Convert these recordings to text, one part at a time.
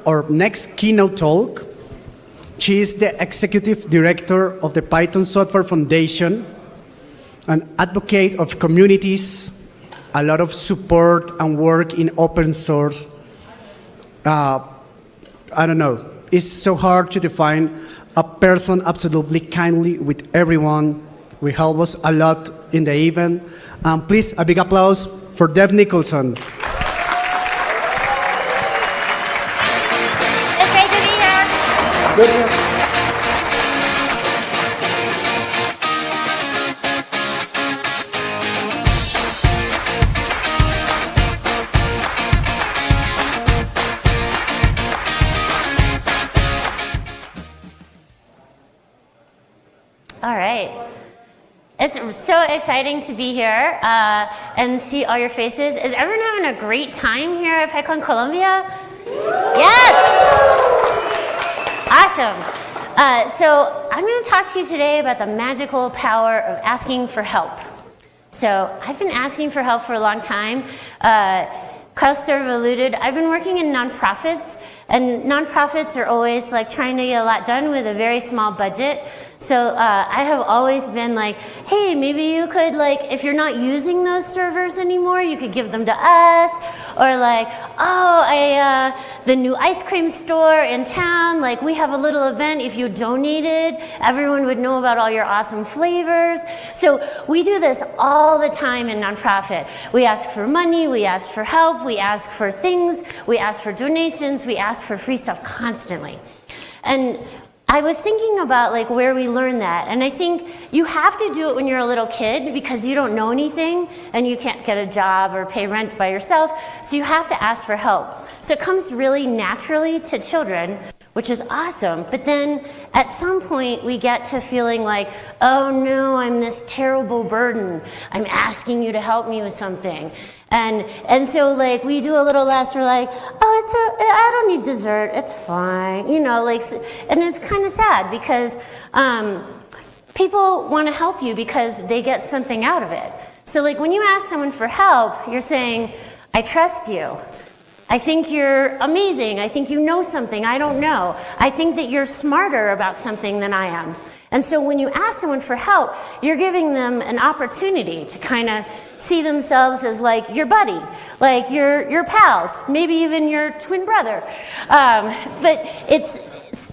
our next keynote talk. She is the Executive Director of the Python Software Foundation, an advocate of communities, a lot of support and work in open source. I don't know, it's so hard to define a person absolutely kindly with everyone. We help us a lot in the event. Please, a big applause for Deb Nicholson. It's great to be here. Good. All right. It's so exciting to be here and see all your faces. Is everyone having a great time here at Pycon Colombia? Yes! Awesome. So I'm going to talk to you today about the magical power of asking for help. So I've been asking for help for a long time. Klaus sort of alluded, I've been working in nonprofits, and nonprofits are always like trying to get a lot done with a very small budget. So I have always been like, hey, maybe you could, like, if you're not using those servers anymore, you could give them to us. Or like, oh, the new ice cream store in town, like we have a little event. If you donated, everyone would know about all your awesome flavors. So we do this all the time in nonprofit. We ask for money, we ask for help, we ask for things, we ask for donations, we ask for free stuff constantly. And I was thinking about like where we learn that, and I think you have to do it when you're a little kid because you don't know anything and you can't get a job or pay rent by yourself, so you have to ask for help. So it comes really naturally to children, which is awesome, but then at some point we get to feeling like, oh no, I'm this terrible burden. I'm asking you to help me with something. And so like we do a little less, we're like, oh, I don't need dessert, it's fine, you know, like, and it's kind of sad because people want to help you because they get something out of it. So like when you ask someone for help, you're saying, I trust you. I think you're amazing. I think you know something I don't know. I think that you're smarter about something than I am. And so when you ask someone for help, you're giving them an opportunity to kind of see themselves as like your buddy, like your pals, maybe even your twin brother. But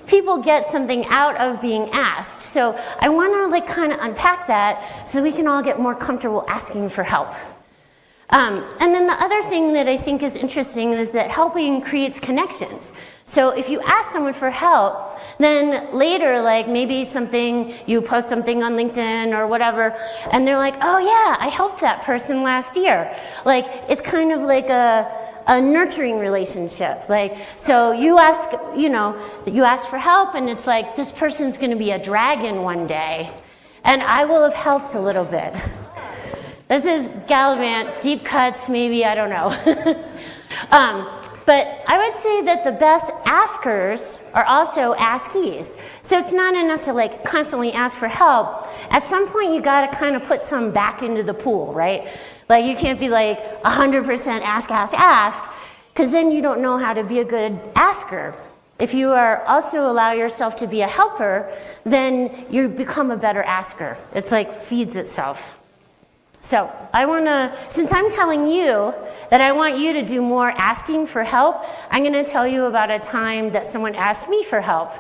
people get something out of being asked. So I want to like kind of unpack that so we can all get more comfortable asking for help. And then the other thing that I think is interesting is that helping creates connections. So if you ask someone for help, then later, like maybe you post something on LinkedIn or whatever, and they're like, oh yeah, I helped that person last year. Like, it's kind of like a nurturing relationship. Like, so you ask for help, and it's like, this person's gonna be a dragon one day, and I will have helped a little bit. This is Gallivant, deep cuts, maybe, I don't know. But I would say that the best askers are also askees. So it's not enough to like constantly ask for help. At some point you gotta kind of put some back into the pool, right? Like you can't be like 100% ask, because then you don't know how to be a good asker. If you are also allow yourself to be a helper, then you become a better asker. It's like feeds itself. So since I'm telling you that I want you to do more asking for help, I'm going to tell you about a time that someone asked me for help.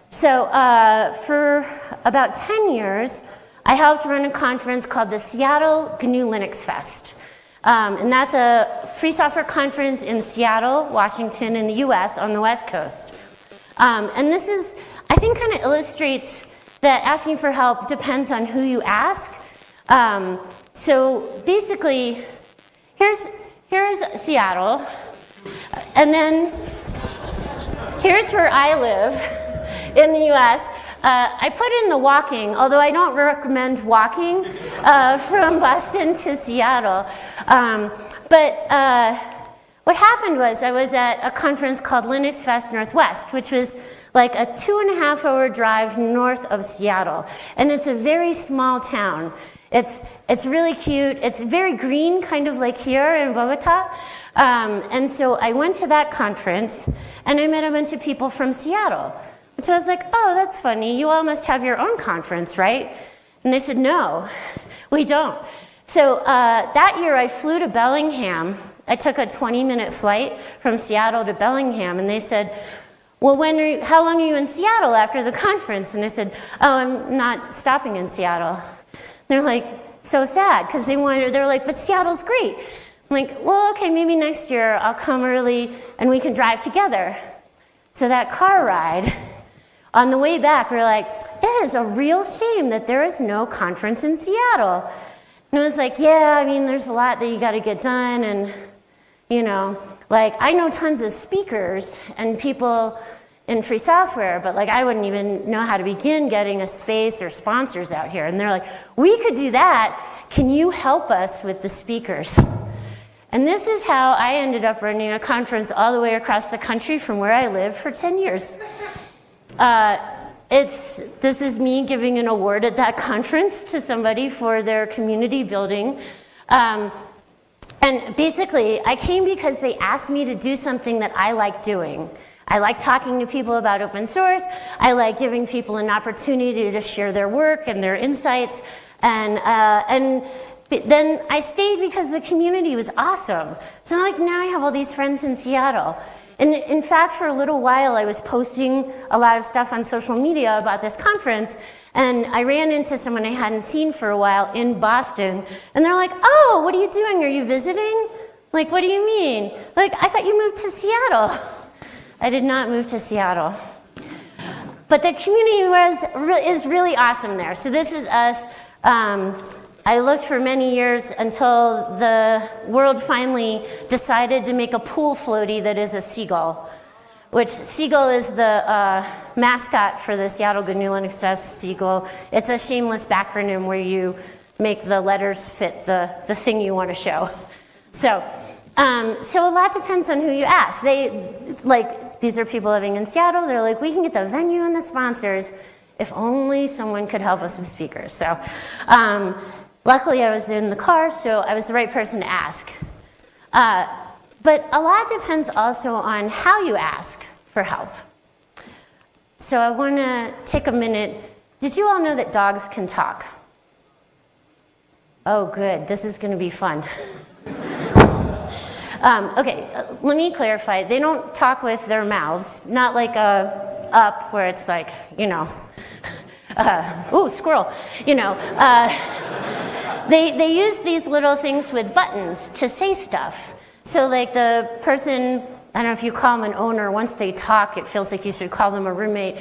So for about 10 years, I helped run a conference called the Seattle GNU Linux Fest. And that's a free software conference in Seattle, Washington, in the US on the West Coast. And this is, I think, kind of illustrates that asking for help depends on who you ask. So basically, here's Seattle, and then here's where I live in the US. I put in the walking, although I don't recommend walking from Boston to Seattle. But what happened was I was at a conference called Linux Fest Northwest, which was like a 2.5-hour drive north of Seattle. And it's a very small town. It's really cute. It's very green, kind of like here in Bogota. And so I went to that conference, and I met a bunch of people from Seattle, which I was like, oh, that's funny. You all must have your own conference, right? And they said, no, we don't. So that year I flew to Bellingham. I took a 20-minute flight from Seattle to Bellingham, and they said, well, how long are you in Seattle after the conference? And I said, oh, I'm not stopping in Seattle. And they're like, so sad, because they're like, but Seattle's great. I'm like, well, okay, maybe next year I'll come early and we can drive together. So that car ride, on the way back, we're like, it is a real shame that there is no conference in Seattle. And I was like, yeah, I mean, there's a lot that you got to get done, and, you know, like, I know tons of speakers and people in free software, but like, I wouldn't even know how to begin getting a space or sponsors out here. And they're like, we could do that. Can you help us with the speakers? And this is how I ended up running a conference all the way across the country from where I live for 10 years. This is me giving an award at that conference to somebody for their community building. And basically, I came because they asked me to do something that I like doing. I like talking to people about open source. I like giving people an opportunity to share their work and their insights. And then I stayed because the community was awesome. So like now I have all these friends in Seattle. And in fact, for a little while, I was posting a lot of stuff on social media about this conference, and I ran into someone I hadn't seen for a while in Boston, and they're like, oh, what are you doing? Are you visiting? Like, what do you mean? Like, I thought you moved to Seattle. I did not move to Seattle. But the community is really awesome there. So this is us. I looked for many years until the world finally decided to make a pool floaty that is a seagull, which seagull is the mascot for the Seattle Good New Linux seagull. It's a shameless backronym where you make the letters fit the thing you want to show. So a lot depends on who you ask. These are people living in Seattle. They're like, we can get the venue and the sponsors if only someone could help us with speakers. So. Luckily, I was in the car, so I was the right person to ask. But a lot depends also on how you ask for help. So I want to take a minute. Did you all know that dogs can talk? Oh, good. This is going to be fun. Okay, let me clarify. They don't talk with their mouths, not like up where it's like, you know, ooh, squirrel, you know. They use these little things with buttons to say stuff. So like the person, I don't know if you call them an owner, once they talk, it feels like you should call them a roommate.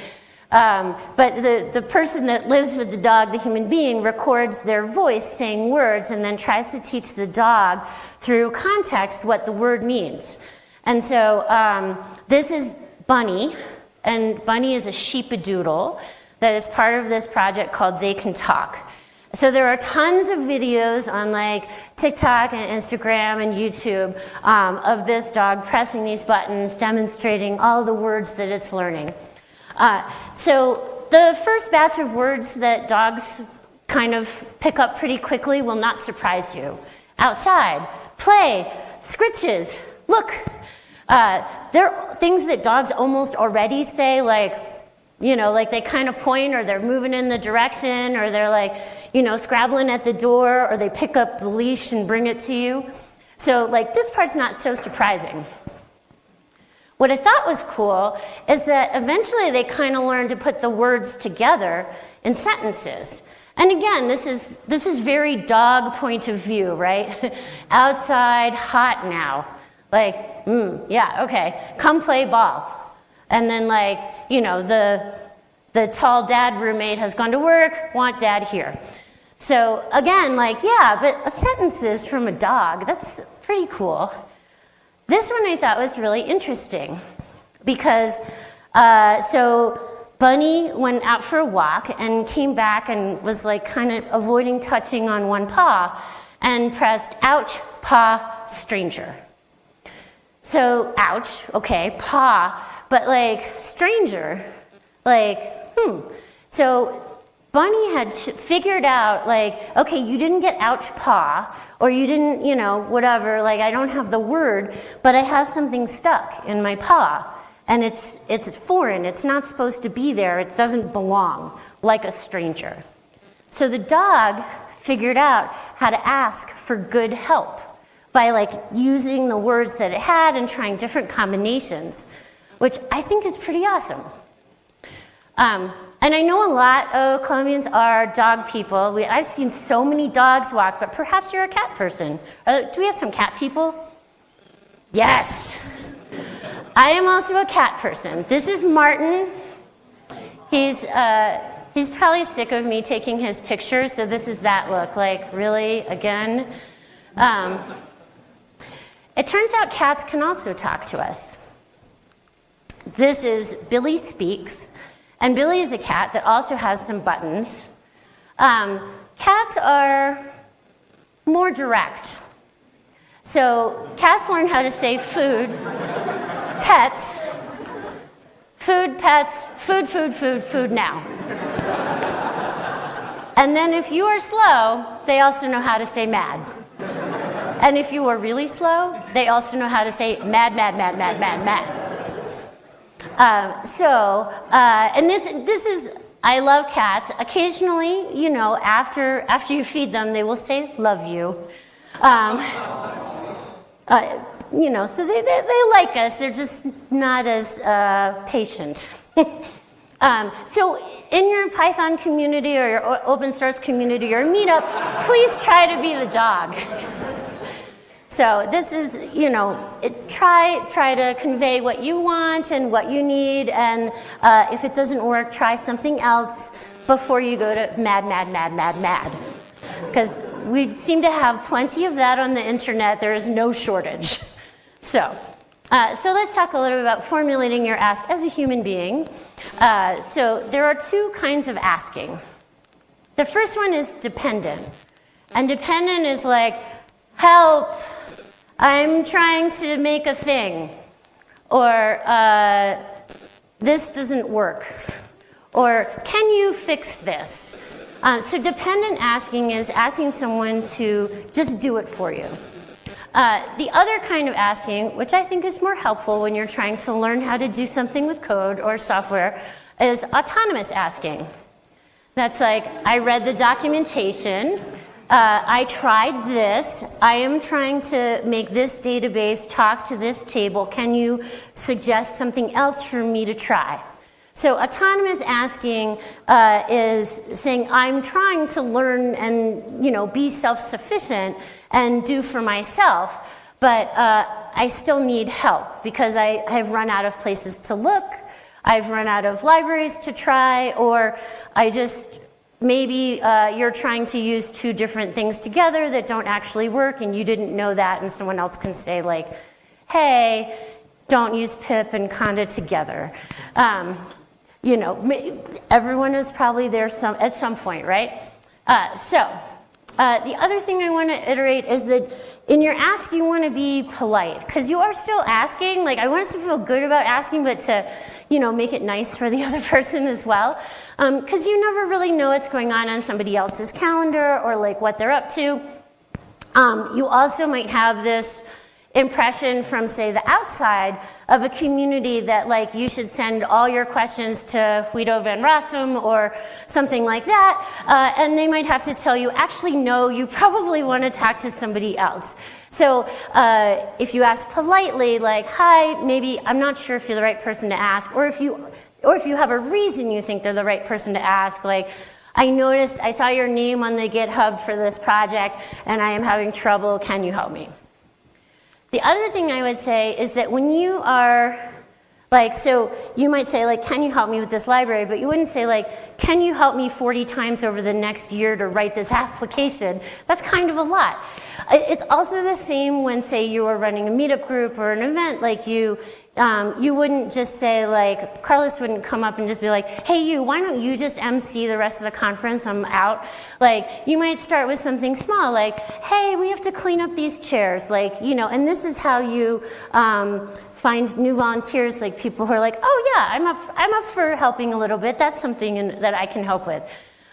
But the person that lives with the dog, the human being, records their voice saying words and then tries to teach the dog through context what the word means. And so this is Bunny, and Bunny is a sheepadoodle that is part of this project called They Can Talk. So there are tons of videos on like TikTok and Instagram and YouTube of this dog pressing these buttons, demonstrating all the words that it's learning. So the first batch of words that dogs kind of pick up pretty quickly will not surprise you. Outside, play, scritches, look. There are things that dogs almost already say, like, you know, like they kind of point, or they're moving in the direction, or they're like, you know, scrabbling at the door, or they pick up the leash and bring it to you. So like this part's not so surprising. What I thought was cool is that eventually they kind of learned to put the words together in sentences. And again, this is very dog point of view, right? Outside, hot now. Like, yeah, okay, come play ball. And then like, you know, the tall dad roommate has gone to work, want dad here. So again, like, yeah, but sentences from a dog, that's pretty cool. This one I thought was really interesting because, so Bunny went out for a walk and came back and was like kind of avoiding touching on one paw and pressed ouch, paw, stranger. So ouch, okay, paw, but like stranger, So Bunny had figured out, okay, you didn't get ouch paw, or you didn't, whatever, I don't have the word, but I have something stuck in my paw. And it's foreign, it's not supposed to be there, it doesn't belong, like a stranger. So the dog figured out how to ask for good help by using the words that it had and trying different combinations, which I think is pretty awesome. And I know a lot of Colombians are dog people. I've seen so many dogs walk, but perhaps you're a cat person. Do we have some cat people? Yes. I am also a cat person. This is Martin. He's probably sick of me taking his pictures, so this is that look, really, again? It turns out cats can also talk to us. This is Billy Speaks. And Billy is a cat that also has some buttons. Cats are more direct. So cats learn how to say food, pets, food, pets, food, food, food, food now. And then if you are slow, they also know how to say mad. And if you are really slow, they also know how to say mad, mad, mad, mad, mad, mad. And this is, I love cats. Occasionally, after you feed them, they will say, love you. So they like us. They're just not as patient. So in your Python community or your open source community or meetup, please try to be the dog. So this is, try to convey what you want and what you need, and if it doesn't work, try something else before you go to mad, mad, mad, mad, mad. Because we seem to have plenty of that on the internet. There is no shortage. So let's talk a little bit about formulating your ask as a human being. So there are two kinds of asking. The first one is dependent. And dependent is help, I'm trying to make a thing, or this doesn't work, or can you fix this? So dependent asking is asking someone to just do it for you. The other kind of asking, which I think is more helpful when you're trying to learn how to do something with code or software, is autonomous asking. That's I read the documentation, I tried this, I am trying to make this database talk to this table, can you suggest something else for me to try? So autonomous asking is saying, I'm trying to learn and be self-sufficient and do for myself, but I still need help because I have run out of places to look, I've run out of libraries to try, or maybe you're trying to use two different things together that don't actually work and you didn't know that, and someone else can say hey, don't use pip and conda together. Everyone is probably there at some point, right? The other thing I want to iterate is that in your ask, you want to be polite, because you are still asking. I want us to feel good about asking, but to, make it nice for the other person as well, because you never really know what's going on somebody else's calendar or what they're up to. You also might have this impression from, say, the outside of a community that you should send all your questions to Guido van Rossum or something like that, and they might have to tell you, actually, no, you probably want to talk to somebody else. So if you ask politely, hi, maybe I'm not sure if you're the right person to ask, or if you have a reason you think they're the right person to ask, I saw your name on the GitHub for this project, and I am having trouble, can you help me? The other thing I would say is that when you are, so you might say, can you help me with this library? But you wouldn't say, can you help me 40 times over the next year to write this application? That's kind of a lot. It's also the same when, say, you are running a meetup group or an event, you you wouldn't just say like, Carlos wouldn't come up and just be like, hey you, why don't you just MC the rest of the conference, I'm out. Like, you might start with something small, like, hey, we have to clean up these chairs, like, you know, and this is how you find new volunteers, like people who are like, oh yeah, I'm up for helping a little bit, that's something that I can help with.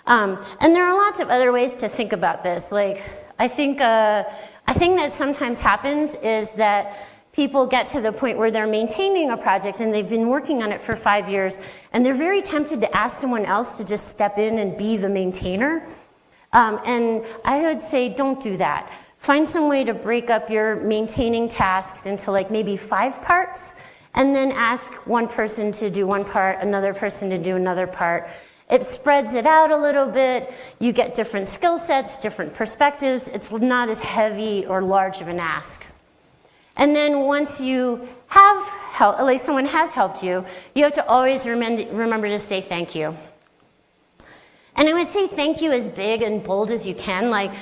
And there are lots of other ways to think about this. Like, I think that sometimes happens is that people get to the point where they're maintaining a project and they've been working on it for 5 years, and they're very tempted to ask someone else to just step in and be the maintainer. And I would say don't do that. Find some way to break up your maintaining tasks into like maybe 5 parts, and then ask one person to do one part, another person to do another part. It spreads it out a little bit. You get different skill sets, different perspectives. It's not as heavy or large of an ask. And then once you have help, like someone has helped you, you have to always remember to say thank you. And I would say thank you as big and bold as you can. Like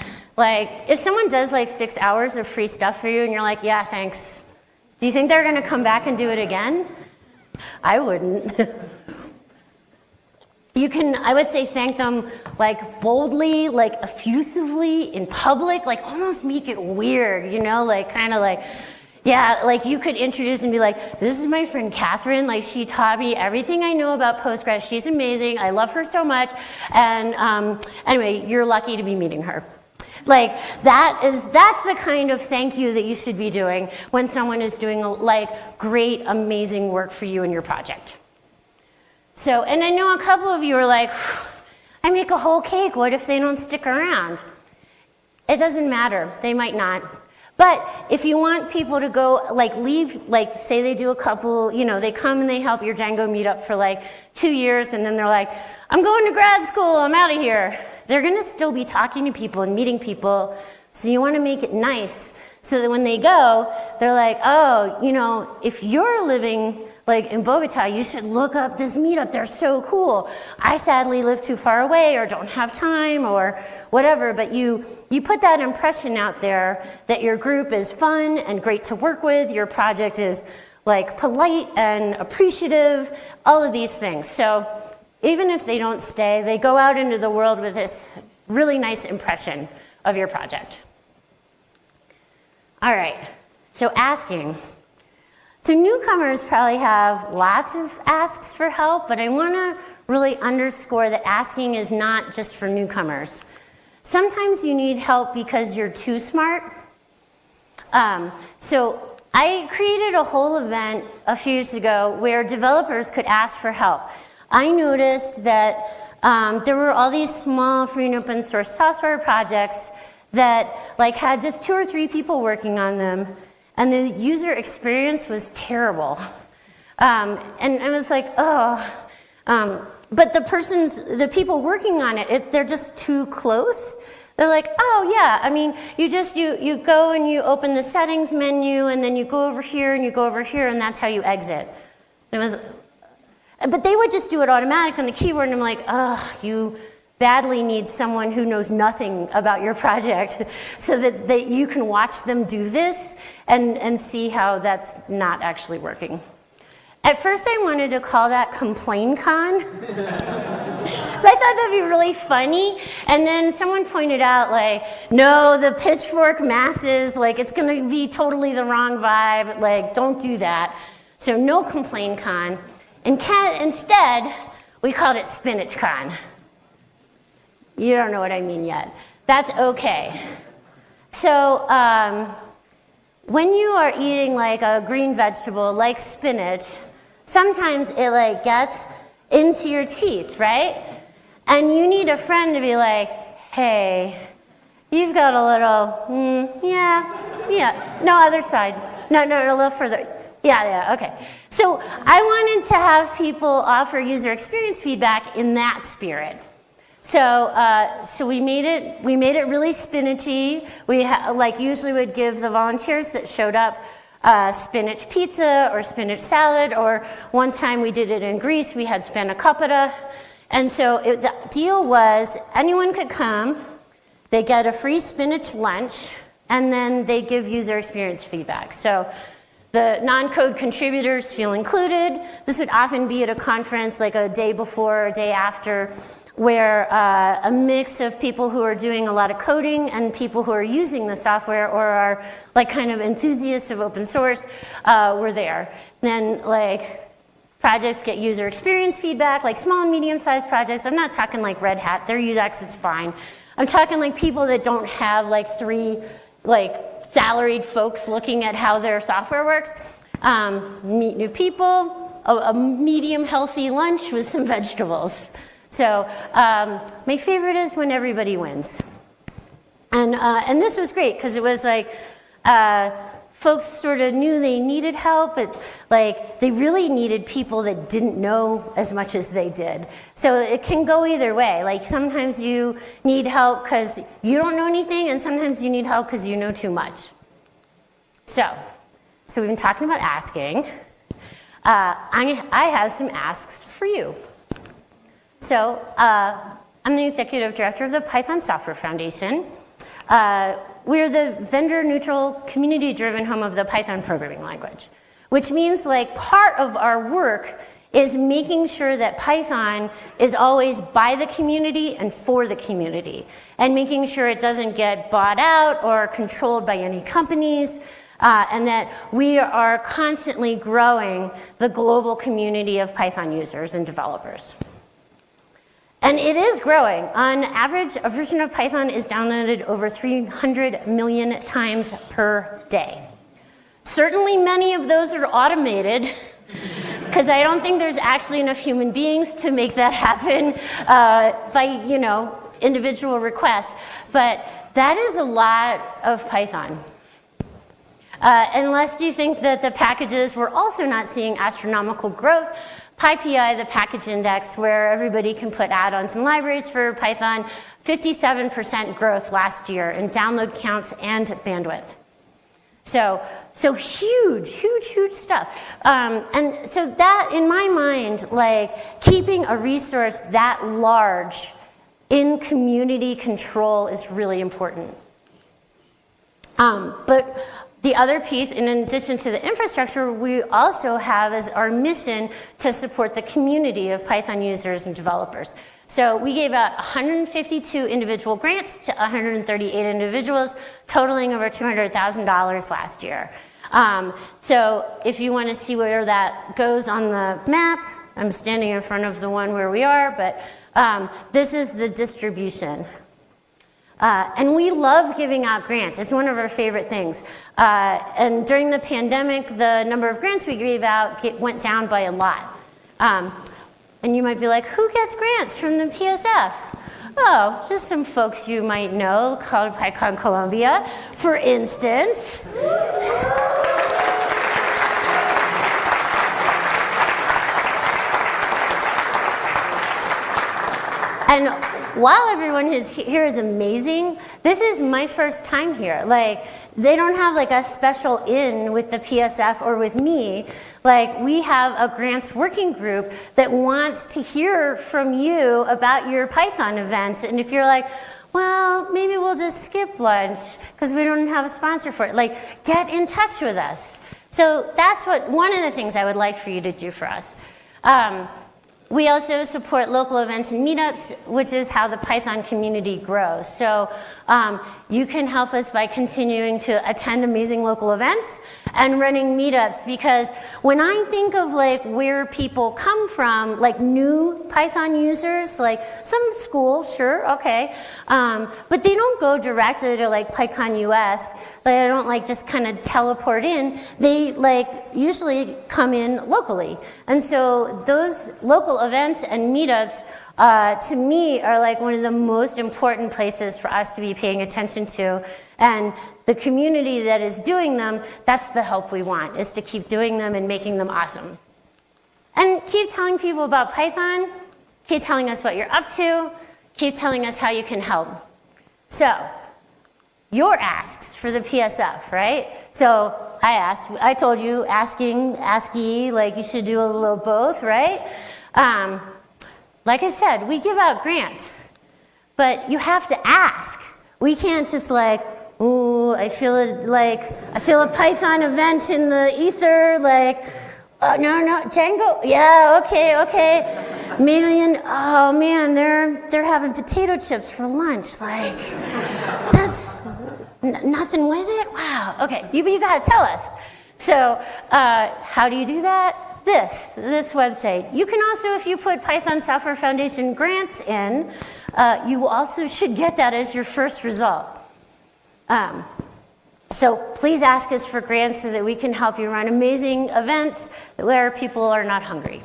if someone does like 6 hours of free stuff for you and you're like, yeah, thanks. Do you think they're gonna come back and do it again? I wouldn't. I would say thank them like boldly, like effusively, in public, like almost make it weird, you know, like kind of like, yeah, like you could introduce and be like, this is my friend Catherine, like she taught me everything I know about Postgres, she's amazing, I love her so much, and anyway, you're lucky to be meeting her. Like that's the kind of thank you that you should be doing when someone is doing like great, amazing work for you in your project. So, and I know a couple of you are like, I make a whole cake, what if they don't stick around? It doesn't matter, they might not. But if you want people to go, like leave, like say they do a couple, you know, they come and they help your Django meetup for like 2 years and then they're like, I'm going to grad school, I'm out of here. They're gonna still be talking to people and meeting people, so you wanna make it nice so that when they go, they're like, oh, you know, if you're living like in Bogota, you should look up this meetup, they're so cool. I sadly live too far away or don't have time or whatever, but you put that impression out there that your group is fun and great to work with, your project is like polite and appreciative, all of these things. So even if they don't stay, they go out into the world with this really nice impression of your project. All right, so asking. So newcomers probably have lots of asks for help, but I wanna really underscore that asking is not just for newcomers. Sometimes you need help because you're too smart. So I created a whole event a few years ago where developers could ask for help. I noticed that there were all these small free and open source software projects that like had just 2 or 3 people working on them, and the user experience was terrible. And I was like, oh. But the people working on it, they're just too close. They're like, oh yeah, I mean, you go and you open the settings menu, and then you go over here and you go over here, and that's how you exit. But they would just do it automatic on the keyboard, and I'm like, oh, you badly need someone who knows nothing about your project so that you can watch them do this and see how that's not actually working. At first I wanted to call that ComplainCon. So I thought that'd be really funny, and then someone pointed out like, no, the pitchfork masses, like it's gonna be totally the wrong vibe, like don't do that. So no ComplainCon. Instead, we called it SpinachCon. You don't know what I mean yet. That's okay. So when you are eating like a green vegetable like spinach, sometimes it like gets into your teeth, right? And you need a friend to be like, hey, you've got a little, yeah, no, other side. No, a little further. Yeah, okay. So I wanted to have people offer user experience feedback in that spirit. So we made it really spinachy. We usually would give the volunteers that showed up spinach pizza or spinach salad, or one time we did it in Greece, we had spanakopita. And so the deal was anyone could come, they get a free spinach lunch, and then they give user experience feedback. So the non-code contributors feel included. This would often be at a conference like a day before or a day after, where a mix of people who are doing a lot of coding and people who are using the software or are like kind of enthusiasts of open source were there. Then like projects get user experience feedback, like small and medium-sized projects. I'm not talking like Red Hat, their UX is fine. I'm talking like people that don't have like 3 like salaried folks looking at how their software works. Meet new people, a medium healthy lunch with some vegetables. So my favorite is when everybody wins. And this was great because it was like folks sort of knew they needed help, but like they really needed people that didn't know as much as they did. So it can go either way. Like sometimes you need help because you don't know anything, and sometimes you need help because you know too much. So we've been talking about asking. I have some asks for you. So I'm the executive director of the Python Software Foundation. We're the vendor-neutral, community-driven home of the Python programming language, which means like part of our work is making sure that Python is always by the community and for the community, and making sure it doesn't get bought out or controlled by any companies, and that we are constantly growing the global community of Python users and developers. And it is growing. On average, a version of Python is downloaded over 300 million times per day. Certainly many of those are automated, because I don't think there's actually enough human beings to make that happen by, individual requests. But that is a lot of Python. Unless you think that the packages were also not seeing astronomical growth, PyPI, the package index, where everybody can put add-ons and libraries for Python, 57% growth last year in download counts and bandwidth. So huge, huge, huge stuff. And so that, in my mind, like keeping a resource that large in community control is really important. But the other piece, in addition to the infrastructure, we also have as our mission to support the community of Python users and developers. So we gave out 152 individual grants to 138 individuals, totaling over $200,000 last year. So if you want to see where that goes on the map, I'm standing in front of the one where we are, but this is the distribution. And we love giving out grants. It's one of our favorite things. And during the pandemic, the number of grants we gave out went down by a lot. And you might be like, who gets grants from the PSF? Oh, just some folks you might know called Pycon Colombia, for instance. And while everyone here is amazing, this is my first time here. Like, they don't have like a special in with the PSF or with me. Like, we have a grants working group that wants to hear from you about your Python events. And if you're like, well, maybe we'll just skip lunch because we don't have a sponsor for it, like, get in touch with us. So that's one of the things I would like for you to do for us. We also support local events and meetups, which is how the Python community grows. So you can help us by continuing to attend amazing local events and running meetups, because when I think of like where people come from, like new Python users, like some school, sure, okay, but they don't go directly to like PyCon US. Like, I don't like just kind of teleport in. They like usually come in locally. And so those local events and meetups to me are like one of the most important places for us to be paying attention to. And the community that is doing them, that's the help we want, is to keep doing them and making them awesome. And keep telling people about Python, keep telling us what you're up to, keep telling us how you can help. So, your asks for the PSF, right? So I told you, ask ye, like you should do a little both, right? Like I said, we give out grants, but you have to ask. We can't just like ooh, I feel a Python event in the ether, like, no, Django, yeah, okay. Million, oh man, they're having potato chips for lunch, like, that's nothing with it? Wow, okay, you gotta tell us. So, how do you do that? This website. You can also, if you put Python Software Foundation grants in, you also should get that as your first result. So please ask us for grants so that we can help you run amazing events where people are not hungry.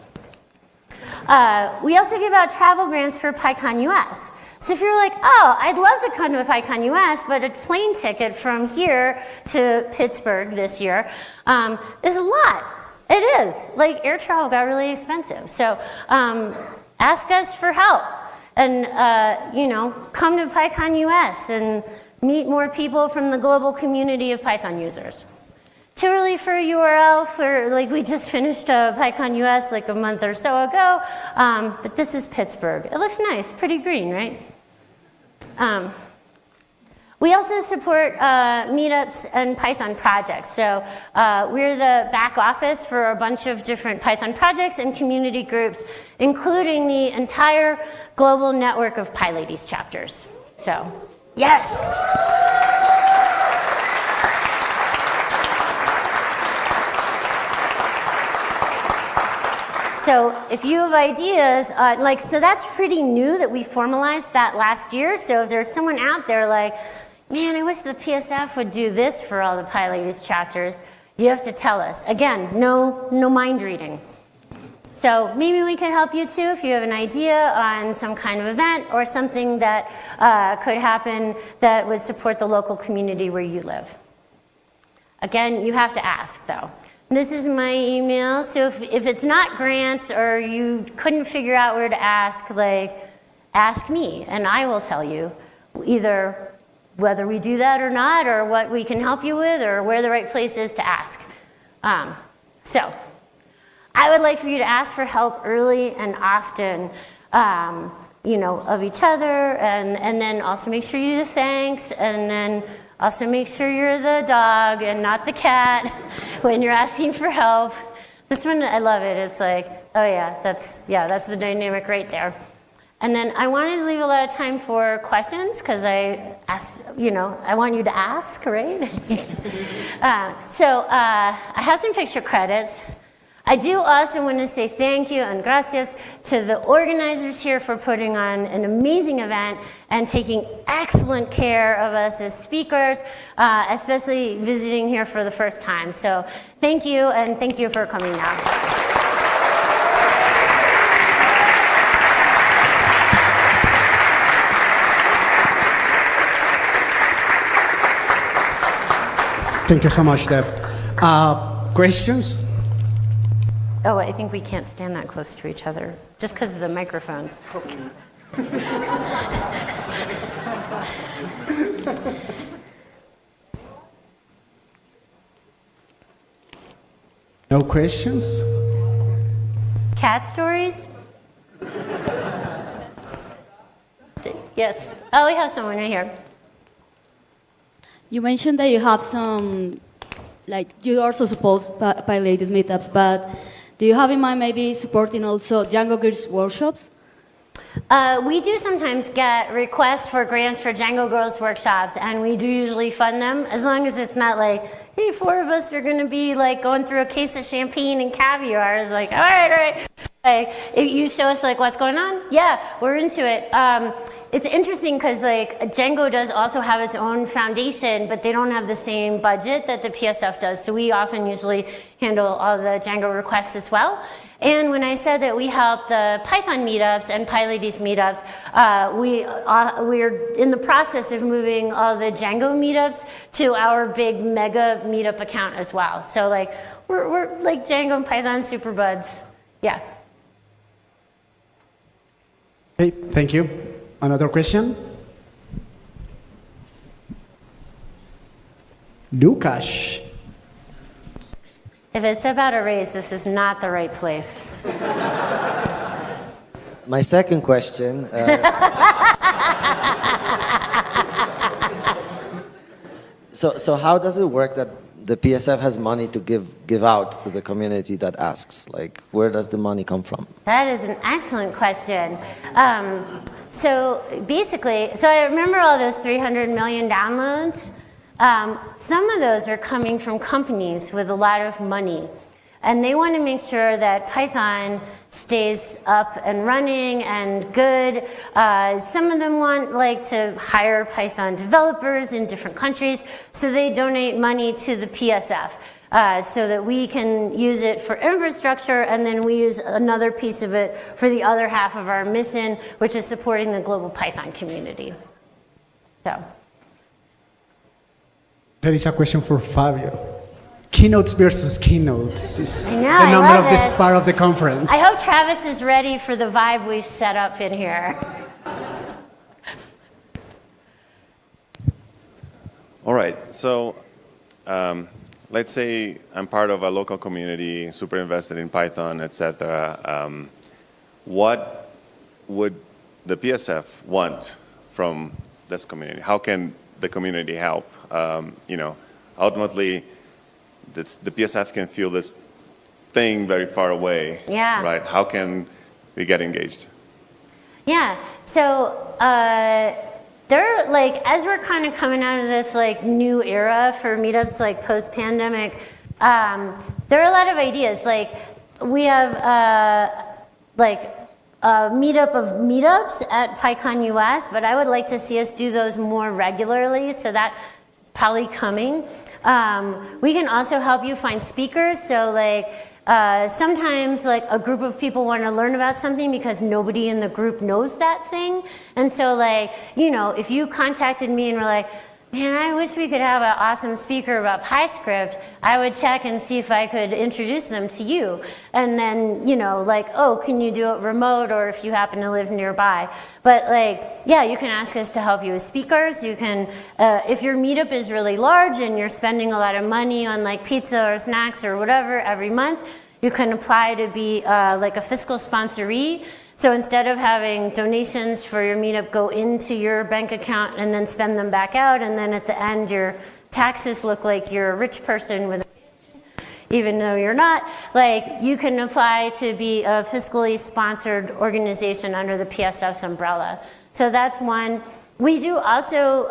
We also give out travel grants for Pycon US. So if you're like, oh, I'd love to come to Pycon US, but a plane ticket from here to Pittsburgh this year is a lot. It is. Like, air travel got really expensive. So ask us for help. And, come to Pycon US and meet more people from the global community of Python users. Too early for a URL for, we just finished Pycon US like a month or so ago, but this is Pittsburgh. It looks nice, pretty green, right? We also support meetups and Python projects. So we're the back office for a bunch of different Python projects and community groups, including the entire global network of PyLadies chapters. So, yes! So if you have ideas, so that's pretty new that we formalized that last year. So if there's someone out there like, man, I wish the PSF would do this for all the PyLadies chapters, you have to tell us. Again, no mind reading. So maybe we could help you too if you have an idea on some kind of event or something that could happen that would support the local community where you live. Again, you have to ask though. This is my email, so if it's not grants or you couldn't figure out where to ask, ask me and I will tell you either whether we do that or not, or what we can help you with, or where the right place is to ask. So, I would like for you to ask for help early and often, of each other, and then also make sure you do the thanks, and then also make sure you're the dog and not the cat when you're asking for help. This one, I love it. It's like, oh yeah, that's the dynamic right there. And then I wanted to leave a lot of time for questions because I want you to ask, right? So I have some picture credits. I do also want to say thank you and gracias to the organizers here for putting on an amazing event and taking excellent care of us as speakers, especially visiting here for the first time. So thank you, and thank you for coming out. Thank you so much, Deb. Questions? Oh, I think we can't stand that close to each other, just because of the microphones. No questions? Cat stories? Yes. Oh, we have someone right here. You mentioned that you have some, you also support PyLadies meetups, but do you have in mind maybe supporting also Django Girls workshops? We do sometimes get requests for grants for Django Girls workshops, and we do usually fund them, as long as it's not like, hey, 4 of us are going to be going through a case of champagne and caviar. It's like, all right. If you show us what's going on, yeah, we're into it. It's interesting because Django does also have its own foundation, but they don't have the same budget that the PSF does. So we often usually handle all the Django requests as well. And when I said that we help the Python meetups and PyLadies meetups, we're in the process of moving all the Django meetups to our big mega meetup account as well. So we're like Django and Python super buds. Yeah. Okay, thank you. Another question? Lucas. If it's about a raise, this is not the right place. My second question. So how does it work that the PSF has money to give out to the community that asks? Like, where does the money come from? That is an excellent question. So basically, so I remember all those 300 million downloads. Some of those are coming from companies with a lot of money. And they want to make sure that Python stays up and running and good. Some of them want to hire Python developers in different countries, so they donate money to the PSF so that we can use it for infrastructure, and then we use another piece of it for the other half of our mission, which is supporting the global Python community. So. There is a question for Fabio. Keynotes versus keynotes is I know, the I number love of this this. part of the conference. I hope Travis is ready for the vibe we've set up in here. All right, so let's say I'm part of a local community, super invested in Python, etc. What would the PSF want from this community? How can the community help? Ultimately, the PSF can feel this thing very far away, Yeah. right? How can we get engaged? Yeah, so as we're kind of coming out of this new era for meetups post-pandemic, there are a lot of ideas. We have a meetup of meetups at Pycon US, but I would like to see us do those more regularly, so that's probably coming. We can also help you find speakers, so sometimes a group of people want to learn about something because nobody in the group knows that thing, and so if you contacted me and were like, man, I wish we could have an awesome speaker about PyScript, I would check and see if I could introduce them to you. And then, oh, can you do it remote, or if you happen to live nearby. But yeah, you can ask us to help you with speakers. You can, if your meetup is really large and you're spending a lot of money on pizza or snacks or whatever every month, you can apply to be a fiscal sponsoree. So instead of having donations for your meetup go into your bank account and then spend them back out, and then at the end your taxes look like you're a rich person with even though you're not, you can apply to be a fiscally sponsored organization under the PSF's umbrella. So that's one. We do also,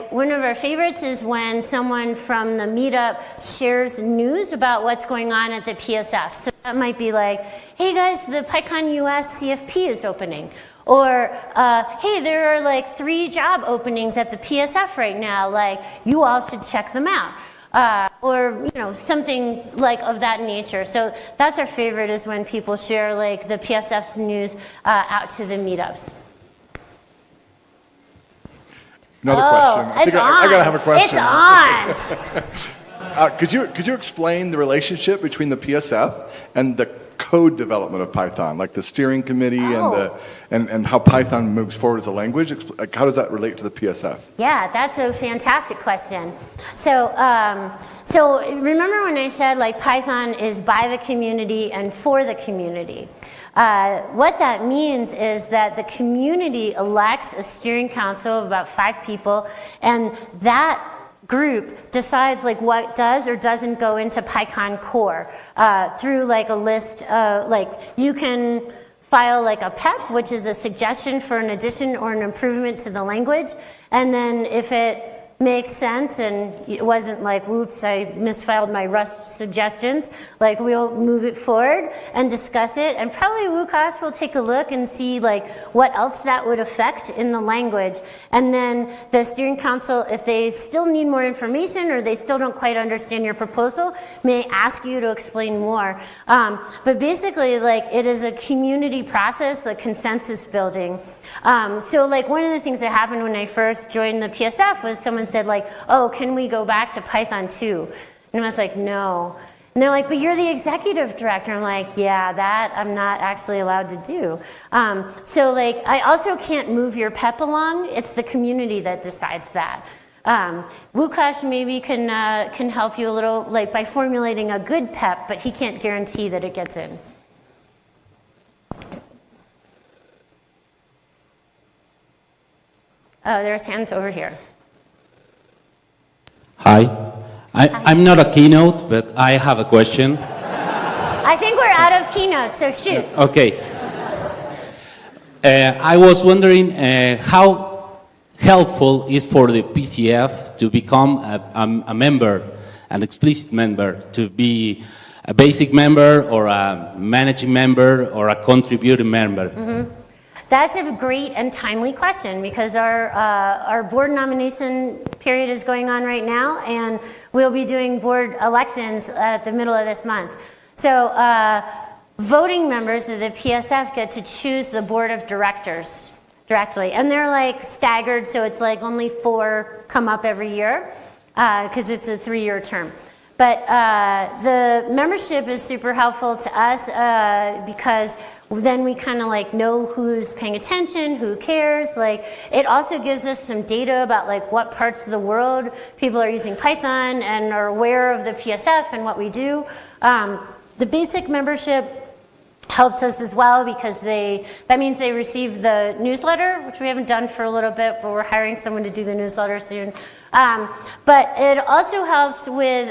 one of our favorites is when someone from the meetup shares news about what's going on at the PSF. So that might be hey guys, the Pycon US CFP is opening. Or, hey, there are 3 job openings at the PSF right now, you all should check them out. Or something of that nature. So that's our favorite, is when people share the PSF's news out to the meetups. Another question. I gotta have a question. It's on. Could you explain the relationship between the PSF and the code development of Python, the steering committee and how Python moves forward as a language? How does that relate to the PSF? Yeah, that's a fantastic question. So, so remember when I said Python is by the community and for the community? What that means is that the community elects a steering council of about 5 people, and that group decides what does or doesn't go into Pycon core through a list. You can file a PEP, which is a suggestion for an addition or an improvement to the language, and then if it makes sense and it wasn't whoops, I misfiled my Rust suggestions, we'll move it forward and discuss it, and probably Wukash will take a look and see what else that would affect in the language. And then the steering council, if they still need more information or they still don't quite understand your proposal, may ask you to explain more. But basically, it is a community process, consensus building. So one of the things that happened when I first joined the PSF was someone said oh, can we go back to Python 2? And I was no. And they're but you're the executive director. I'm yeah, that I'm not actually allowed to do. So I also can't move your PEP along. It's the community that decides that. Wukash maybe can help you a little by formulating a good PEP, but he can't guarantee that it gets in. Oh, there's hands over here. Hi. I'm not a keynote, but I have a question. I think we're out of keynotes, so shoot. Okay. I was wondering how helpful is for the PCF to become a member, an explicit member, to be a basic member or a managing member or a contributing member? That's a great and timely question because our board nomination period is going on right now, and we'll be doing board elections at the middle of this month. So voting members of the PSF get to choose the board of directors directly, and they're like staggered, so it's like only 4 come up every year because it's a 3-year term. But the membership is super helpful to us because then we kind of like know who's paying attention, who cares. Like it also gives us some data about like what parts of the world people are using Python and are aware of the PSF and what we do. The basic membership helps us as well because that means they receive the newsletter, which we haven't done for a little bit, but we're hiring someone to do the newsletter soon. But it also helps with,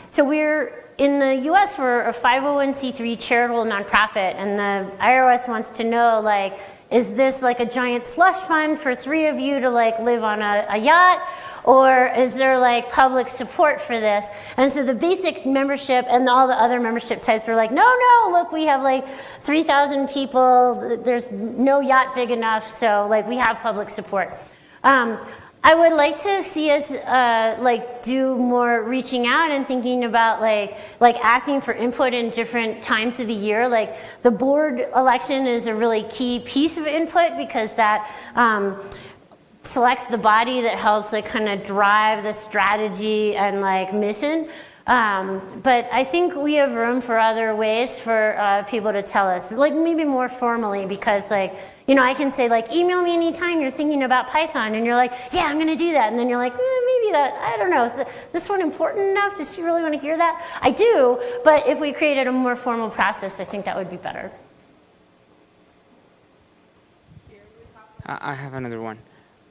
so we're, in the US, we're a 501c3 charitable nonprofit, and the IRS wants to know, like, is this like a giant slush fund for 3 of you to like live on a yacht? Or is there like public support for this? And so the basic membership and all the other membership types were like, no, look, we have like 3,000 people, there's no yacht big enough, so like we have public support. I would like to see us like do more reaching out and thinking about like asking for input in different times of the year. Like the board election is a really key piece of input because that selects the body that helps like kind of drive the strategy and like mission. But I think we have room for other ways for people to tell us, like maybe more formally, because like, you know, I can say like, email me anytime you're thinking about Python, and you're like, yeah, I'm gonna do that. And then you're like, maybe that, I don't know, is this one important enough? Does she really wanna hear that? I do, but if we created a more formal process, I think that would be better. I have another one.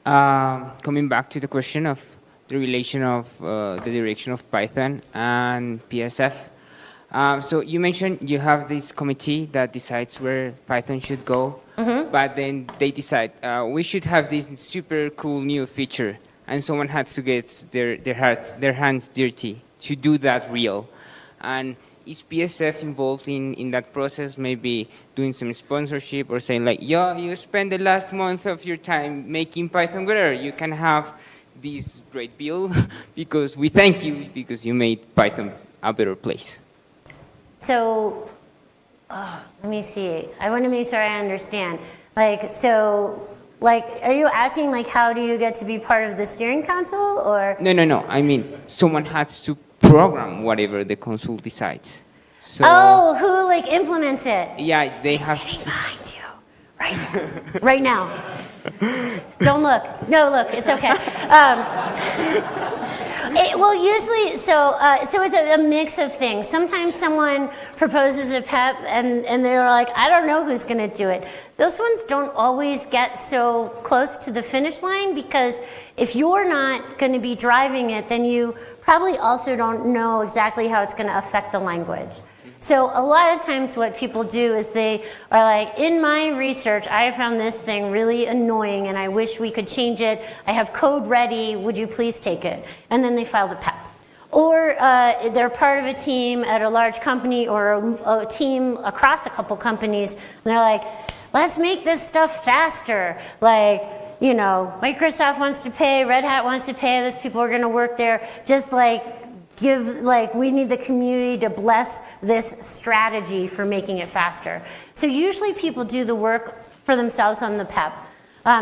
Coming back to the question of the relation of the direction of Python and PSF. So you mentioned you have this committee that decides where Python should go, but then they decide we should have this super cool new feature, and someone has to get their hands dirty to do that real. And is PSF involved in that process, maybe doing some sponsorship or saying like, yo, you spend the last month of your time making Python better, you can have this great bill because we thank you because you made Python a better place? So, let me see. I want to make sure I understand. Like, so, like, are you asking like how do you get to be part of the steering council, or? No. I mean, someone has to program whatever the council decides. So, oh, who like implements it? Yeah, they He's have sitting to. behind you, right now. Don't look. No, look. It's okay. Well, usually, so it's a mix of things. Sometimes someone proposes a PEP and they're like, I don't know who's going to do it. Those ones don't always get so close to the finish line because if you're not going to be driving it, then you probably also don't know exactly how it's going to affect the language. So a lot of times what people do is they are like, in my research, I found this thing really annoying and I wish we could change it. I have code ready, would you please take it? And then they file the PEP. Or they're part of a team at a large company or a team across a couple companies. And they're like, let's make this stuff faster. Like, you know, Microsoft wants to pay, Red Hat wants to pay, those people are gonna work there. Just like, we need the community to bless this strategy for making it faster. So usually people do the work for themselves on the PEP.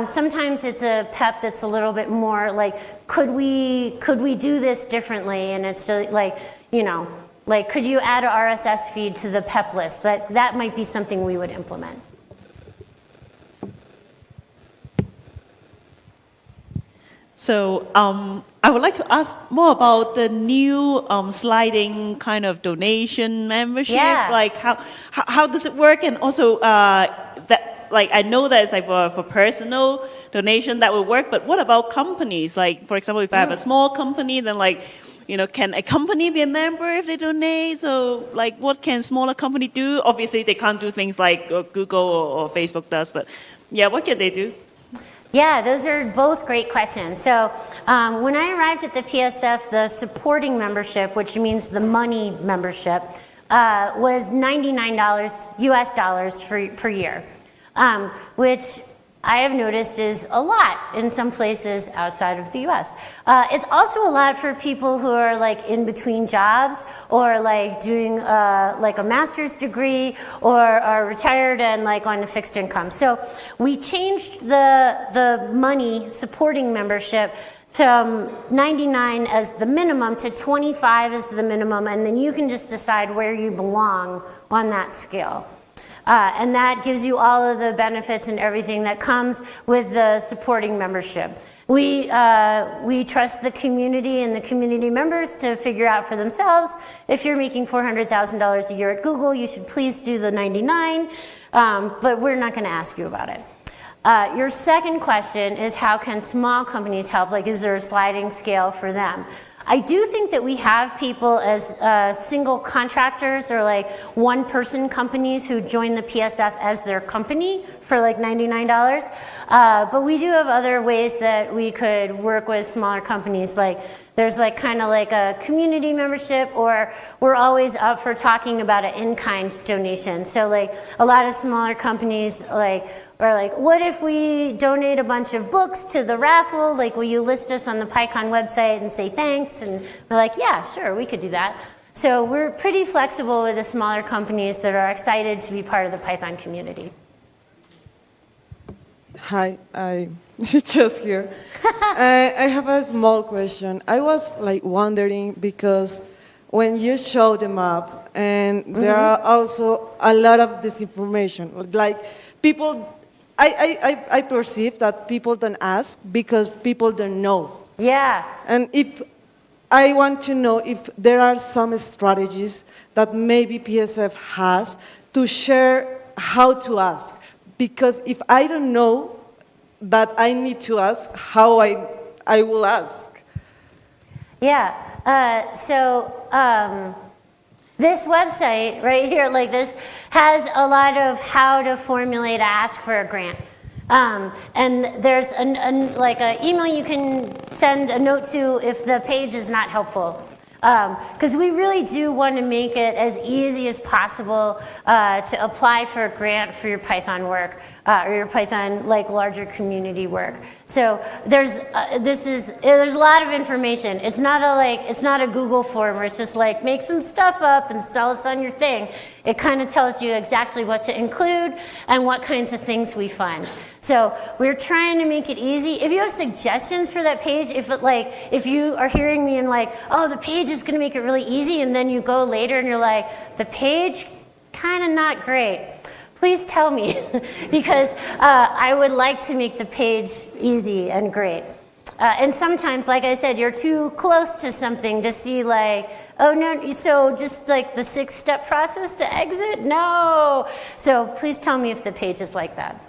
Sometimes it's a PEP that's a little bit more like, could we do this differently? And it's like, you know, like could you add an RSS feed to the PEP list? That might be something we would implement. So I would like to ask more about the new sliding kind of donation membership. Yeah. Like how does it work? And also that like, I know that it's like for personal donation that would work, but what about companies? Like, for example, if I have a small company, then like, can a company be a member if they donate? So like, what can smaller company do? Obviously, they can't do things like Google or Facebook does, but yeah, what can they do? Yeah, those are both great questions. So when I arrived at the PSF, the supporting membership, which means the money membership, was $99 US dollars per year, which I have noticed is a lot in some places outside of the US. It's also a lot for people who are like in between jobs or like doing like a master's degree or are retired and like on a fixed income. So we changed the money supporting membership from 99 as the minimum to 25 as the minimum, and then you can just decide where you belong on that scale. And that gives you all of the benefits and everything that comes with the supporting membership. We trust the community and the community members to figure out for themselves. If you're making $400,000 a year at Google, you should please do the 99, but we're not going to ask you about it. Your second question is, how can small companies help? Like, is there a sliding scale for them? I do think that we have people as single contractors or like one-person companies who join the PSF as their company for like $99. But we do have other ways that we could work with smaller companies. Like there's like kind of like a community membership, or we're always up for talking about an in-kind donation. So like a lot of smaller companies are like, what if we donate a bunch of books to the raffle? Like, will you list us on the Pycon website and say thanks? And we're like, yeah, sure, we could do that. So we're pretty flexible with the smaller companies that are excited to be part of the Python community. Hi, I just here. I have a small question. I was like wondering, because when you show the map, and there are also a lot of disinformation, like people, I perceive that people don't ask because people don't know. Yeah. And if I want to know if there are some strategies that maybe PSF has to share how to ask. Because if I don't know that I need to ask, how I will ask. Yeah, this website right here, like this, has a lot of how to formulate a ask for a grant. And there's like an email you can send a note to if the page is not helpful. Because we really do want to make it as easy as possible to apply for a grant for your Python work or your Python like larger community work. So there's a lot of information. It's not a Google form where it's just like make some stuff up and sell us on your thing. It kind of tells you exactly what to include and what kinds of things we fund. So we're trying to make it easy. If you have suggestions for that page, if you are hearing me and like, oh, the page is going to make it really easy, and then you go later and you're like, the page kind of not great, please tell me because I would like to make the page easy and great. And sometimes, like I said, you're too close to something to see like, oh no, so just like the 6-step process to exit? No. So please tell me if the page is like that.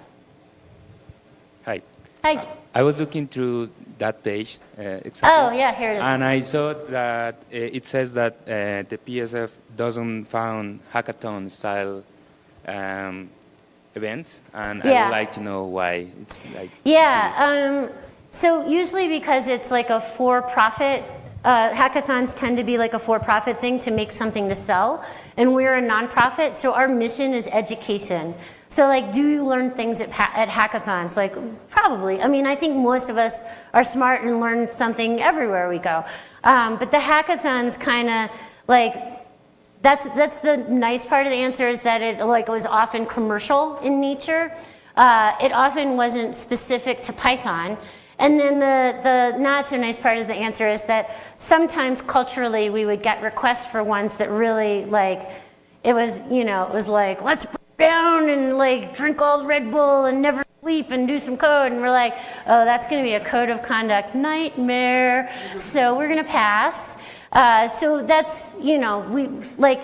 Hi. Hi. I was looking through that page, exactly. Oh, yeah, here it is. And I saw that it says that the PSF doesn't fund hackathon-style events, and I would like to know why it's like Yeah, so usually because it's like a for-profit, hackathons tend to be like a for-profit thing to make something to sell, and we're a nonprofit, so our mission is education. So like, do you learn things at hackathons? Like, probably. I mean, I think most of us are smart and learn something everywhere we go. But the hackathons kind of like, that's the nice part of the answer, is that it like was often commercial in nature. It often wasn't specific to Python. And then the not so nice part of the answer is that sometimes culturally we would get requests for ones that really like, it was like, let's break down and like drink all the Red Bull and never sleep and do some code. And we're like, oh, that's going to be a code of conduct nightmare. So we're going to pass. So that's, we like,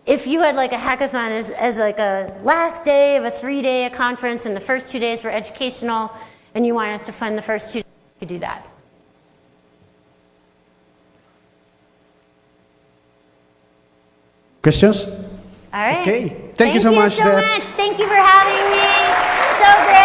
if you had like a hackathon as like a last day of a 3-day conference and the first 2 days were educational and you want us to fund the first 2 days, you could do that. Questions? All right. Okay. Thank you so much, Thank you so Deb. much. Thank you for having me. So great.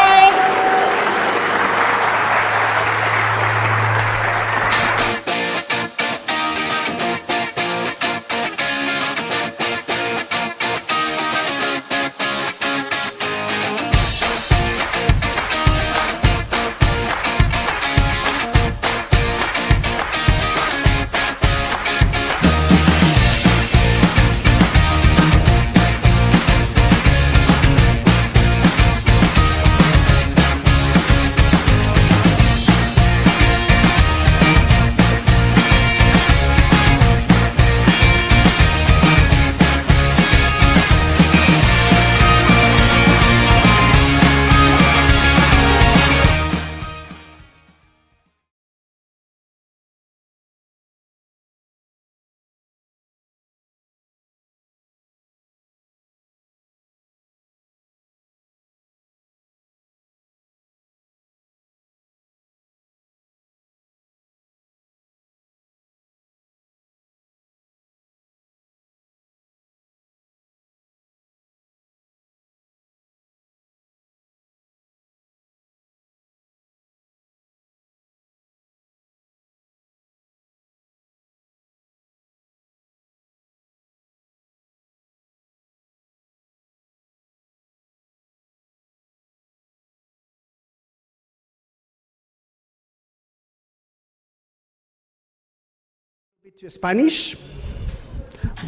To Spanish.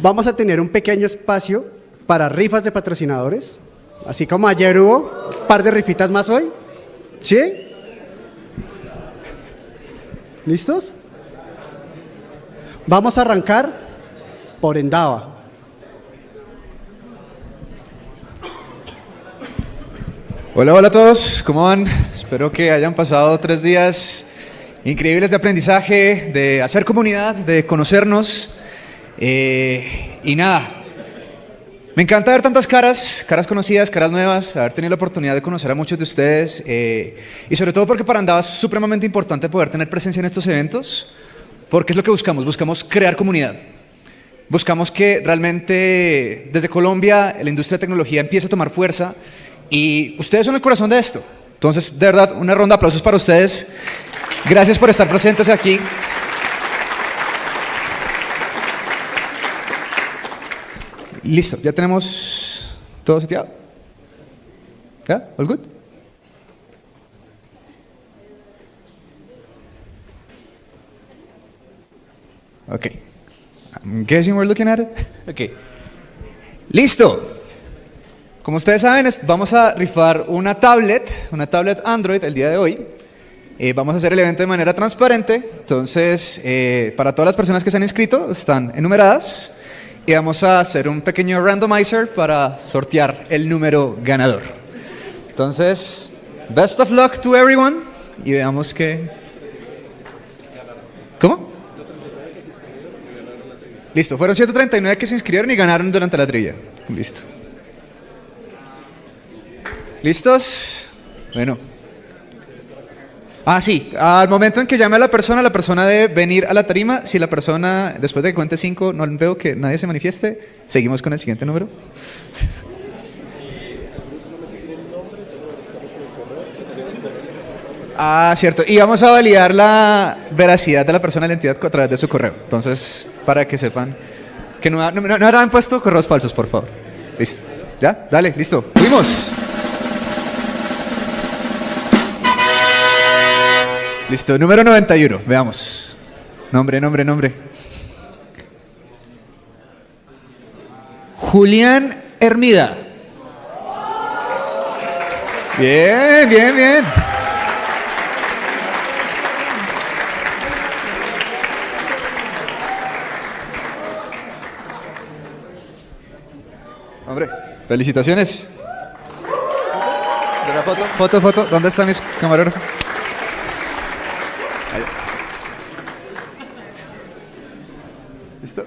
Vamos a tener un pequeño espacio para rifas de patrocinadores. Así como ayer hubo un par de rifitas más hoy. ¿Sí? ¿Listos? Vamos a arrancar por Endava. Hola, hola a todos, ¿cómo van? Espero que hayan pasado 3 días increíbles de aprendizaje, de hacer comunidad, de conocernos. Y nada, me encanta ver tantas caras conocidas, caras nuevas, haber tenido la oportunidad de conocer a muchos de ustedes. Y sobre todo porque para Andava es supremamente importante poder tener presencia en estos eventos, porque es lo que buscamos crear comunidad. Buscamos que realmente desde Colombia la industria de tecnología empiece a tomar fuerza. Y ustedes son el corazón de esto. Entonces, de verdad, una ronda de aplausos para ustedes. Gracias por estar presentes aquí. Listo, ya tenemos todo seteado. ¿Ya? ¿All good? Okay. I'm guessing we're looking at it. Okay. Listo. Como ustedes saben, vamos a rifar una tablet Android el día de hoy. Vamos a hacer el evento de manera transparente. Entonces, para todas las personas que se han inscrito, están enumeradas. Y vamos a hacer un pequeño randomizer para sortear el número ganador. Entonces, best of luck to everyone. Y veamos qué... ¿Cómo? Listo, fueron 139 que se inscribieron y ganaron durante la trivia. Listo. ¿Listos? Bueno. Sí, al momento en que llame a la persona debe venir a la tarima. Si la persona, después de que cuente 5, no veo que nadie se manifieste, seguimos con el siguiente número. Cierto. Y vamos a validar la veracidad de la persona de la entidad a través de su correo. Entonces, para que sepan que no habrán puesto correos falsos, por favor. Listo. ¿Ya? Dale, listo. ¡Fuimos! Listo, número 91, veamos. Nombre. Julián Hermida. Bien. Hombre, felicitaciones. Foto. ¿Dónde están mis camarógrafos? ¿Listo?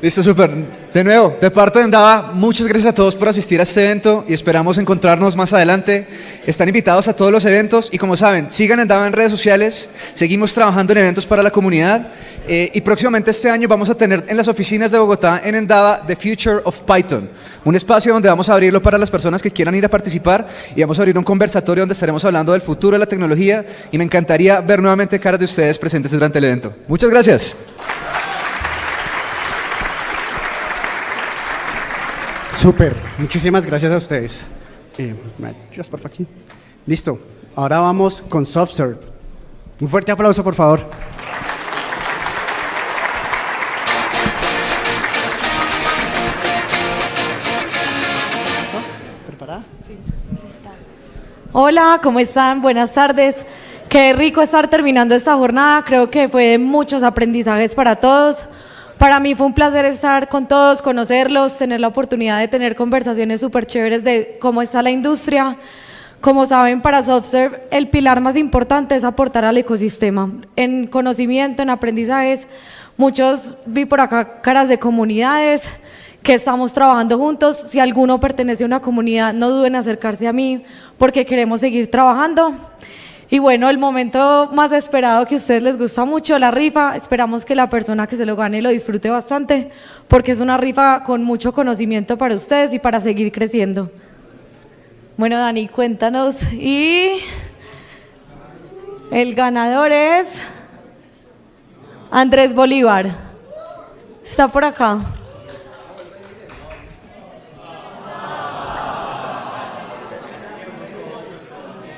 Listo, súper. De nuevo, de parte de Endava, muchas gracias a todos por asistir a este evento y esperamos encontrarnos más adelante. Están invitados a todos los eventos y como saben, sigan Endava en redes sociales, seguimos trabajando en eventos para la comunidad y próximamente este año vamos a tener en las oficinas de Bogotá, en Endava, The Future of Python, un espacio donde vamos a abrirlo para las personas que quieran ir a participar y vamos a abrir un conversatorio donde estaremos hablando del futuro de la tecnología y me encantaría ver nuevamente caras de ustedes presentes durante el evento. Muchas gracias. Súper, muchísimas gracias a ustedes. ¿Me ayudas, por favor, aquí? Listo, ahora vamos con SoftServe. Un fuerte aplauso, por favor. ¿Listo? ¿Preparada? Sí. Hola, ¿cómo están? Buenas tardes. Qué rico estar terminando esta jornada. Creo que fue de muchos aprendizajes para todos. Para mí fue un placer estar con todos, conocerlos, tener la oportunidad de tener conversaciones súper chéveres de cómo está la industria. Como saben, para SoftServe el pilar más importante es aportar al ecosistema. En conocimiento, en aprendizajes, muchos vi por acá caras de comunidades que estamos trabajando juntos. Si alguno pertenece a una comunidad, no duden en acercarse a mí porque queremos seguir trabajando. Y bueno, el momento más esperado que a ustedes les gusta mucho, la rifa. Esperamos que la persona que se lo gane lo disfrute bastante, porque es una rifa con mucho conocimiento para ustedes y para seguir creciendo. Bueno, Dani, cuéntanos. Y el ganador es Andrés Bolívar. Está por acá.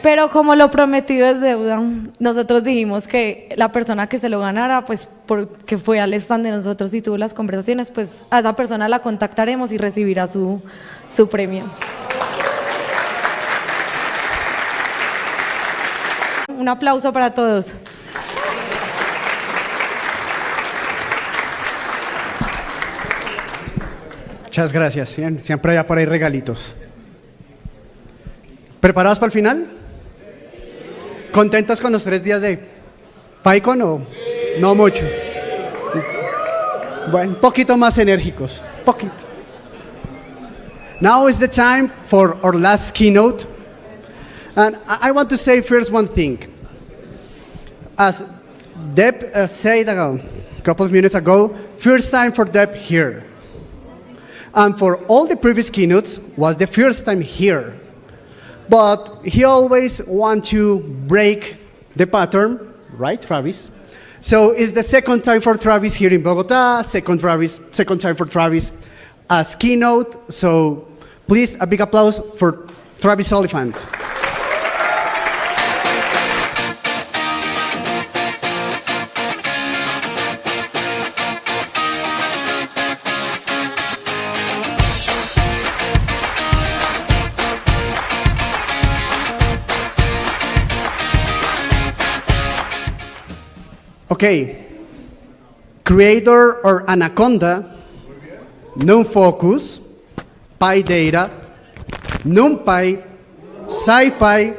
Pero como lo prometido es deuda, nosotros dijimos que la persona que se lo ganara, pues porque fue al stand de nosotros y tuvo las conversaciones, pues a esa persona la contactaremos y recibirá su premio. Un aplauso para todos. Muchas gracias. Siempre hay por ahí regalitos. ¿Preparados para el final? ¿Contentos con los 3 días de Pycon o no mucho? Bueno, un poquito más enérgicos. Poquito. Now is the time for our last keynote. And I want to say first one thing. As Deb said a couple of minutes ago, first time for Deb here. And for all the previous keynotes was the first time here. But he always wants to break the pattern, right, Travis? So it's the second time for Travis here in Bogota, second time for Travis as keynote. So please, a big applause for Travis Oliphant. Okay, creator or Anaconda, NumFocus, PyData, NumPy, SciPy,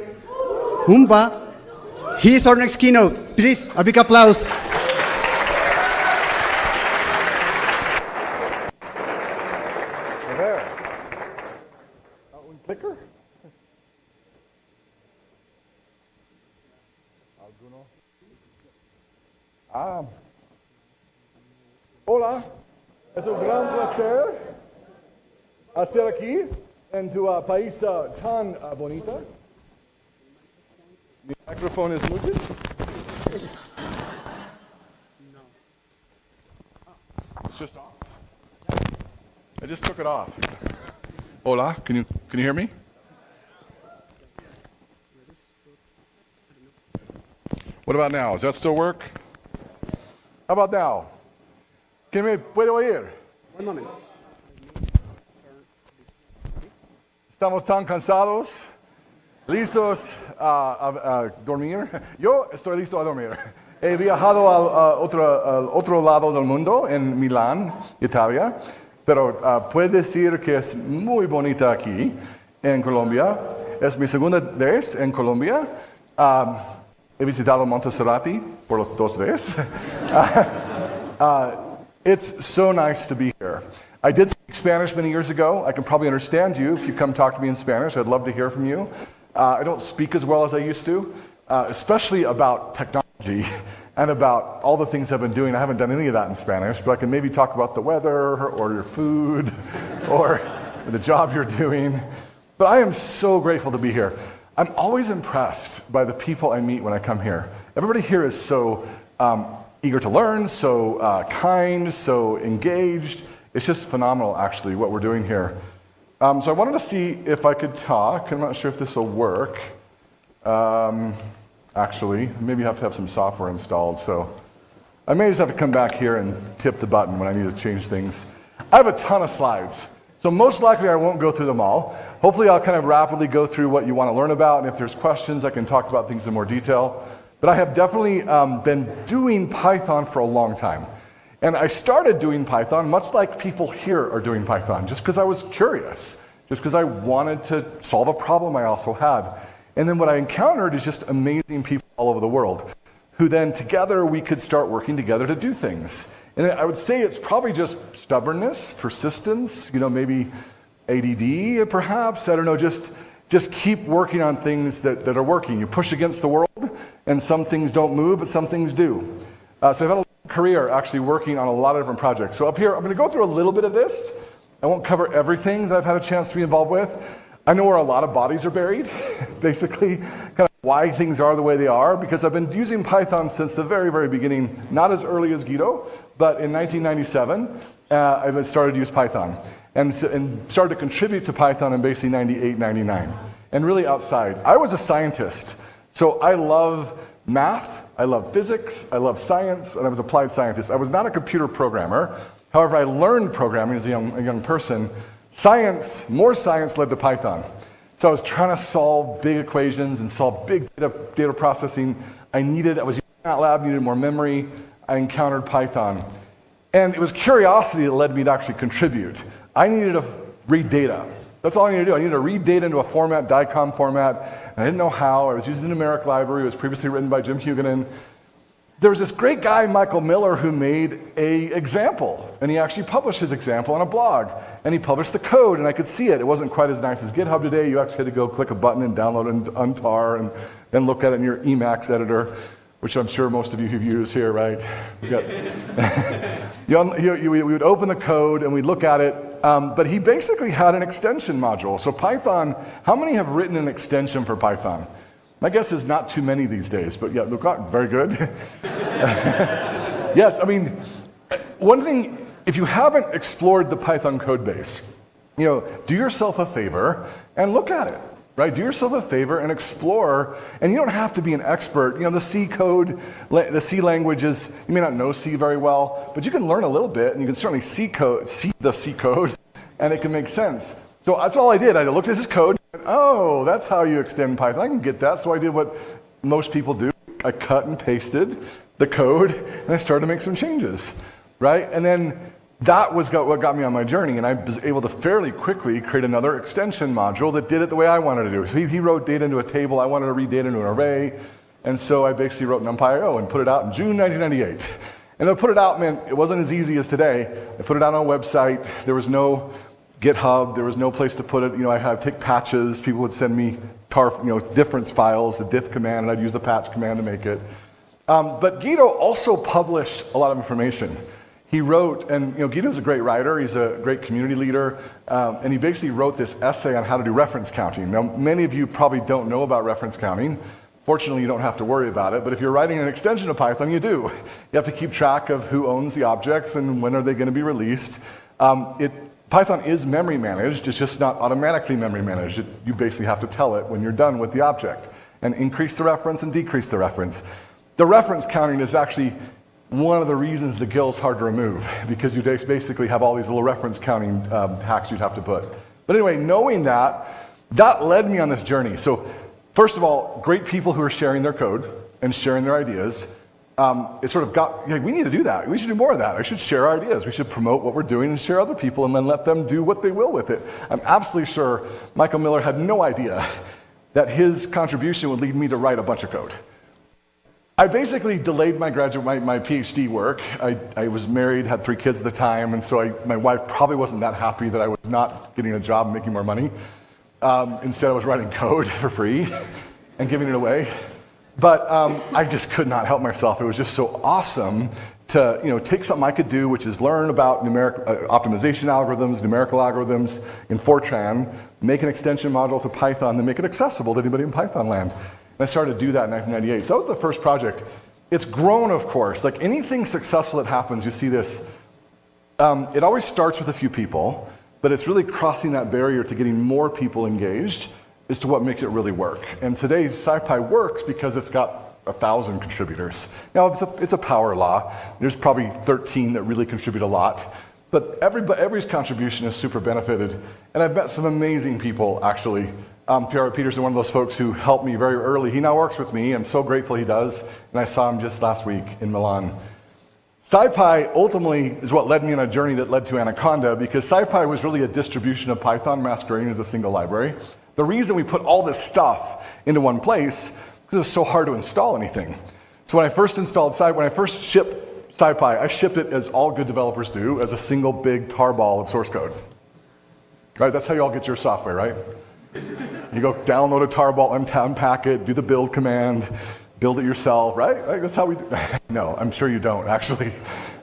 Umba. He's our next keynote. Please, a big applause. There. Un clicker? ¿Alguno? Hola, es un gran placer estar aquí en tu país tan bonito. Mi micrófono es muted. It's just off. I just took it off. Hola, can you hear me? What about now? Does that still work? How about now? ¿Quién me puede oír? One moment. Estamos tan cansados, listos a dormir. Yo estoy listo a dormir. He viajado al otro lado del mundo, en Milán, Italia, pero puedo decir que es muy bonita aquí, en Colombia. Es mi segunda vez en Colombia. He visitado Monteserrati por las 2 veces. It's so nice to be here. I did speak Spanish many years ago. I can probably understand you if you come talk to me in Spanish. I'd love to hear from you. I don't speak as well as I used to, especially about technology and about all the things I've been doing. I haven't done any of that in Spanish, but I can maybe talk about the weather or your food or the job you're doing. But I am so grateful to be here. I'm always impressed by the people I meet when I come here. Everybody here is so eager to learn, so kind, so engaged. It's just phenomenal, actually, what we're doing here. So I wanted to see if I could talk. I'm not sure if this will work. Actually, maybe you have to have some software installed, so I may just have to come back here and tip the button when I need to change things. I have a ton of slides, so most likely I won't go through them all. Hopefully I'll kind of rapidly go through what you want to learn about, and if there's questions, I can talk about things in more detail. But I have definitely been doing Python for a long time. And I started doing Python much like people here are doing Python, just because I was curious, just because I wanted to solve a problem I also had. And then what I encountered is just amazing people all over the world, who then together we could start working together to do things. And I would say it's probably just stubbornness, persistence, maybe ADD perhaps, I don't know, just keep working on things that are working. You push against the world, and some things don't move, but some things do. So I've had a career actually working on a lot of different projects. So up here, I'm going to go through a little bit of this. I won't cover everything that I've had a chance to be involved with. I know where a lot of bodies are buried, basically, kind of why things are the way they are, because I've been using Python since the very, very beginning, not as early as Guido, but in 1997, I started to use Python and started to contribute to Python in basically 98, 99, and really outside. I was a scientist, so I love math, I love physics, I love science, and I was an applied scientist. I was not a computer programmer. However, I learned programming as a young person. More science led to Python. So I was trying to solve big equations and solve big data processing. I was using MATLAB, needed more memory. I encountered Python. And it was curiosity that led me to actually contribute. I needed to read data. That's all I needed to do. I needed to read data into a format, DICOM format, and I didn't know how. I was using the numeric library. It was previously written by Jim Huguenin. There was this great guy, Michael Miller, who made an example, and he actually published his example on a blog, and he published the code, and I could see it. It wasn't quite as nice as GitHub today. You actually had to go click a button and download and untar, and then look at it in your Emacs editor, which I'm sure most of you have used here, right? We would open the code, and we'd look at it, but he basically had an extension module. So Python, how many have written an extension for Python? My guess is not too many these days, but yeah, look, very good. Yes, I mean, one thing, if you haven't explored the Python code base, do yourself a favor and look at it, right? Do yourself a favor and explore, and you don't have to be an expert. The C code, the C languages, you may not know C very well, but you can learn a little bit, and you can certainly see the C code, and it can make sense. So that's all I did. I looked at this code, and oh, that's how you extend Python. I can get that. So I did what most people do. I cut and pasted the code, and I started to make some changes, right? And then that was what got me on my journey, and I was able to fairly quickly create another extension module that did it the way I wanted to do. So he wrote data into a table. I wanted to read data into an array, and so I basically wrote NumPy.io and put it out in June 1998. And to put it out meant it wasn't as easy as today. I put it out on a website. There was no GitHub, there was no place to put it. I had to take patches. People would send me difference files, the diff command, and I'd use the patch command to make it. But Guido also published a lot of information. He wrote, and Guido's a great writer. He's a great community leader, and he basically wrote this essay on how to do reference counting. Now, many of you probably don't know about reference counting. Fortunately, you don't have to worry about it. But if you're writing an extension of Python, you do. You have to keep track of who owns the objects and when are they going to be released. Python is memory managed, it's just not automatically memory managed. You basically have to tell it when you're done with the object and increase the reference and decrease the reference. The reference counting is actually one of the reasons the GIL is hard to remove, because you basically have all these little reference counting hacks you'd have to put. But anyway, knowing that led me on this journey. So first of all, great people who are sharing their code and sharing their ideas. It sort of got, we need to do that. We should do more of that. I should share our ideas. We should promote what we're doing and share other people and then let them do what they will with it. I'm absolutely sure Michael Miller had no idea that his contribution would lead me to write a bunch of code. I basically delayed my PhD work. I was married, had 3 kids at the time, and so my wife probably wasn't that happy that I was not getting a job and making more money. Instead, I was writing code for free and giving it away. But I just could not help myself. It was just so awesome to take something I could do, which is learn about optimization algorithms, numerical algorithms in Fortran, make an extension module to Python, and make it accessible to anybody in Python land. And I started to do that in 1998. So that was the first project. It's grown, of course. Like anything successful that happens, you see this. It always starts with a few people, but it's really crossing that barrier to getting more people engaged as to what makes it really work. And today, SciPy works because it's got 1,000 contributors. Now, it's a power law. There's probably 13 that really contribute a lot. But everybody's contribution is super benefited. And I've met some amazing people, actually. Pierre Peterson, one of those folks who helped me very early. He now works with me. I'm so grateful he does. And I saw him just last week in Milan. SciPy ultimately is what led me on a journey that led to Anaconda, because SciPy was really a distribution of Python masquerading as a single library. The reason we put all this stuff into one place because it was so hard to install anything. So when I first shipped SciPy, I shipped it as all good developers do, as a single big tarball of source code. Right? That's how you all get your software, right? You go download a tarball, unpack it, do the build command, build it yourself, right? That's how we do. No, I'm sure you don't, actually.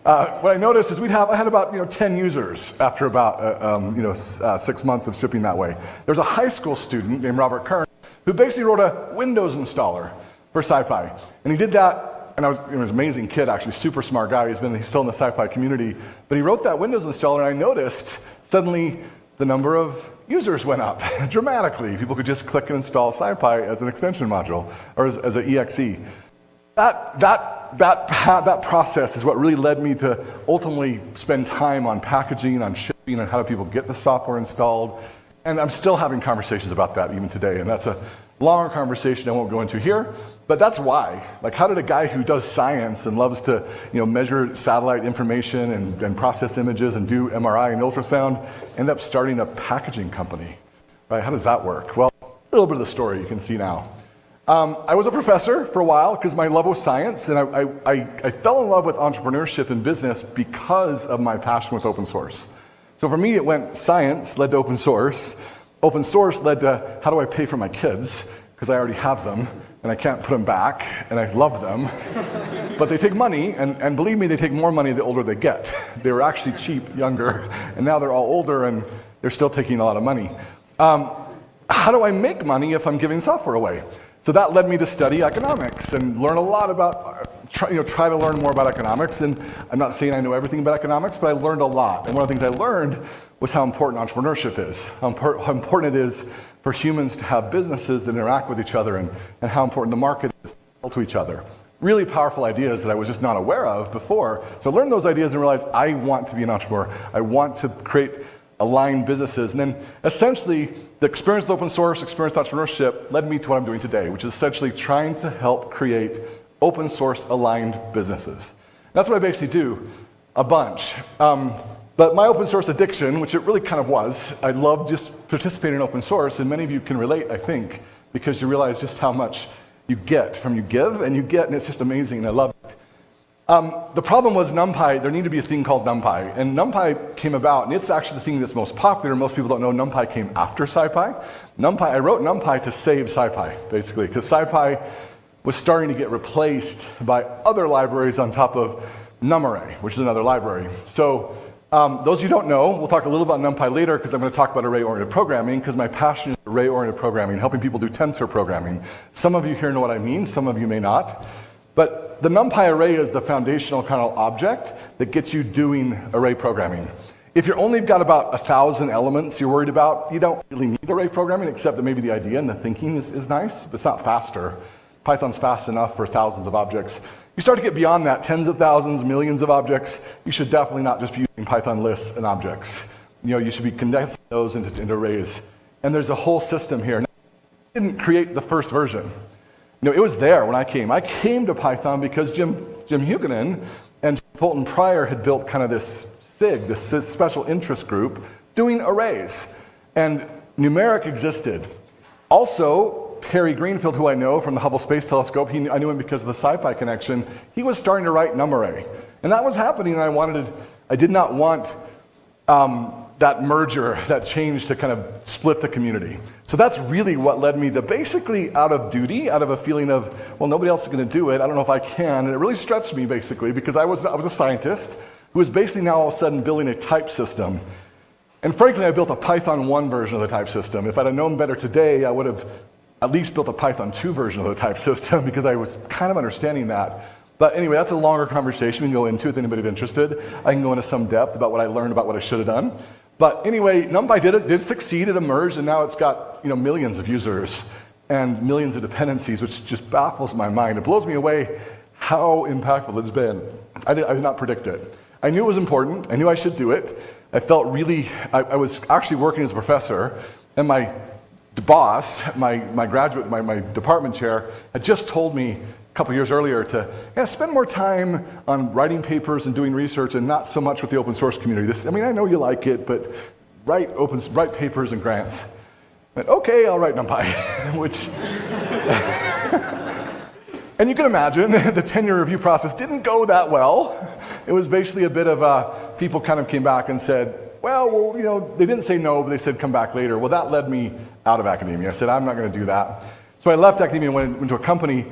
What I noticed is I had about 10 users after about 6 months of shipping that way. There's a high school student named Robert Kern who basically wrote a Windows installer for SciPy, and he did that. And he was an amazing kid, actually, super smart guy. He's still in the SciPy community, but he wrote that Windows installer, and I noticed suddenly the number of users went up dramatically. People could just click and install SciPy as an extension module or as an EXE. That process is what really led me to ultimately spend time on packaging, on shipping, and how do people get the software installed. And I'm still having conversations about that even today. And that's a longer conversation I won't go into here. But that's why. Like, how did a guy who does science and loves to measure satellite information and process images and do MRI and ultrasound end up starting a packaging company? Right? How does that work? Well, a little bit of the story you can see now. I was a professor for a while because my love was science, and I fell in love with entrepreneurship and business because of my passion with open source. So for me, it went science led to open source. Open source led to how do I pay for my kids, because I already have them, and I can't put them back, and I love them. But they take money, and believe me, they take more money the older they get. They were actually cheap, younger, and now they're all older, and they're still taking a lot of money. How do I make money if I'm giving software away? So that led me to study economics and learn a lot about, try to learn more about economics. And I'm not saying I know everything about economics, but I learned a lot. And one of the things I learned was how important entrepreneurship is, how important it is for humans to have businesses that interact with each other, and how important the market is to sell to each other. Really powerful ideas that I was just not aware of before. So I learned those ideas and realized I want to be an entrepreneur. I want to create aligned businesses. And then essentially, the experience with open source, experience with entrepreneurship led me to what I'm doing today, which is essentially trying to help create open source aligned businesses. That's what I basically do, a bunch. But my open source addiction, which it really kind of was, I love just participating in open source, and many of you can relate, I think, because you realize just how much you get from you give, and it's just amazing, and I love it. The problem was NumPy. There needed to be a thing called NumPy, and NumPy came about, and it's actually the thing that's most popular. Most people don't know NumPy came after SciPy. I wrote NumPy to save SciPy, basically, because SciPy was starting to get replaced by other libraries on top of NumArray, which is another library. So those of you who don't know, we'll talk a little about NumPy later, because I'm going to talk about array-oriented programming, because my passion is array-oriented programming, helping people do tensor programming. Some of you here know what I mean, some of you may not. But the NumPy array is the foundational kernel object that gets you doing array programming. If you've only got about 1,000 elements you're worried about, you don't really need array programming, except that maybe the idea and the thinking is nice, but it's not faster. Python's fast enough for thousands of objects. You start to get beyond that, tens of thousands, millions of objects, you should definitely not just be using Python lists and objects. You should be condensing those into arrays. And there's a whole system here. Now, I didn't create the first version. It was there when I came. I came to Python because Jim Huguenin and Fulton Pryor had built kind of this SIG, this special interest group, doing arrays. And numeric existed. Also, Harry Greenfield, who I know from the Hubble Space Telescope, I knew him because of the SciPy connection, he was starting to write NumArray. And that was happening, and I did not want that merger, that change to kind of split the community. So that's really what led me to basically out of duty, out of a feeling of, well, nobody else is going to do it. I don't know if I can. And it really stretched me basically because I was a scientist who was basically now all of a sudden building a type system. And frankly, I built a Python 1 version of the type system. If I'd have known better today, I would have at least built a Python 2 version of the type system because I was kind of understanding that. But anyway, that's a longer conversation we can go into if anybody's interested. I can go into some depth about what I learned about what I should have done. But anyway, NumPy did succeed, it emerged, and now it's got millions of users and millions of dependencies, which just baffles my mind. It blows me away how impactful it's been. I did not predict it. I knew it was important, I knew I should do it. I felt really, I was actually working as a professor, and my boss, my department chair, had just told me a couple years earlier to spend more time on writing papers and doing research and not so much with the open source community. I know you like it, but write papers and grants. And okay, I'll write NumPy, which, and you can imagine the tenure review process didn't go that well. It was basically a bit of people kind of came back and said, well, they didn't say no, but they said come back later. Well, that led me out of academia. I said, I'm not going to do that. So I left academia and went into a company.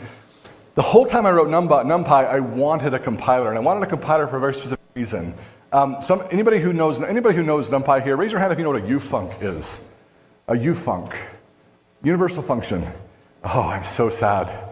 The whole time I wrote NumPy, I wanted a compiler, and I wanted a compiler for a very specific reason. Anybody who knows NumPy here, raise your hand if you know what a ufunc is. A ufunc, universal function. Oh, I'm so sad.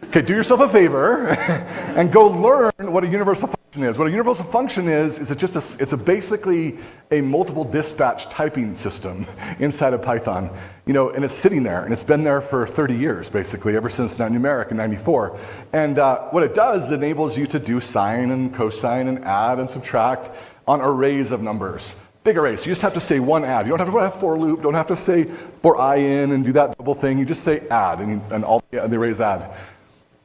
Okay, do yourself a favor and go learn what a universal function is. What a universal function is it's basically a multiple dispatch typing system inside of Python. And it's sitting there, and it's been there for 30 years, basically, ever since numeric in '94. And what it does, it enables you to do sine and cosine and add and subtract on arrays of numbers. Big arrays. So you just have to say one add. You don't have to have for loop, don't have to say for I in and do that double thing. You just say add, and all the arrays add.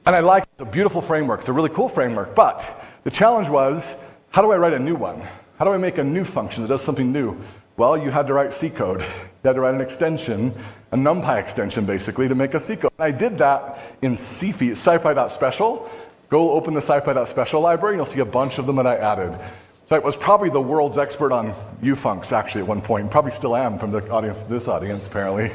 And I like it. It's a beautiful framework. It's a really cool framework. But the challenge was, how do I write a new one? How do I make a new function that does something new? Well, you had to write C code. You had to write an extension, a NumPy extension, basically, to make a C code. And I did that in scipy.special. Go open the scipy.special library, and you'll see a bunch of them that I added. So I was probably the world's expert on ufuncs, actually, at one point. Probably still am from the audience, this audience, apparently.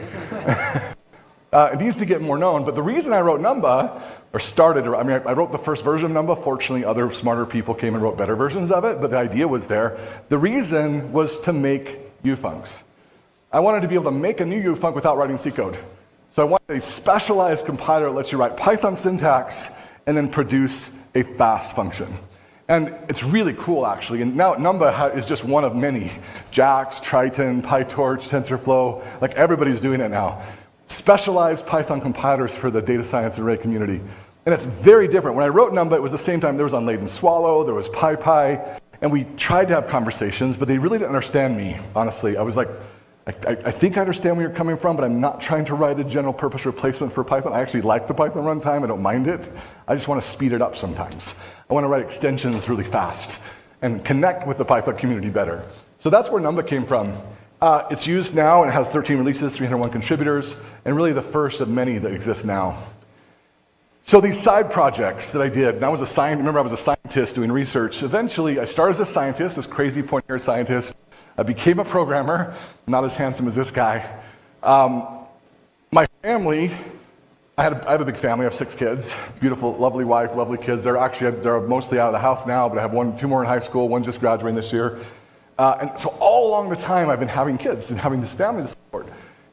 It needs to get more known, but the reason I wrote Numba, I wrote the first version of Numba. Fortunately, other smarter people came and wrote better versions of it, but the idea was there. The reason was to make ufuncs. I wanted to be able to make a new ufunc without writing C code. So I wanted a specialized compiler that lets you write Python syntax and then produce a fast function. And it's really cool, actually. And now Numba is just one of many. JAX, Triton, PyTorch, TensorFlow, like everybody's doing it now. Specialized Python compilers for the data science and array community. And it's very different. When I wrote Numba, it was the same time. There was Unladen Swallow, there was PyPy, and we tried to have conversations, but they really didn't understand me, honestly. I was like, I think I understand where you're coming from, but I'm not trying to write a general purpose replacement for Python. I actually like the Python runtime, I don't mind it. I just want to speed it up sometimes. I want to write extensions really fast and connect with the Python community better. So that's where Numba came from. It's used now, and it has 13 releases, 301 contributors, and really the first of many that exist now. So these side projects that I did, and I was a scientist doing research. Eventually, I started as a scientist, this crazy point-here scientist. I became a programmer, not as handsome as this guy. My family, I have a big family. I have 6 kids, beautiful, lovely wife, lovely kids. They're mostly out of the house now, but I have 2 more in high school, one just graduating this year. And so all along the time, I've been having kids and having this family to support.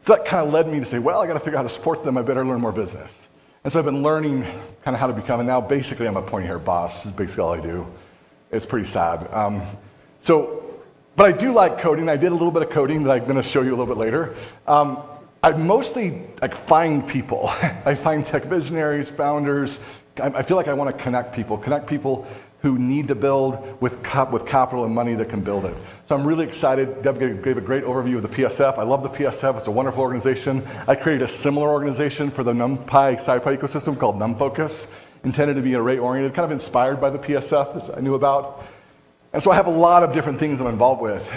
So that kind of led me to say, well, I got to figure out how to support them. I better learn more business. And so I've been learning kind of how to become, and now basically I'm a pointy-haired boss. This is basically all I do. It's pretty sad. But I do like coding. I did a little bit of coding that I'm going to show you a little bit later. I mostly find people. I find tech visionaries, founders. I feel like I want to connect people who need to build with capital and money that can build it. So I'm really excited. Deb gave a great overview of the PSF. I love the PSF. It's a wonderful organization. I created a similar organization for the NumPy SciPy ecosystem called NumFocus, intended to be array-oriented, kind of inspired by the PSF that I knew about. And so I have a lot of different things I'm involved with.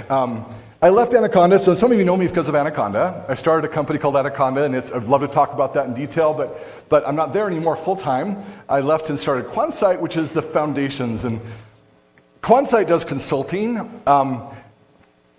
I left Anaconda, so some of you know me because of Anaconda. I started a company called Anaconda, and I'd love to talk about that in detail, but I'm not there anymore full-time. I left and started Quansight, which is the foundations. And Quansight does consulting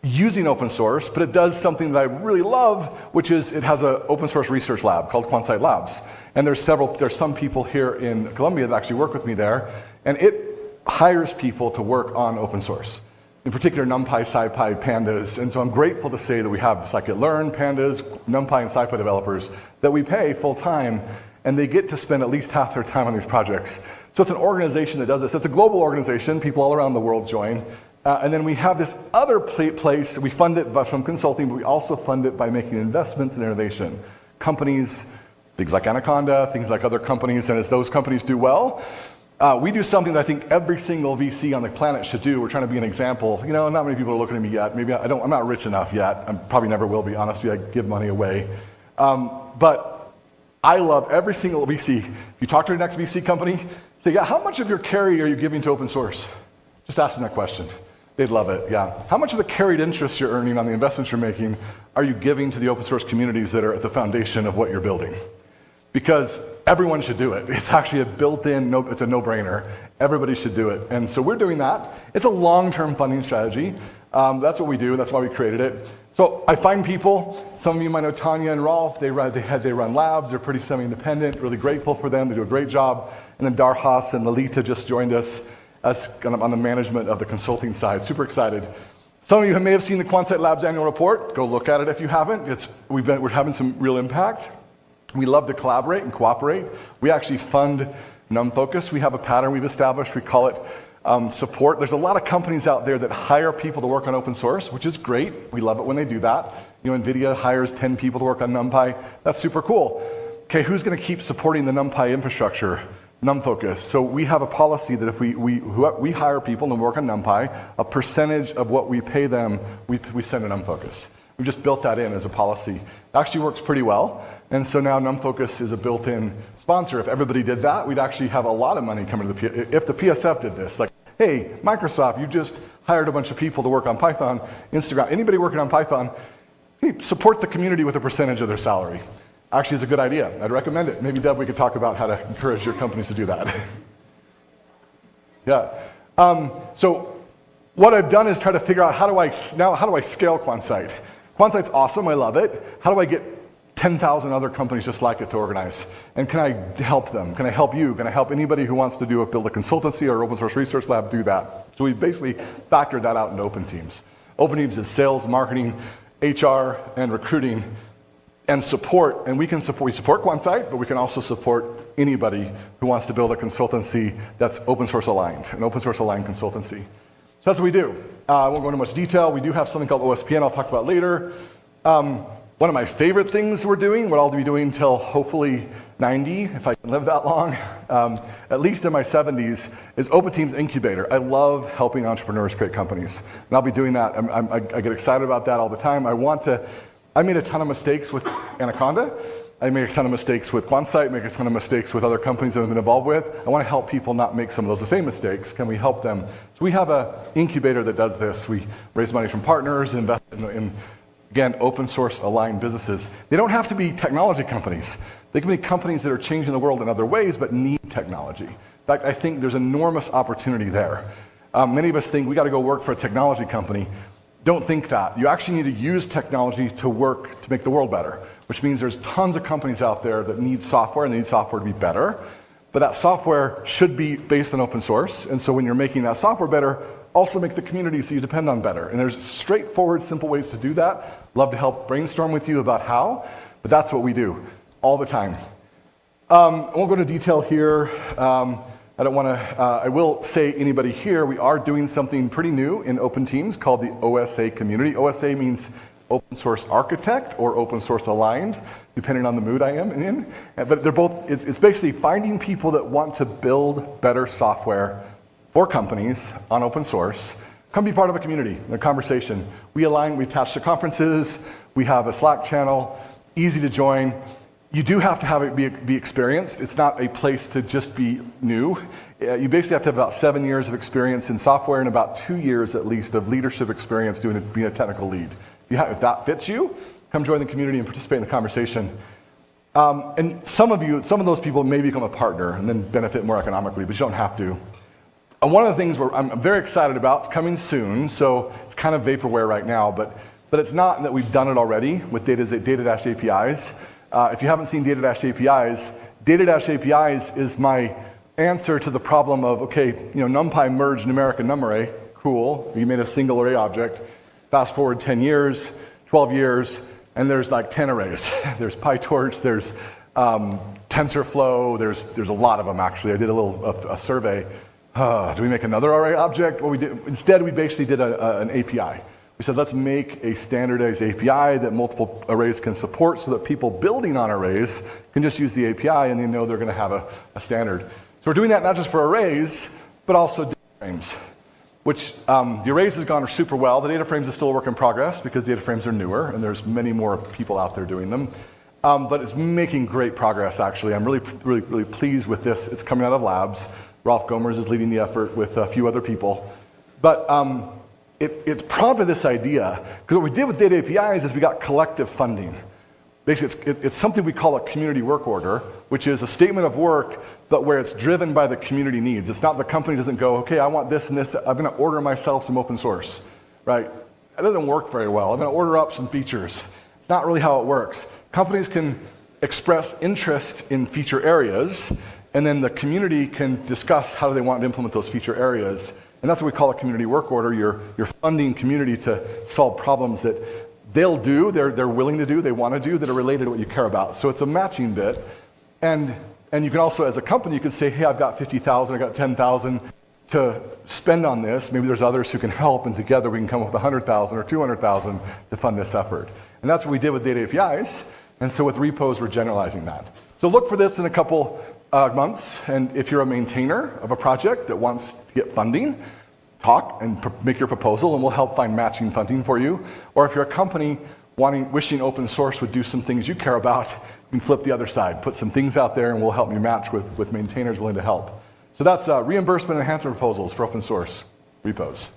using open source, but it does something that I really love, which is it has an open source research lab called Quansight Labs. And there's some people here in Colombia that actually work with me there, and it hires people to work on open source. In particular, NumPy, SciPy, Pandas, and so I'm grateful to say that we have scikit-learn, Pandas, NumPy, and SciPy developers that we pay full-time, and they get to spend at least half their time on these projects. So it's an organization that does this. It's a global organization, people all around the world join, and then we have this other place, we fund it from consulting, but we also fund it by making investments in innovation. Companies, things like Anaconda, things like other companies, and as those companies do well, we do something that I think every single VC on the planet should do. We're trying to be an example. You know, not many people are looking at me yet. Maybe I'm not rich enough yet. I probably never will be, honestly. I give money away. But I love every single VC. If you talk to your next VC company, say, yeah, how much of your carry are you giving to open source? Just ask them that question. They'd love it, yeah. How much of the carried interest you're earning on the investments you're making are you giving to the open source communities that are at the foundation of what you're building? Because everyone should do it. It's actually a built-in, it's a no-brainer. Everybody should do it. And so we're doing that. It's a long-term funding strategy. That's what we do. That's why we created it. So I find people, some of you might know Tanya and Rolf, they run labs, they're pretty semi-independent, really grateful for them, they do a great job. And then Darhas and Lalita just joined us as kind of on the management of the consulting side. Super excited. Some of you may have seen the Quansight Labs annual report. Go look at it if you haven't. We're having some real impact. We love to collaborate and cooperate. We actually fund NumFocus. We have a pattern we've established. We call it support. There's a lot of companies out there that hire people to work on open source, which is great. We love it when they do that. You know, NVIDIA hires 10 people to work on NumPy. That's super cool. Okay, who's going to keep supporting the NumPy infrastructure? NumFocus. So we have a policy that if we hire people and work on NumPy, a percentage of what we pay them, we send to NumFocus. We just built that in as a policy. It actually works pretty well. And so now NumFocus is a built-in sponsor. If everybody did that, we'd actually have a lot of money coming to the PSF. If the PSF did this, like, hey, Microsoft, you just hired a bunch of people to work on Python, Instagram, anybody working on Python, hey, support the community with a percentage of their salary. Actually, it's a good idea. I'd recommend it. Maybe, Deb, we could talk about how to encourage your companies to do that. Yeah. So what I've done is try to figure out how do I scale Quansight? Quansight's awesome. I love it. How do I get 10,000 other companies just like it to organize? And can I help them? Can I help you? Can I help anybody who wants to build a consultancy or open source research lab do that? So we basically factored that out into Open Teams. Open Teams is sales, marketing, HR, and recruiting, and support. And we support Quansight, but we can also support anybody who wants to build a consultancy that's open source aligned, an open source aligned consultancy. So that's what we do. I won't go into much detail. We do have something called OSPN I'll talk about later. One of my favorite things we're doing, what I'll be doing until hopefully 90, if I can live that long, at least in my 70s, is Open Teams Incubator. I love helping entrepreneurs create companies. And I'll be doing that. I get excited about that all the time. I made a ton of mistakes with Anaconda. I made a ton of mistakes with Quansight, make a ton of mistakes with other companies that I've been involved with. I want to help people not make some of those same mistakes. Can we help them? So we have an incubator that does this. We raise money from partners, invest in again, open source aligned businesses. They don't have to be technology companies. They can be companies that are changing the world in other ways but need technology. In fact, I think there's enormous opportunity there. Many of us think we got to go work for a technology company. Don't think that. You actually need to use technology to work to make the world better, which means there's tons of companies out there that need software and they need software to be better, but that software should be based on open source. And so when you're making that software better, also make the communities that you depend on better. And there's straightforward, simple ways to do that. Love to help brainstorm with you about how, but that's what we do all the time. I won't go into detail here. I don't want to, I will say anybody here, we are doing something pretty new in Open Teams called the OSA community. OSA means open source architect or open source aligned, depending on the mood I am in. But they're both, it's basically finding people that want to build better software for companies on open source. Come be part of a community, a conversation. We align, we attach to conferences, we have a Slack channel, easy to join. You do have to have it be experienced. It's not a place to just be new. You basically have to have about 7 years of experience in software and about 2 years at least of leadership experience being a technical lead. If that fits you, come join the community and participate in the conversation. And some of those people may become a partner and then benefit more economically, but you don't have to. One of the things I'm very excited about, it's coming soon, so it's kind of vaporware right now, but it's not that we've done it already with data-APIs. If you haven't seen data-APIs, data-APIs is my answer to the problem of, okay, NumPy merged numeric and numarray, cool, you made a single array object. Fast forward 10 years, 12 years, and there's like 10 arrays. There's PyTorch, there's TensorFlow, there's a lot of them actually. I did a survey. Do we make another array object? Well, instead we basically did an API. We said, let's make a standardized API that multiple arrays can support so that people building on arrays can just use the API and they know they're going to have a standard. So we're doing that not just for arrays, but also data frames, which the arrays has gone super well. The data frames is still a work in progress because data frames are newer and there's many more people out there doing them. But it's making great progress, actually. I'm really pleased with this. It's coming out of labs. Rolf Gomers is leading the effort with a few other people. But it's prompted this idea, because what we did with data APIs is we got collective funding. Basically, it's something we call a community work order, which is a statement of work, but where it's driven by the community needs. It's not the company doesn't go, okay, I want this and this, I'm going to order myself some open source, right? That doesn't work very well. I'm going to order up some features. It's not really how it works. Companies can express interest in feature areas, and then the community can discuss how do they want to implement those feature areas. And that's what we call a community work order. You're funding community to solve problems that they'll do, they're willing to do, they want to do, that are related to what you care about. So it's a matching bit. And you can also, as a company, you can say, hey, I've got 50,000, I've got 10,000 to spend on this. Maybe there's others who can help, and together we can come up with 100,000 or 200,000 to fund this effort. And that's what we did with data APIs. And so with repos, we're generalizing that. So look for this in a couple months, and if you're a maintainer of a project that wants to get funding, talk and make your proposal and we'll help find matching funding for you. Or if you're a company wishing open source would do some things you care about, you can flip the other side, put some things out there and we'll help you match with maintainers willing to help. So that's reimbursement and enhancement proposals for open source repos.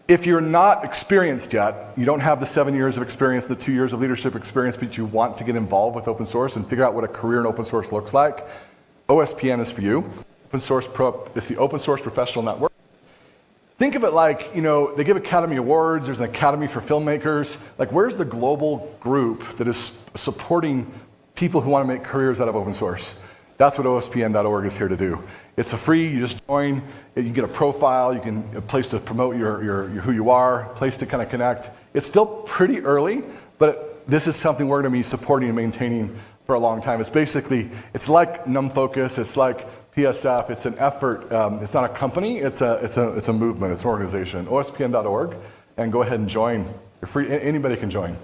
If you're not experienced yet, you don't have the 7 years of experience, the 2 years of leadership experience, but you want to get involved with open source and figure out what a career in open source looks like, OSPN is for you. It's the Open Source Professional Network. Think of it like, they give Academy Awards, there's an Academy for filmmakers. Like, where's the global group that is supporting people who want to make careers out of open source? That's what OSPN.org is here to do. It's a free, you just join, you can get a profile, a place to promote your who you are, a place to kind of connect. It's still pretty early, but this is something we're going to be supporting and maintaining for a long time. It's like NumFocus, it's like PSF, it's an effort, it's not a company, it's a movement, it's an organization. OSPN.org, and go ahead and join. You're free, anybody can join.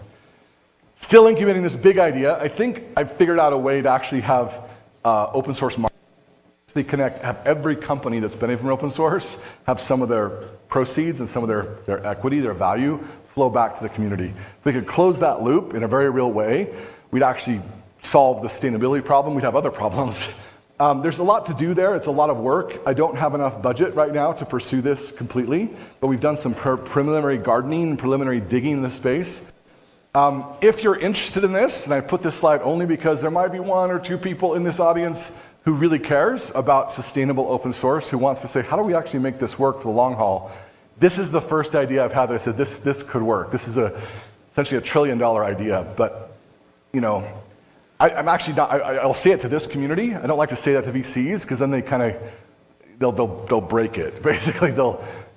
Still incubating this big idea. I think I've figured out a way to actually have open source market. They have every company that's benefiting from open source have some of their proceeds and some of their equity, their value, flow back to the community. If we could close that loop in a very real way, we'd actually solve the sustainability problem. We'd have other problems. There's a lot to do there. It's a lot of work. I don't have enough budget right now to pursue this completely, but we've done some preliminary gardening, preliminary digging in the space. If you're interested in this, and I put this slide only because there might be 1 or 2 people in this audience who really cares about sustainable open source, who wants to say, how do we actually make this work for the long haul? This is the first idea I've had that I said, this could work. This is essentially $1 trillion idea, but I'm actually not, I'll say it to this community. I don't like to say that to VCs because then they they'll break it. Basically,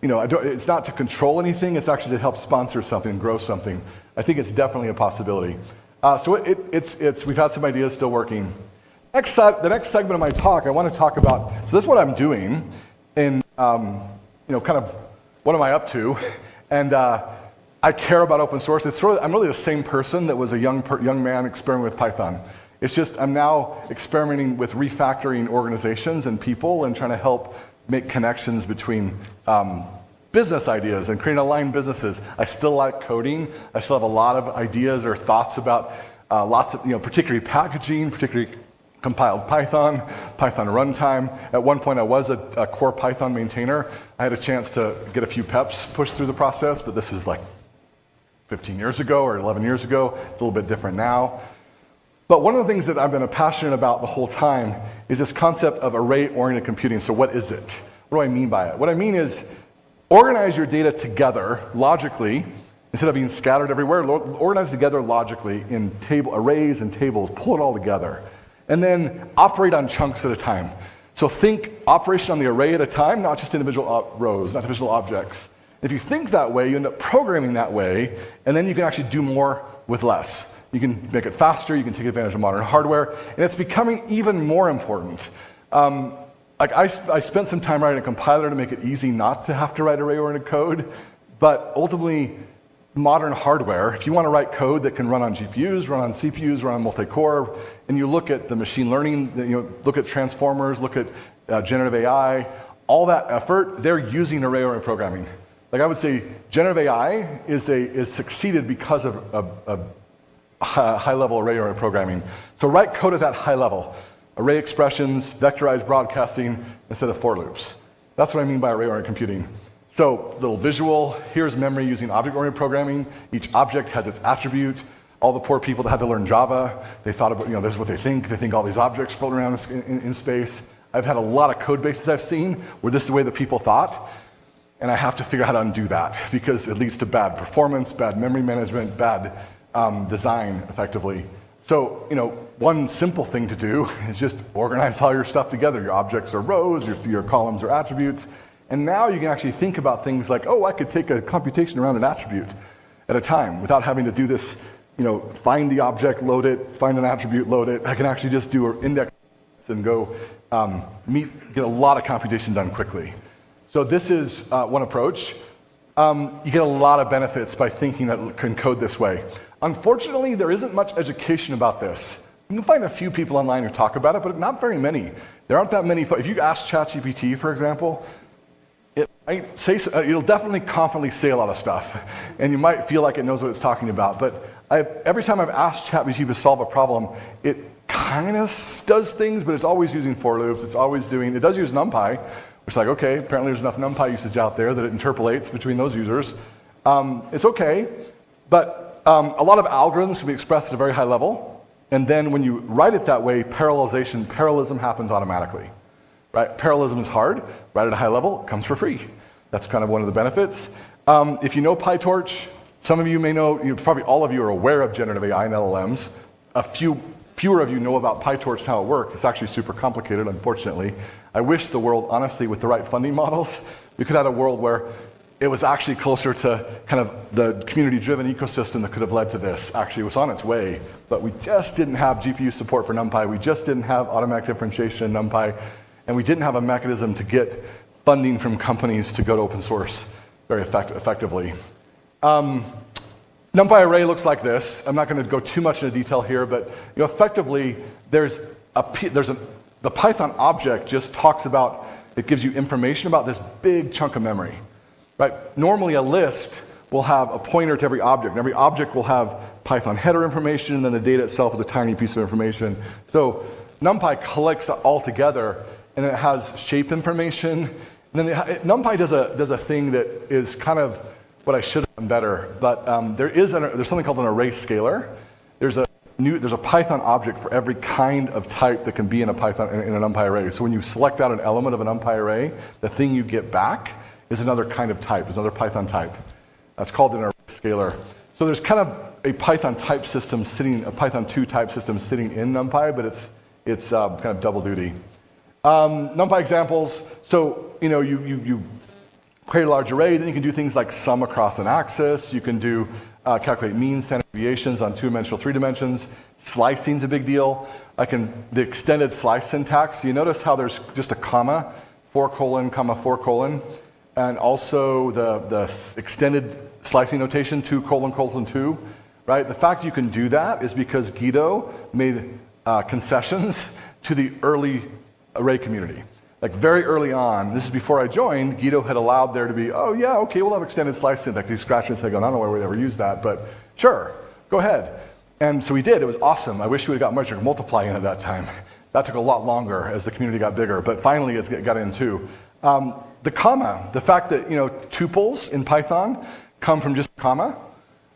it's not to control anything, it's actually to help sponsor something and grow something. I think it's definitely a possibility. So we've had some ideas still working. The next segment of my talk, I want to talk about, so this is what I'm doing, and kind of what am I up to, and I care about open source. I'm really the same person that was a young man experimenting with Python. It's just I'm now experimenting with refactoring organizations and people and trying to help make connections between business ideas and creating aligned businesses. I still like coding. I still have a lot of ideas or thoughts about lots of, particularly packaging, particularly compiled Python runtime. At one point I was a core Python maintainer. I had a chance to get a few peps pushed through the process, but this is like 15 years ago or 11 years ago. It's a little bit different now. But one of the things that I've been passionate about the whole time is this concept of array-oriented computing. So what is it? What do I mean by it? What I mean is organize your data together logically, instead of being scattered everywhere, organize together logically in arrays and tables, pull it all together. And then operate on chunks at a time. So think operation on the array at a time, not just individual rows, not individual objects. If you think that way, you end up programming that way, and then you can actually do more with less. You can make it faster, you can take advantage of modern hardware, and it's becoming even more important. I spent some time writing a compiler to make it easy not to have to write array-oriented code, but ultimately, modern hardware, if you want to write code that can run on GPUs, run on CPUs, run on multi-core, and you look at the machine learning, look at transformers, look at generative AI, all that effort, they're using array-oriented programming. Like I would say, generative AI is succeeded because of high-level array-oriented programming. So write code at that high level. Array expressions, vectorized broadcasting, instead of for loops. That's what I mean by array-oriented computing. So, little visual, here's memory using object-oriented programming. Each object has its attribute. All the poor people that had to learn Java, they thought about, this is what they think all these objects floating around in space. I've had a lot of code bases I've seen where this is the way that people thought, and I have to figure out how to undo that because it leads to bad performance, bad memory management, bad design, effectively. So, one simple thing to do is just organize all your stuff together. Your objects are rows, your columns are attributes. And now you can actually think about things like, I could take a computation around an attribute at a time without having to do this, find the object, load it, find an attribute, load it. I can actually just do an index and go get a lot of computation done quickly. So this is one approach. You get a lot of benefits by thinking that you can code this way. Unfortunately, there isn't much education about this. You can find a few people online who talk about it, but not very many. There aren't that many. If you ask ChatGPT, for example, it'll definitely confidently say a lot of stuff, and you might feel like it knows what it's talking about. But every time I've asked ChatGPT to solve a problem, it kind of does things, but it's always using for loops. It does use NumPy, which is like, okay, apparently there's enough NumPy usage out there that it interpolates between those users. It's okay, but a lot of algorithms can be expressed at a very high level, and then when you write it that way, parallelism happens automatically. Right? Parallelism is hard, right at a high level, comes for free. That's kind of one of the benefits. If you know PyTorch, some of you may know, probably all of you are aware of generative AI and LLMs. Fewer of you know about PyTorch and how it works. It's actually super complicated, unfortunately. I wish the world, honestly, with the right funding models, we could have a world where it was actually closer to kind of the community-driven ecosystem that could have led to this. Actually, it was on its way, but we just didn't have GPU support for NumPy. We just didn't have automatic differentiation in NumPy. And we didn't have a mechanism to get funding from companies to go to open source very effectively. NumPy array looks like this. I'm not going to go too much into detail here, but effectively, the Python object just talks about, it gives you information about this big chunk of memory. Right? Normally, a list will have a pointer to every object, and every object will have Python header information, and then the data itself is a tiny piece of information. So NumPy collects it all together, and it has shape information. And then NumPy does a thing that is kind of what I should have done better. But there's something called an array scaler. There's a Python object for every kind of type that can be in a NumPy array. So when you select out an element of an NumPy array, the thing you get back is another kind of type, is another Python type. That's called an array scaler. So there's kind of a Python type system a Python 2 type system sitting in NumPy, but it's kind of double duty. NumPy examples, so you create a large array, then you can do things like sum across an axis, you can do calculate mean standard deviations on 2-dimensional, 3 dimensions, slicing's a big deal. The extended slice syntax, you notice how there's just a comma, 4:, comma, 4:, and also the extended slicing notation, 2:, 2, right? The fact you can do that is because Guido made concessions to the early array community. Like very early on, this is before I joined, Guido had allowed there to be, we'll have extended slice syntax. He's scratching his head going, I don't know why we ever use that, but sure, go ahead. And so we did. It was awesome. I wish we would have got metric multiply in at that time. That took a lot longer as the community got bigger, but finally it's got in too. The comma, the fact that tuples in Python come from just a comma,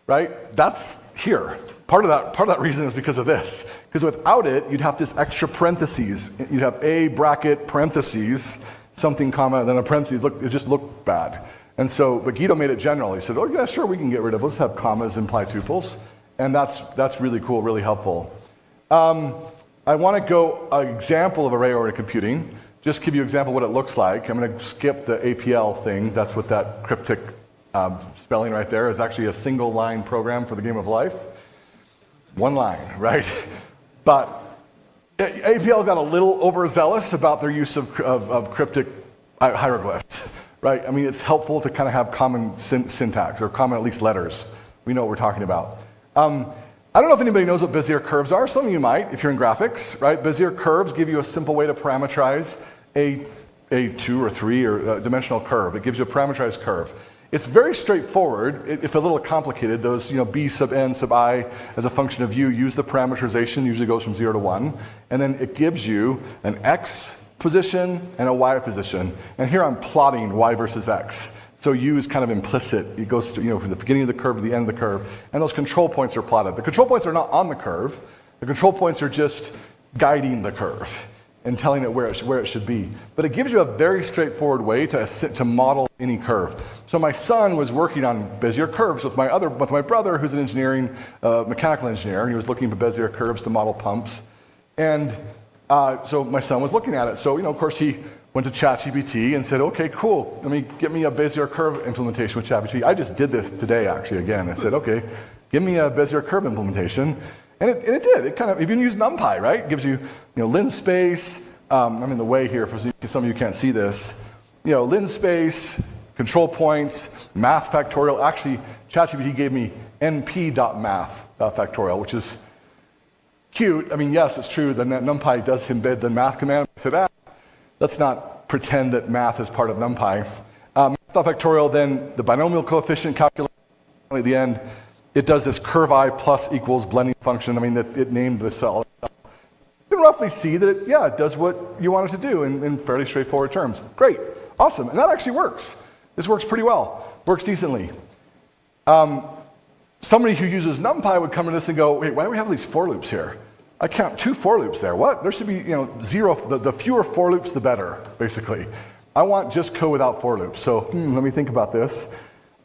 right? That's here. Part of that reason is because of this. Because without it, you'd have this extra parentheses. You'd have a bracket parentheses, something comma, then a parentheses. It just looked bad. And so, but Guido made it general. He said, oh yeah, sure, we can get rid of it. Let's have commas imply tuples. And that's really cool, really helpful. I want to go an example of array-oriented computing. Just give you an example of what it looks like. I'm going to skip the APL thing. That's what that cryptic spelling right there is actually a single line program for the game of life. One line, right? But APL got a little overzealous about their use of cryptic hieroglyphs, right? I mean, it's helpful to kind of have common syntax or common at least letters. We know what we're talking about. I don't know if anybody knows what Bezier curves are. Some of you might, if you're in graphics, right? Bezier curves give you a simple way to parameterize a 2 or 3 or dimensional curve. It gives you a parameterized curve. It's very straightforward, if a little complicated. Those, b sub n sub I as a function of u, use the parameterization, usually goes from 0 to 1. And then it gives you an x position and a y position. And here I'm plotting y versus x. So u is kind of implicit. It goes to, from the beginning of the curve to the end of the curve. And those control points are plotted. The control points are not on the curve. The control points are just guiding the curve and telling it where it should be. But it gives you a very straightforward way to model any curve. So my son was working on Bezier curves with my brother, who's an mechanical engineer, and he was looking for Bezier curves to model pumps. And so my son was looking at it. So, of course, he went to ChatGPT and said, okay, cool, get me a Bezier curve implementation with ChatGPT. I just did this today, actually, again. I said, okay, give me a Bezier curve implementation. And it did. It kind of, even use NumPy, right? It gives you, lin space. I'm in the way here for some of you can't see this. Lin space, control points, math factorial. Actually, ChatGPT gave me np.math factorial, which is cute. Yes, it's true. The NumPy does embed the math command. I said, let's not pretend that math is part of NumPy. Math factorial, then the binomial coefficient calculation. At the end, it does this curve I plus equals blending function. It named the cell. You can roughly see that it does what you want it to do in fairly straightforward terms. Great, awesome, and that actually works. This works pretty well, works decently. Somebody who uses NumPy would come to this and go, wait, why do we have these for loops here? I count 2 for loops there. What? There should be, 0. The fewer for loops, the better, basically. I want just code without for loops. So let me think about this.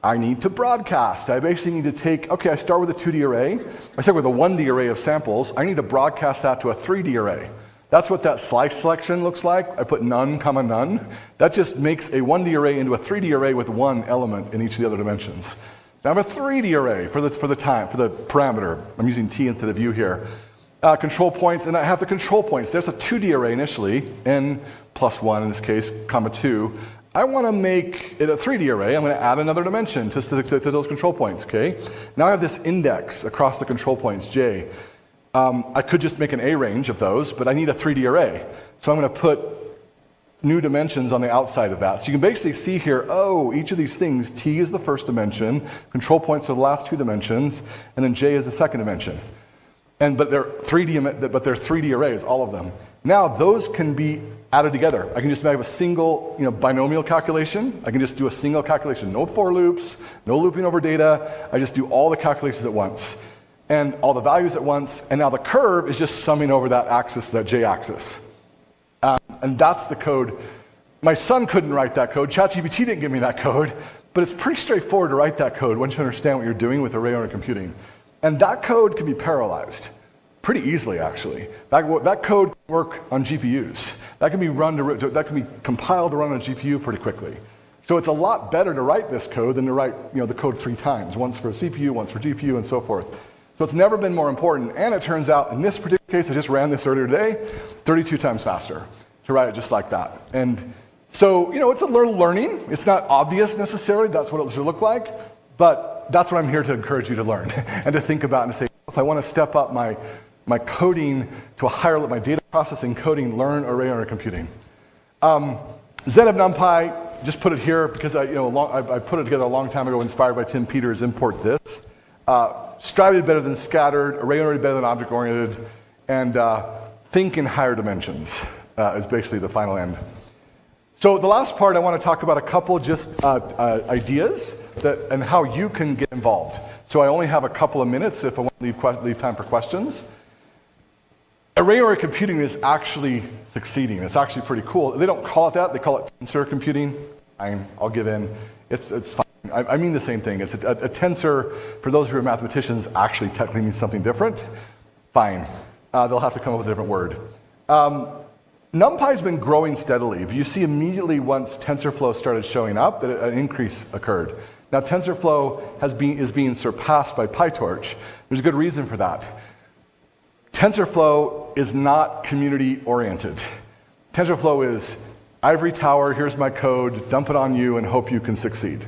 I need to broadcast. I basically need to take, I start with a 2D array. I start with a 1D array of samples. I need to broadcast that to a 3D array. That's what that slice selection looks like. I put none, comma, none. That just makes a 1D array into a 3D array with one element in each of the other dimensions. So I have a 3D array for the parameter. I'm using t instead of u here. Control points, and I have the control points. There's a 2D array initially, n plus 1 in this case, comma 2. I want to make it a 3D array. I'm going to add another dimension to those control points, okay? Now I have this index across the control points, j. I could just make an A range of those, but I need a 3D array. So I'm going to put new dimensions on the outside of that. So you can basically see here, each of these things, t is the first dimension, control points are the last 2 dimensions, and then j is the second dimension. But they're 3D arrays, all of them. Now those can be added together. I can just make a single, binomial calculation. I can just do a single calculation. No for loops, no looping over data. I just do all the calculations at once and all the values at once. And now the curve is just summing over that axis, that j-axis. And that's the code. My son couldn't write that code. ChatGPT didn't give me that code. But it's pretty straightforward to write that code once you understand what you're doing with array-oriented computing. And that code can be parallelized pretty easily, actually. That code can work on GPUs. That can be compiled to run on a GPU pretty quickly. So it's a lot better to write this code than to write the code 3 times, once for CPU, once for GPU, and so forth. So it's never been more important. And it turns out, in this particular case, I just ran this earlier today, 32 times faster to write it just like that. And so, it's a little learning. It's not obvious necessarily. That's what it should look like. But that's what I'm here to encourage you to learn and to think about and to say, if I want to step up my coding to a higher level, my data processing coding, learn array-oriented computing. Z of NumPy, just put it here because I put it together a long time ago, inspired by Tim Peters, import this. Distributed better than scattered, array-oriented better than object-oriented, and think in higher dimensions is basically the final end. So the last part, I want to talk about a couple just ideas and how you can get involved. So I only have a couple of minutes if I want to leave time for questions. Array-oriented computing is actually succeeding. It's actually pretty cool. They don't call it that. They call it tensor computing. Fine, I'll give in. It's fine. I mean the same thing. It's a tensor, for those who are mathematicians, actually technically means something different. Fine. They'll have to come up with a different word. NumPy's been growing steadily, but you see immediately once TensorFlow started showing up that an increase occurred. Now TensorFlow is being surpassed by PyTorch. There's a good reason for that. TensorFlow is not community-oriented. TensorFlow is ivory tower, here's my code, dump it on you and hope you can succeed.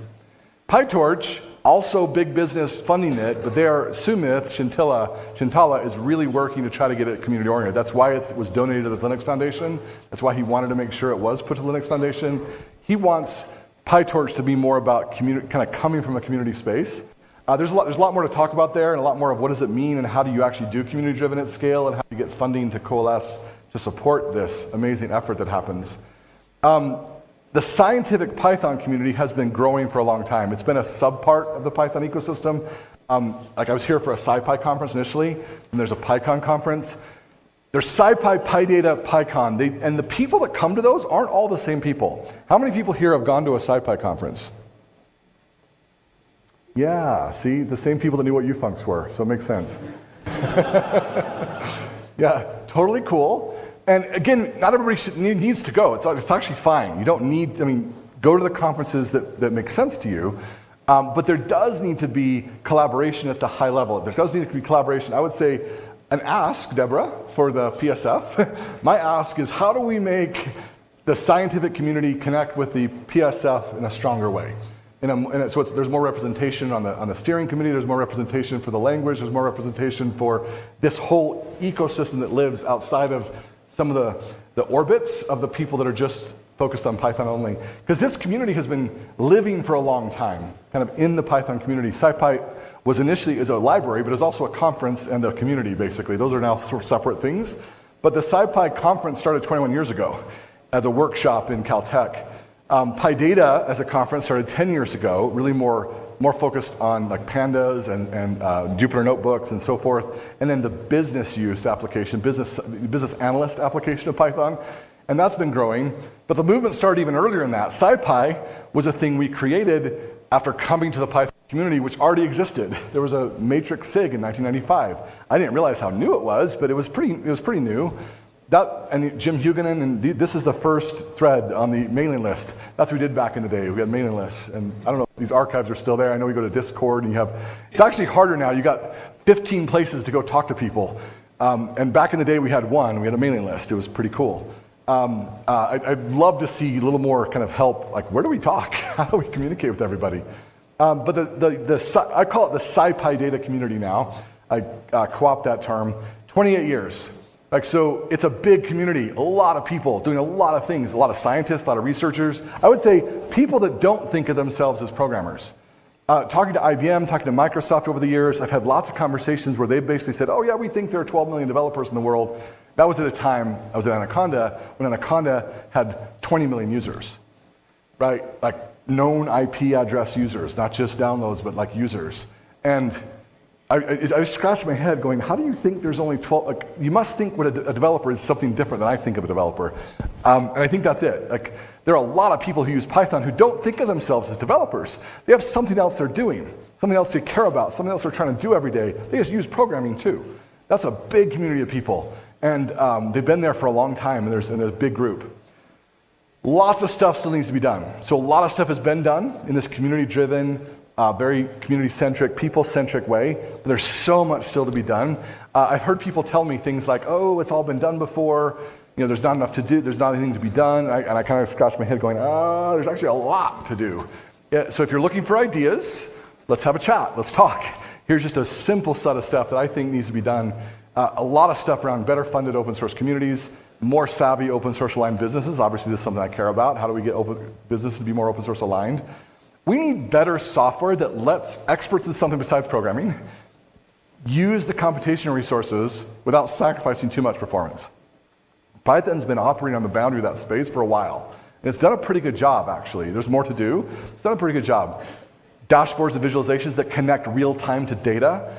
PyTorch, also big business funding it, but Sumit Shintala is really working to try to get it community-oriented. That's why it was donated to the Linux Foundation. That's why he wanted to make sure it was put to the Linux Foundation. He wants PyTorch to be more about kind of coming from a community space. There's a lot more to talk about there, and a lot more of what does it mean and how do you actually do community-driven at scale and how do you get funding to coalesce to support this amazing effort that happens. The scientific Python community has been growing for a long time. It's been a subpart of the Python ecosystem. Like I was here for a SciPy conference initially, and there's a Pycon conference. There's SciPy, PyData, Pycon. And the people that come to those aren't all the same people. How many people here have gone to a SciPy conference? Yeah, see, the same people that knew what U-funcs were, so it makes sense. Yeah, totally cool. And again, not everybody needs to go. It's actually fine. You don't need, go to the conferences that make sense to you. But there does need to be collaboration at the high level. There does need to be collaboration. I would say an ask, Deborah, for the PSF. My ask is how do we make the scientific community connect with the PSF in a stronger way? So there's more representation on the steering committee, there's more representation for the language, there's more representation for this whole ecosystem that lives outside of some of the orbits of the people that are just focused on Python only. Because this community has been living for a long time, kind of in the Python community. SciPy was initially a library, but is also a conference and a community, basically. Those are now sort of separate things. But the SciPy conference started 21 years ago as a workshop in Caltech. PyData as a conference started 10 years ago, really more focused on like pandas and Jupyter notebooks and so forth, and then the business use application, business analyst application of Python, and that's been growing. But the movement started even earlier than that. SciPy was a thing we created after coming to the Python community, which already existed. There was a matrix SIG in 1995. I didn't realize how new it was, but it was pretty new. And Jim Huguenin, and this is the first thread on the mailing list. That's what we did back in the day. We had mailing lists, and I don't know if these archives are still there. I know we go to Discord, and it's actually harder now. You got 15 places to go talk to people. And back in the day, we had one. We had a mailing list. It was pretty cool. I'd love to see a little more kind of help, like where do we talk? How do we communicate with everybody? But I call it the SciPy data community now. I co-opt that term. 28 years. So it's a big community, a lot of people doing a lot of things, a lot of scientists, a lot of researchers. I would say people that don't think of themselves as programmers. Talking to IBM, talking to Microsoft over the years, I've had lots of conversations where they basically said, oh yeah, we think there are 12 million developers in the world. That was at a time, I was at Anaconda, when Anaconda had 20 million users, right? Like known IP address users, not just downloads, but like users. And I scratched my head going, how do you think there's only 12? Like, you must think what a developer is something different than I think of a developer. And I think that's it. Like, there are a lot of people who use Python who don't think of themselves as developers. They have something else they're doing, something else they care about, something else they're trying to do every day. They just use programming too. That's a big community of people. And they've been there for a long time, and there's a big group. Lots of stuff still needs to be done. So a lot of stuff has been done in this community-driven, very community-centric, people-centric way. But there's so much still to be done. I've heard people tell me things like, oh, it's all been done before. There's not enough to do. There's not anything to be done. And I kind of scratch my head going, there's actually a lot to do. So if you're looking for ideas, let's have a chat. Let's talk. Here's just a simple set of stuff that I think needs to be done. A lot of stuff around better funded open source communities, more savvy open source aligned businesses. Obviously, this is something I care about. How do we get businesses to be more open source aligned? We need better software that lets experts in something besides programming use the computational resources without sacrificing too much performance. Python's been operating on the boundary of that space for a while. And it's done a pretty good job, actually. There's more to do. It's done a pretty good job. Dashboards and visualizations that connect real time to data.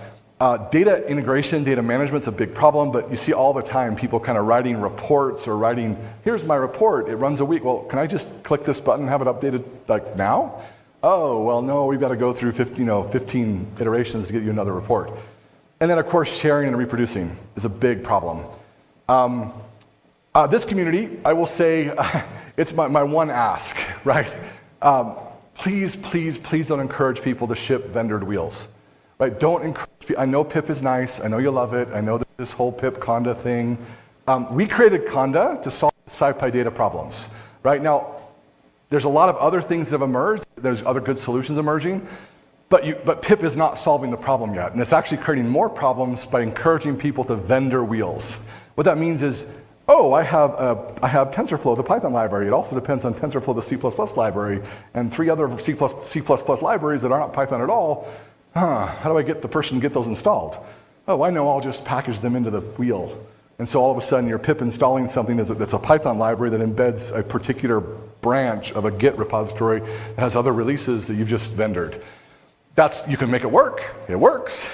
Data integration, data management's a big problem, but you see all the time people kind of writing reports or writing, here's my report, it runs a week. Well, can I just click this button and have it updated like now? Oh, well, no, we've got to go through 15 iterations to get you another report. And then, of course, sharing and reproducing is a big problem. This community, I will say, it's my one ask, right? Please, please, please don't encourage people to ship vendored wheels. Right? Don't encourage people. I know pip is nice. I know you love it. I know this whole pip conda thing. We created conda to solve SciPy data problems. Right now, there's a lot of other things that have emerged. There's other good solutions emerging. But pip is not solving the problem yet. And it's actually creating more problems by encouraging people to vendor wheels. What that means is, oh, I have TensorFlow, the Python library. It also depends on TensorFlow, the C++ library, and 3 other C++ libraries that are not Python at all. How do I get the person to get those installed? Oh, I know, I'll just package them into the wheel. And so all of a sudden you're pip installing something that's a Python library that embeds a particular branch of a Git repository that has other releases that you've just vendored. You can make it work, it works,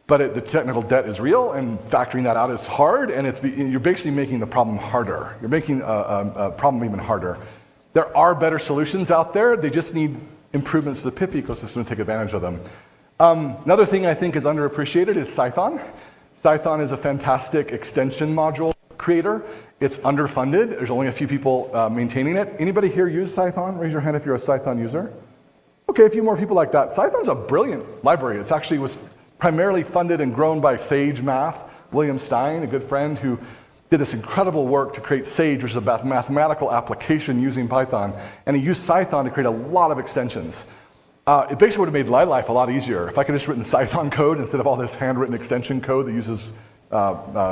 but the technical debt is real, and factoring that out is hard, and you're basically making the problem harder. You're making a problem even harder. There are better solutions out there, they just need improvements to the pip ecosystem to take advantage of them. Another thing I think is underappreciated is Python. Python is a fantastic extension module creator. It's underfunded. There's only a few people maintaining it. Anybody here use Python? Raise your hand if you're a Python user. Okay, a few more people like that. Python's a brilliant library. It actually was primarily funded and grown by Sage Math. William Stein, a good friend who did this incredible work to create Sage, which is a mathematical application using Python. And he used Python to create a lot of extensions. It basically would have made my life a lot easier if I could have just written Python code instead of all this handwritten extension code that uses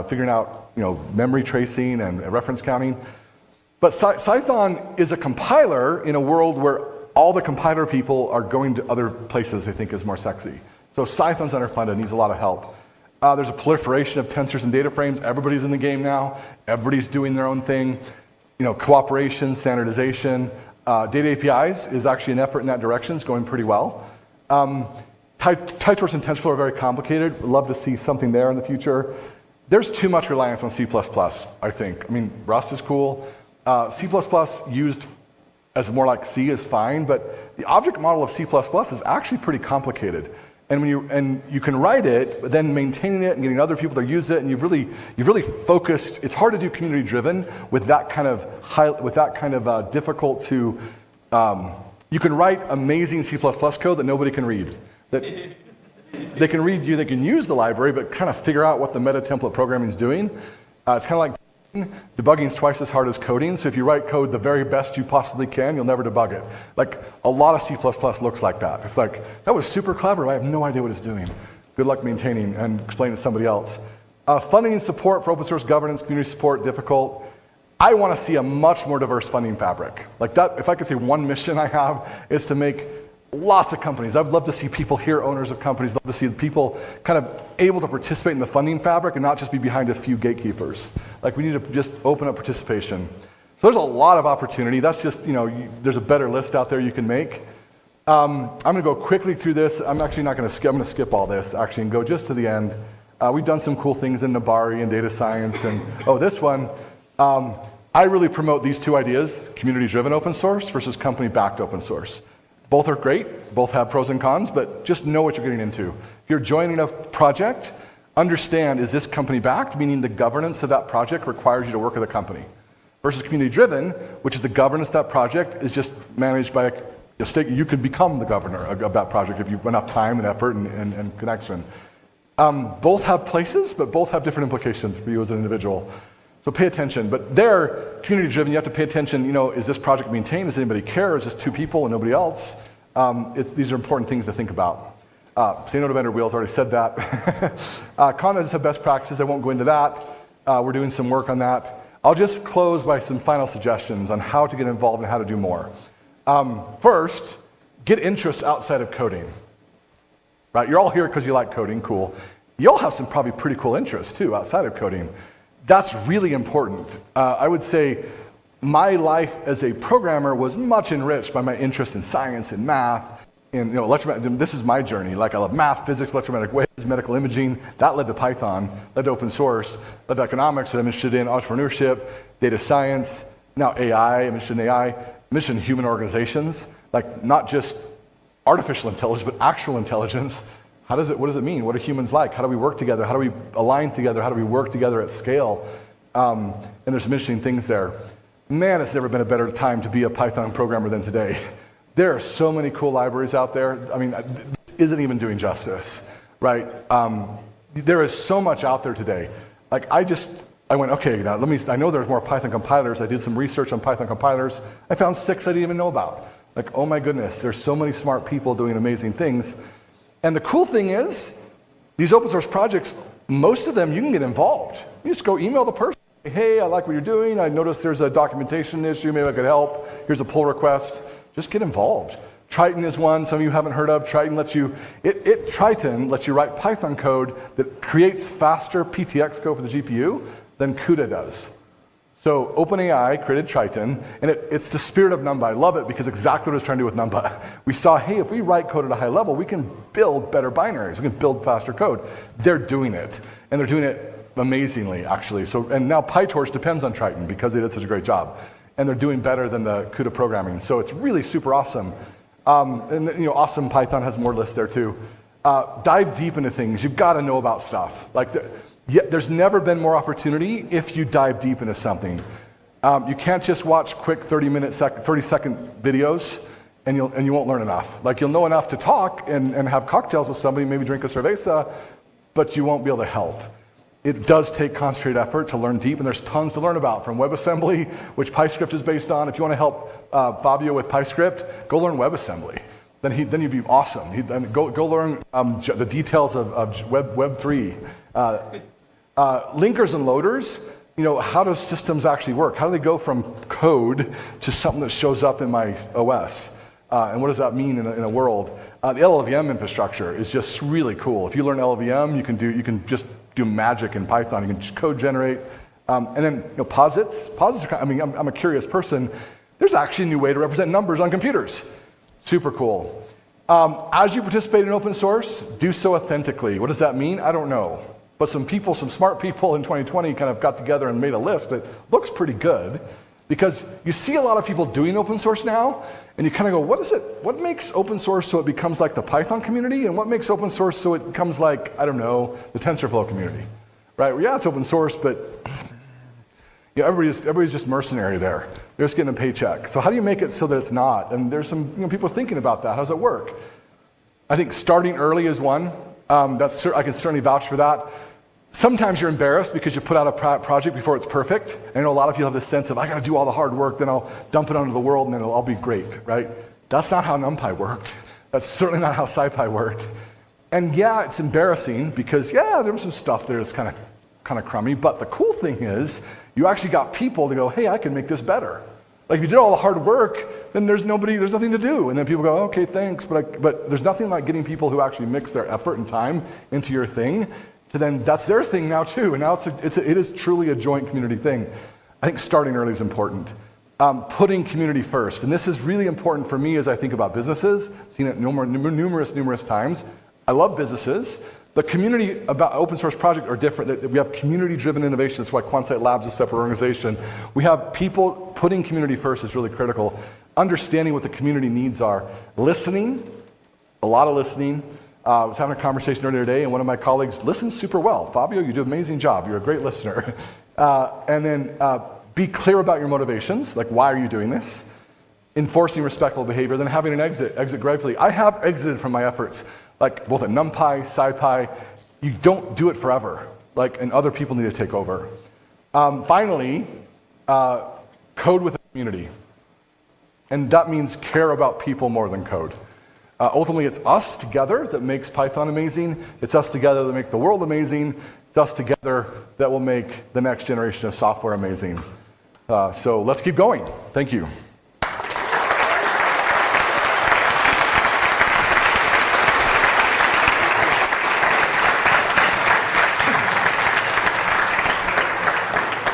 figuring out memory tracing and reference counting. But Python is a compiler in a world where all the compiler people are going to other places they think is more sexy. So Python's underfunded, needs a lot of help. There's a proliferation of tensors and data frames. Everybody's in the game now. Everybody's doing their own thing. Cooperation, standardization. Data APIs is actually an effort in that direction. It's going pretty well. PyTorch and TensorFlow are very complicated. We'd love to see something there in the future. There's too much reliance on C++, I think. I mean, Rust is cool. C++ used as more like C is fine, but the object model of C++ is actually pretty complicated. And you can write it, but then maintaining it and getting other people to use it, and you've really focused. It's hard to do community driven with that kind of difficult to. You can write amazing C++ code that nobody can read. That they can read you, they can use the library, but kind of figure out what the meta template programming is doing. It's kind of like debugging is twice as hard as coding, so if you write code the very best you possibly can, you'll never debug it. Like, a lot of C++ looks like that. It's like, that was super clever, I have no idea what it's doing. Good luck maintaining and explaining to somebody else. Funding and support for open source governance, community support, difficult. I want to see a much more diverse funding fabric. Like that, if I could say one mission I have, is to make lots of companies. I'd love to see people here, owners of companies, love to see people kind of able to participate in the funding fabric and not just be behind a few gatekeepers. Like, we need to just open up participation. So there's a lot of opportunity. That's just, there's a better list out there you can make. I'm going to go quickly through this. I'm actually not going to skip. I'm going to skip all this actually and go just to the end. We've done some cool things in Nabari and data science, and this one. I really promote these two ideas: community-driven open source versus company-backed open source. Both are great, both have pros and cons, but just know what you're getting into. If you're joining a project, understand, is this company backed, meaning the governance of that project requires you to work with a company, versus community driven, which is the governance of that project is just managed by a state. You can become the governor of that project if you have enough time and effort and connection. Both have places, but both have different implications for you as an individual. So pay attention, but they're community driven. You have to pay attention, is this project maintained? Does anybody care? Is this two people and nobody else? These are important things to think about. Say no to vendor wheels, already said that. Conda does have best practices. I won't go into that. We're doing some work on that. I'll just close by some final suggestions on how to get involved and how to do more. First, get interest outside of coding. Right? You're all here because you like coding, cool. Y'all have some probably pretty cool interests too outside of coding. That's really important. I would say my life as a programmer was much enriched by my interest in science and math. And this is my journey. Like I love math, physics, electromagnetic waves, medical imaging. That led to Python, led to open source, led to economics, that I'm interested in, entrepreneurship, data science, now AI, I'm interested in AI, I'm interested in human organizations, like not just artificial intelligence, but actual intelligence. What does it mean? What are humans like? How do we work together? How do we align together? How do we work together at scale? And there's some interesting things there. Man, it's never been a better time to be a Python programmer than today. There are so many cool libraries out there. I mean, it isn't even doing justice, right? There is so much out there today. Like I went, okay, now I know there's more Python compilers. I did some research on Python compilers. I found 6 I didn't even know about. Like, oh my goodness, there's so many smart people doing amazing things. And the cool thing is, these open source projects, most of them you can get involved. You just go email the person. Hey, I like what you're doing. I noticed there's a documentation issue. Maybe I could help. Here's a pull request. Just get involved. Triton is one some of you haven't heard of. Triton lets you write Python code that creates faster PTX code for the GPU than CUDA does. So OpenAI created Triton, and it's the spirit of NumPy. I love it because exactly what it's trying to do with NumPy. We saw, hey, if we write code at a high level, we can build better binaries. We can build faster code. They're doing it, and they're doing it amazingly, actually. And now PyTorch depends on Triton because they did such a great job, and they're doing better than the CUDA programming. So it's really super awesome. And awesome Python has more lists there too. Dive deep into things. You've got to know about stuff. There's never been more opportunity if you dive deep into something. You can't just watch quick 30-second videos and you won't learn enough. Like you'll know enough to talk and have cocktails with somebody, maybe drink a cerveza, but you won't be able to help. It does take concentrated effort to learn deep, and there's tons to learn about, from WebAssembly, which PyScript is based on. if you want to help Fabio with PyScript, go learn WebAssembly. Then you'd be awesome. Go learn the details of Web3. Linkers and loaders, how do systems actually work? How do they go from code to something that shows up in my OS? And what does that mean in a world? The LLVM infrastructure is just really cool. If you learn LLVM, you can just do magic in Python. You can just code generate. And then posits. Posits are I'm a curious person. There's actually a new way to represent numbers on computers. Super cool. As you participate in open source, do so authentically. What does that mean? I don't know. But some smart people in 2020 kind of got together and made a list that looks pretty good, because you see a lot of people doing open source now, and you kind of go, what makes open source so it becomes like the Python community, and what makes open source so it becomes like, I don't know, the TensorFlow community, right? Well, yeah, it's open source, but everybody's just mercenary there. They're just getting a paycheck. So how do you make it so that it's not? And there's some people thinking about that. How does it work? I think starting early is one. I can certainly vouch for that. Sometimes you're embarrassed because you put out a project before it's perfect. And I know a lot of people have this sense of, I got to do all the hard work, then I'll dump it onto the world, and then it'll all be great, right? That's not how NumPy worked. That's certainly not how SciPy worked. And yeah, it's embarrassing because, there was some stuff there that's kind of crummy. But the cool thing is, you actually got people to go, hey, I can make this better. Like if you did all the hard work, then there's nothing to do. And then people go, okay, thanks. But there's nothing like getting people who actually mix their effort and time into your thing. So then that's their thing now too. And now it is truly a joint community thing. I think starting early is important. Putting community first. And this is really important for me as I think about businesses. Seen it numerous times. I love businesses. The community about open source projects are different. We have community-driven innovation. That's why Quantsite Labs is a separate organization. We have people putting community first is really critical. Understanding what the community needs are. Listening, a lot of listening. I was having a conversation earlier today, and one of my colleagues listens super well. Fabio, you do an amazing job. You're a great listener. And then be clear about your motivations, like why are you doing this? Enforcing respectful behavior, then having an exit gratefully. I have exited from my efforts, like both at NumPy, SciPy. You don't do it forever, and other people need to take over. Finally, code with a community. And that means care about people more than code. Ultimately, it's us together that makes Python amazing. It's us together that make the world amazing. It's us together that will make the next generation of software amazing. So let's keep going. Thank you.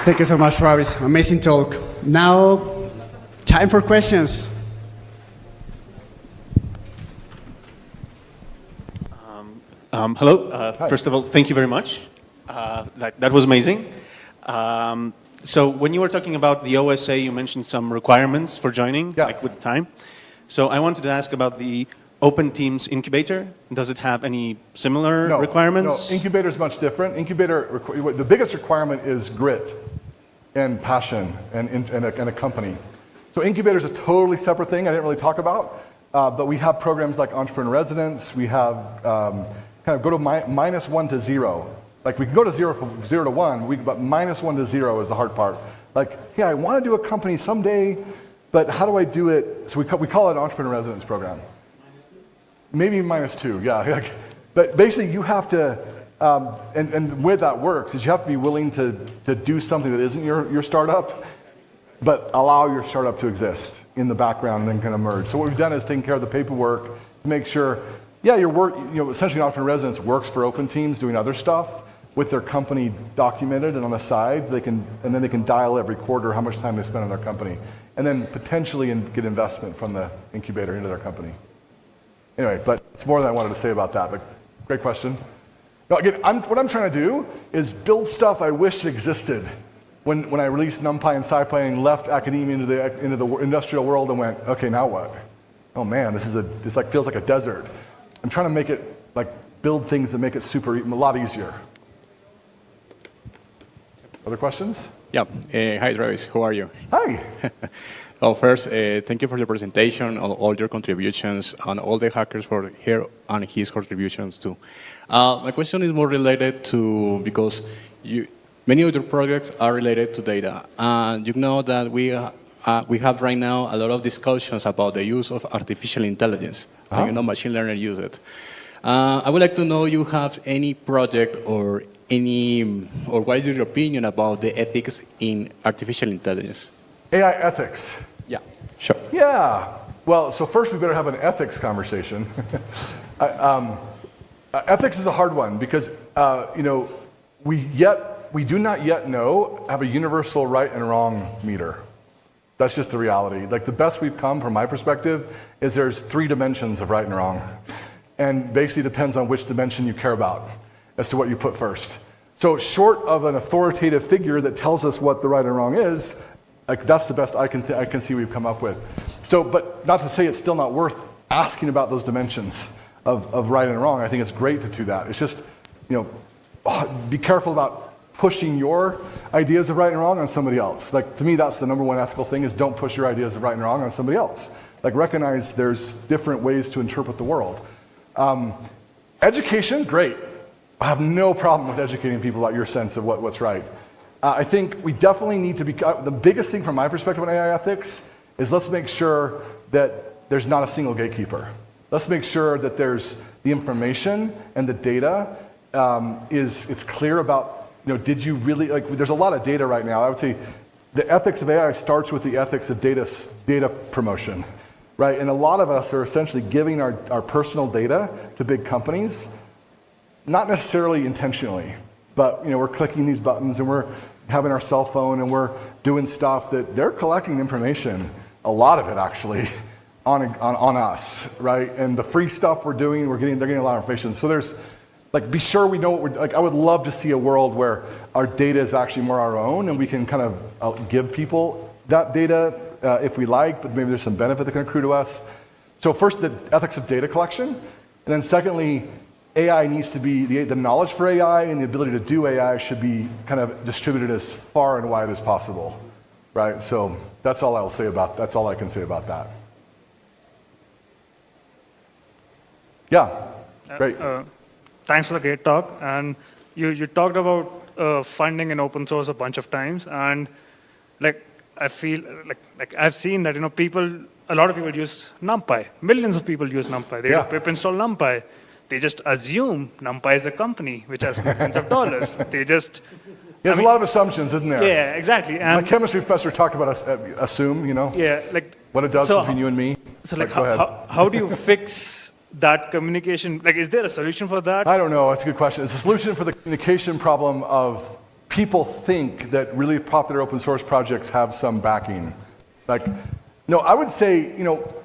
Thank you so much, Travis. Amazing talk. Now, time for questions. Hello. First of all, thank you very much. That was amazing. So when you were talking about the OSA, you mentioned some requirements for joining, like with time. So I wanted to ask about the Open Teams Incubator. Does it have any similar requirements? No, incubator is much different. Incubator, the biggest requirement is grit and passion and a company. So incubator is a totally separate thing I didn't really talk about, but we have programs like Entrepreneur in Residence. We have kind of go to -1 to 0. Like we can go to 0 to 1, but -1 to 0 is the hard part. Like, yeah, I want to do a company someday, but how do I do it? So we call it an Entrepreneur in Residence program. Maybe -2, yeah. But basically you have to, and the way that works is you have to be willing to do something that isn't your startup, but allow your startup to exist in the background and then kind of merge. So what we've done is taking care of the paperwork to make sure, yeah, your work, essentially an Entrepreneur in Residence works for Open Teams doing other stuff with their company documented and on the side, and then they can dial every quarter how much time they spend on their company, and then potentially get investment from the incubator into their company. Anyway, but it's more than I wanted to say about that, but great question. No, again, what I'm trying to do is build stuff I wish existed when I released NumPy and SciPy and left academia into the industrial world and went, okay, now what? Oh man, this feels like a desert. I'm trying to make it, build things that make it a lot easier. Other questions? Yeah. Hi, Travis. How are you? Hi. Well, first, thank you for your presentation, all your contributions, and all the hackers for here and his contributions too. My question is more related to, because many of your projects are related to data, and you know that we have right now a lot of discussions about the use of artificial intelligence. Machine learning use it. I would like to know, you have any project or what is your opinion about the ethics in artificial intelligence? AI ethics. Yeah, sure. Yeah. Well, so first we better have an ethics conversation. Ethics is a hard one because we do not yet have a universal right and wrong meter. That's just the reality. Like the best we've come from my perspective is there's 3 dimensions of right and wrong. And basically depends on which dimension you care about as to what you put first. So short of an authoritative figure that tells us what the right and wrong is, that's the best I can see we've come up with. So, but not to say it's still not worth asking about those dimensions of right and wrong. I think it's great to do that. It's just, be careful about pushing your ideas of right and wrong on somebody else. Like to me, that's the number one ethical thing is don't push your ideas of right and wrong on somebody else. Like recognize there's different ways to interpret the world. Education, great. I have no problem with educating people about your sense of what's right. I think we definitely need to be, the biggest thing from my perspective on AI ethics is let's make sure that there's not a single gatekeeper. Let's make sure that there's the information and the data it's clear about, did you really, there's a lot of data right now. I would say the ethics of AI starts with the ethics of data promotion, right? And a lot of us are essentially giving our personal data to big companies, not necessarily intentionally, but we're clicking these buttons and we're having our cell phone and we're doing stuff that they're collecting information, a lot of it actually, on us, right? And the free stuff we're doing, they're getting a lot of information. So there's, be sure we know what we're, I would love to see a world where our data is actually more our own and we can kind of give people that data if we like, but maybe there's some benefit that can accrue to us. So first, the ethics of data collection. And then secondly, AI needs to be, the knowledge for AI and the ability to do AI should be kind of distributed as far and wide as possible, right? So that's all I can say about that. Yeah, great. Thanks for the great talk. And you talked about funding in open source a bunch of times. And I feel like I've seen that, a lot of people use NumPy. Millions of people use NumPy. They pip install NumPy. They just assume NumPy is a company which has millions of dollars. They just... There's a lot of assumptions, isn't there? Yeah, exactly. And my chemistry professor talked about assume, Yeah, what it does between you and me. So how do you fix that communication? Is there a solution for that? I don't know. That's a good question. It's a solution for the communication problem of people think that really popular open source projects have some backing. Like, no, I would say,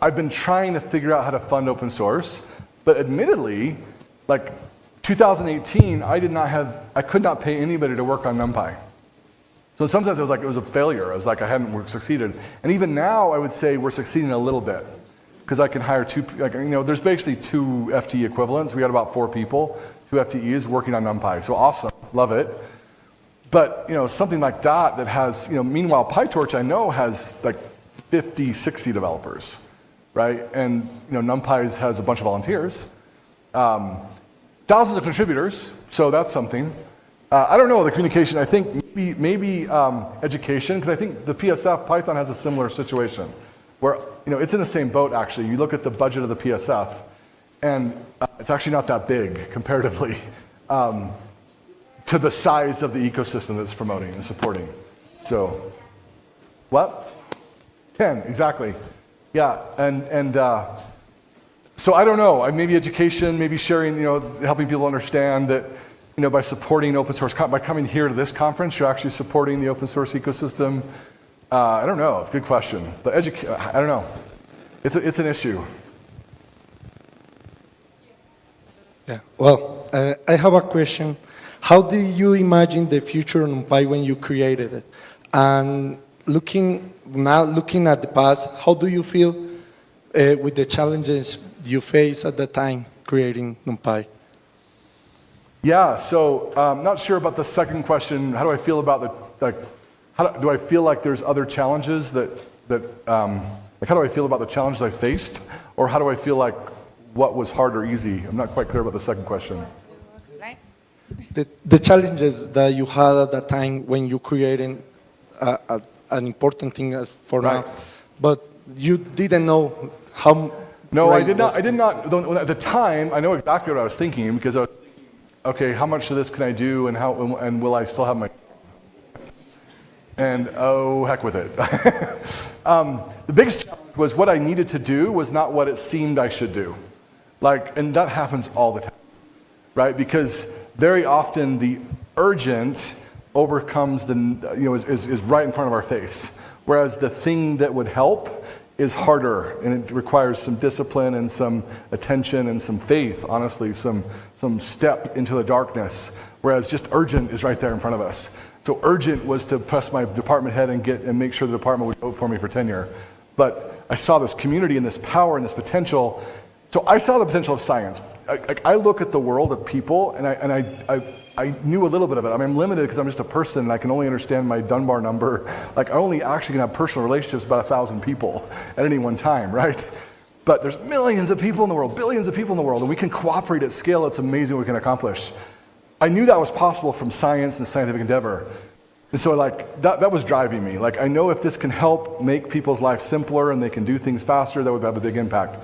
I've been trying to figure out how to fund open source, but admittedly, like 2018, I could not pay anybody to work on NumPy. So in some sense, it was a failure. It was like I hadn't succeeded. And even now, I would say we're succeeding a little bit because I can hire there's basically 2 FTE equivalents. We got about 4 people, 2 FTEs working on NumPy. So awesome, love it. But, something like that has, meanwhile, PyTorch I know has like 50, 60 developers, right? And, NumPy has a bunch of volunteers. Thousands of contributors, so that's something. I don't know, the communication, I think maybe education, because I think the PSF, Python has a similar situation, where it's in the same boat actually. You look at the budget of the PSF, and it's actually not that big comparatively to the size of the ecosystem that it's promoting and supporting. So, what? 10, exactly. Yeah, and so I don't know, maybe education, maybe sharing, helping people understand that, by supporting open source, by coming here to this conference, you're actually supporting the open source ecosystem. I don't know, it's a good question. But I don't know, it's an issue. Yeah, well, I have a question. How do you imagine the future of NumPy when you created it? And looking at the past, how do you feel with the challenges you faced at the time creating NumPy? Yeah, so I'm not sure about the second question. How do I feel about do I feel like there's other challenges how do I feel about the challenges I faced? Or how do I feel like what was hard or easy? I'm not quite clear about the second question. The challenges that you had at that time when you created an important thing for now, but you didn't know how. No, I did not. At the time, I know exactly what I was thinking because I was thinking, okay, how much of this can I do, and will I still have my? And oh, heck with it. The biggest challenge was what I needed to do was not what it seemed I should do, and that happens all the time, right? Because very often the urgent overcomes is right in front of our face, whereas the thing that would help is harder, and it requires some discipline and some attention and some faith, honestly, some step into the darkness, whereas just urgent is right there in front of us. So urgent was to press my department head and make sure the department would vote for me for tenure. But I saw this community and this power and this potential. So I saw the potential of science. I look at the world of people, and I knew a little bit of it. I mean, I'm limited because I'm just a person, and I can only understand my Dunbar number. I only actually can have personal relationships with about 1,000 people at any one time, right? But there's millions of people in the world, billions of people in the world, and we can cooperate at scale. It's amazing what we can accomplish. I knew that was possible from science and scientific endeavor. And so that was driving me. I know if this can help make people's lives simpler and they can do things faster, that would have a big impact.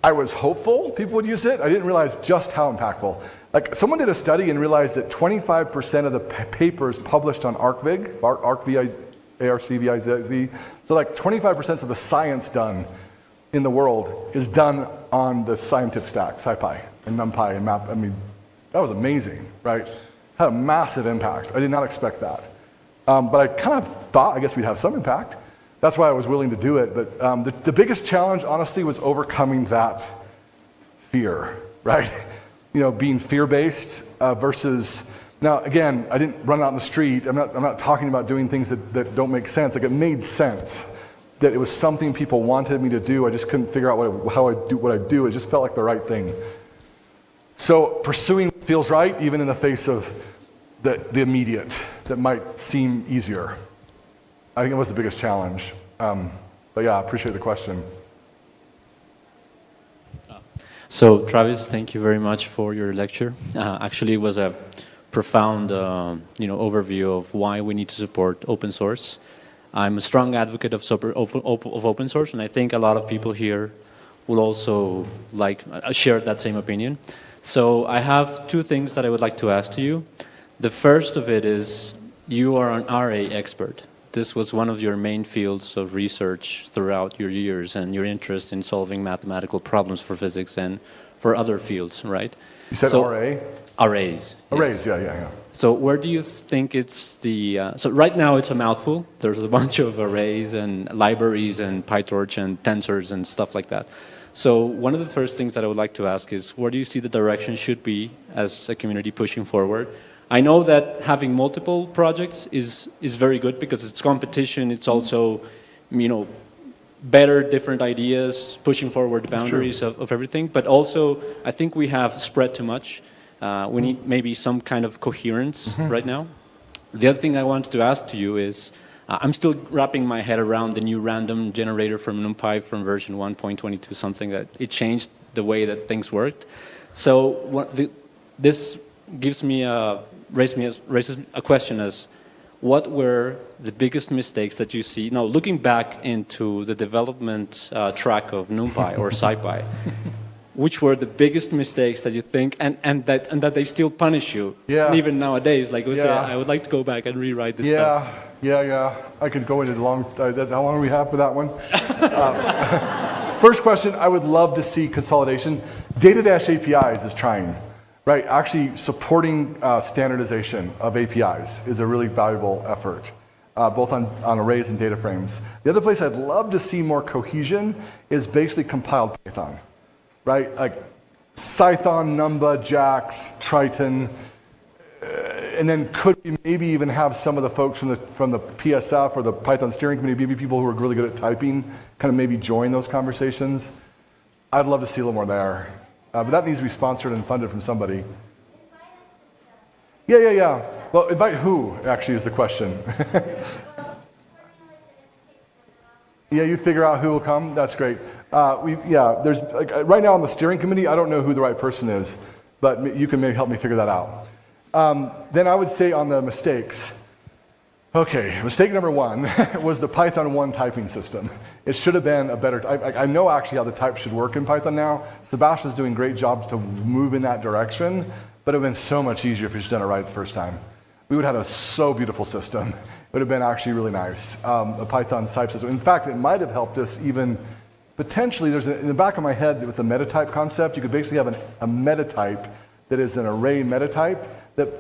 I was hopeful people would use it. I didn't realize just how impactful. Someone did a study and realized that 25% of the papers published on ArcVig, ARCVIZ, so 25% of the science done in the world is done on the scientific stack, SciPy and NumPy and Map. I mean, that was amazing, right? Had a massive impact. I did not expect that. But I kind of thought, I guess we'd have some impact. That's why I was willing to do it. But the biggest challenge, honestly, was overcoming that fear, right? Being fear-based versus, now again, I didn't run out in the street. I'm not talking about doing things that don't make sense. It made sense that it was something people wanted me to do. I just couldn't figure out how I do what I do. It just felt like the right thing. So pursuing what feels right, even in the face of the immediate, that might seem easier. I think it was the biggest challenge. But yeah, I appreciate the question. So Travis, thank you very much for your lecture. Actually, it was a profound overview of why we need to support open source. I'm a strong advocate of open source, and I think a lot of people here will also share that same opinion. So I have 2 things that I would like to ask to you. The first of it is, you are an RA expert. This was one of your main fields of research throughout your years and your interest in solving mathematical problems for physics and for other fields, right? You said RA? Arrays. Arrays, yeah. So where do you think it's the, so right now it's a mouthful. There's a bunch of arrays and libraries and PyTorch and tensors and stuff like that. So one of the first things that I would like to ask is, where do you see the direction should be as a community pushing forward? I know that having multiple projects is very good because it's competition. It's also, better, different ideas, pushing forward the boundaries of everything. But also, I think we have spread too much. We need maybe some kind of coherence right now. The other thing I wanted to ask to you is, I'm still wrapping my head around the new random generator from NumPy from version 1.22 something, that it changed the way that things worked. So this raises a question as, what were the biggest mistakes that you see now looking back into the development track of NumPy or SciPy? Which were the biggest mistakes that you think, and that they still punish you? Yeah. And even nowadays, like, Yeah. I would like to go back and rewrite this stuff. Yeah. I could go into how long do we have for that one? First question, I would love to see consolidation. Data-APIs is trying, right? Actually supporting standardization of APIs is a really valuable effort, both on arrays and data frames. The other place I'd love to see more cohesion is basically compiled Python. Right, like Python, Numba, JAX, Triton, and then could we maybe even have some of the folks from the PSF or the Python steering committee, maybe people who are really good at typing, kind of maybe join those conversations. I'd love to see a little more there, but that needs to be sponsored and funded from somebody. Yeah. Well, invite who actually is the question. Yeah, you figure out who will come. That's great. There's right now on the steering committee, I don't know who the right person is, but you can maybe help me figure that out. Then I would say on the mistakes. Okay, mistake number one was the Python 1 typing system. It should have been a better. I know actually how the type should work in Python now. Sebastian's doing great jobs to move in that direction, but it would have been so much easier if he'd done it right the first time. We would have had a so beautiful system. It would have been actually really nice, a Python type system. In fact, it might have helped us even. Potentially, in the back of my head with the metatype concept, you could basically have a metatype that is an array metatype,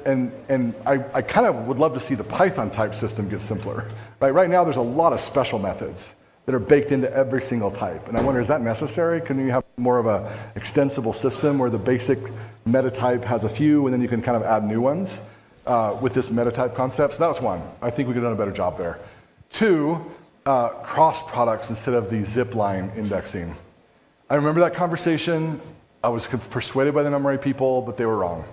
and I kind of would love to see the Python type system get simpler. Right now, there's a lot of special methods that are baked into every single type, and I wonder, is that necessary? Can you have more of an extensible system where the basic metatype has a few, and then you can kind of add new ones with this metatype concept? So that was one. I think we could have done a better job there. Two, cross products instead of the zip line indexing. I remember that conversation. I was persuaded by the NumArray people, but they were wrong.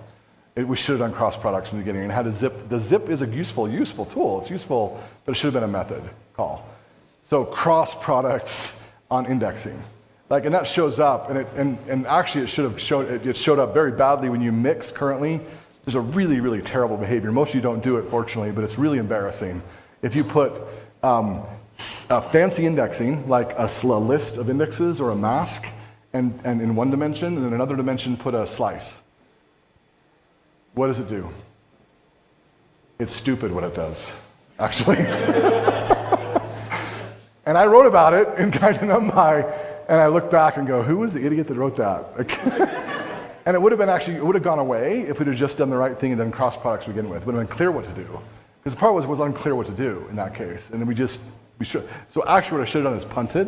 We should have done cross products from the beginning and had a zip. The zip is a useful tool. It's useful, but it should have been a method call. So cross products on indexing, and that shows up, and actually it showed up very badly when you mix currently. There's a really, really terrible behavior. Most of you don't do it, fortunately, but it's really embarrassing. If you put fancy indexing, like a list of indexes or a mask, and in one dimension, and in another dimension put a slice. What does it do? It's stupid what it does, actually. And I wrote about it in kind of NumPy, and I look back and go, who was the idiot that wrote that? And it would have gone away if we'd have just done the right thing and done cross products to begin with. It would have been clear what to do. Because the part was unclear what to do in that case. And then we should. So actually what I should have done is punted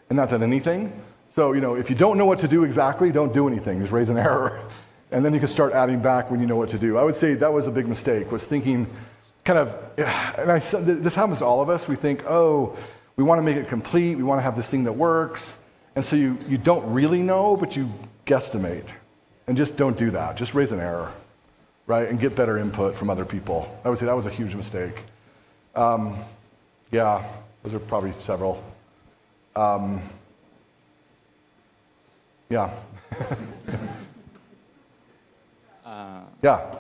and not done anything. So, if you don't know what to do exactly, don't do anything. Just raise an error. And then you can start adding back when you know what to do. I would say that was a big mistake, was thinking this happens to all of us. We think, we want to make it complete. We want to have this thing that works. And so you don't really know, but you guesstimate. And just don't do that. Just raise an error, right? And get better input from other people. I would say that was a huge mistake. Those are probably several. Yeah. Yeah.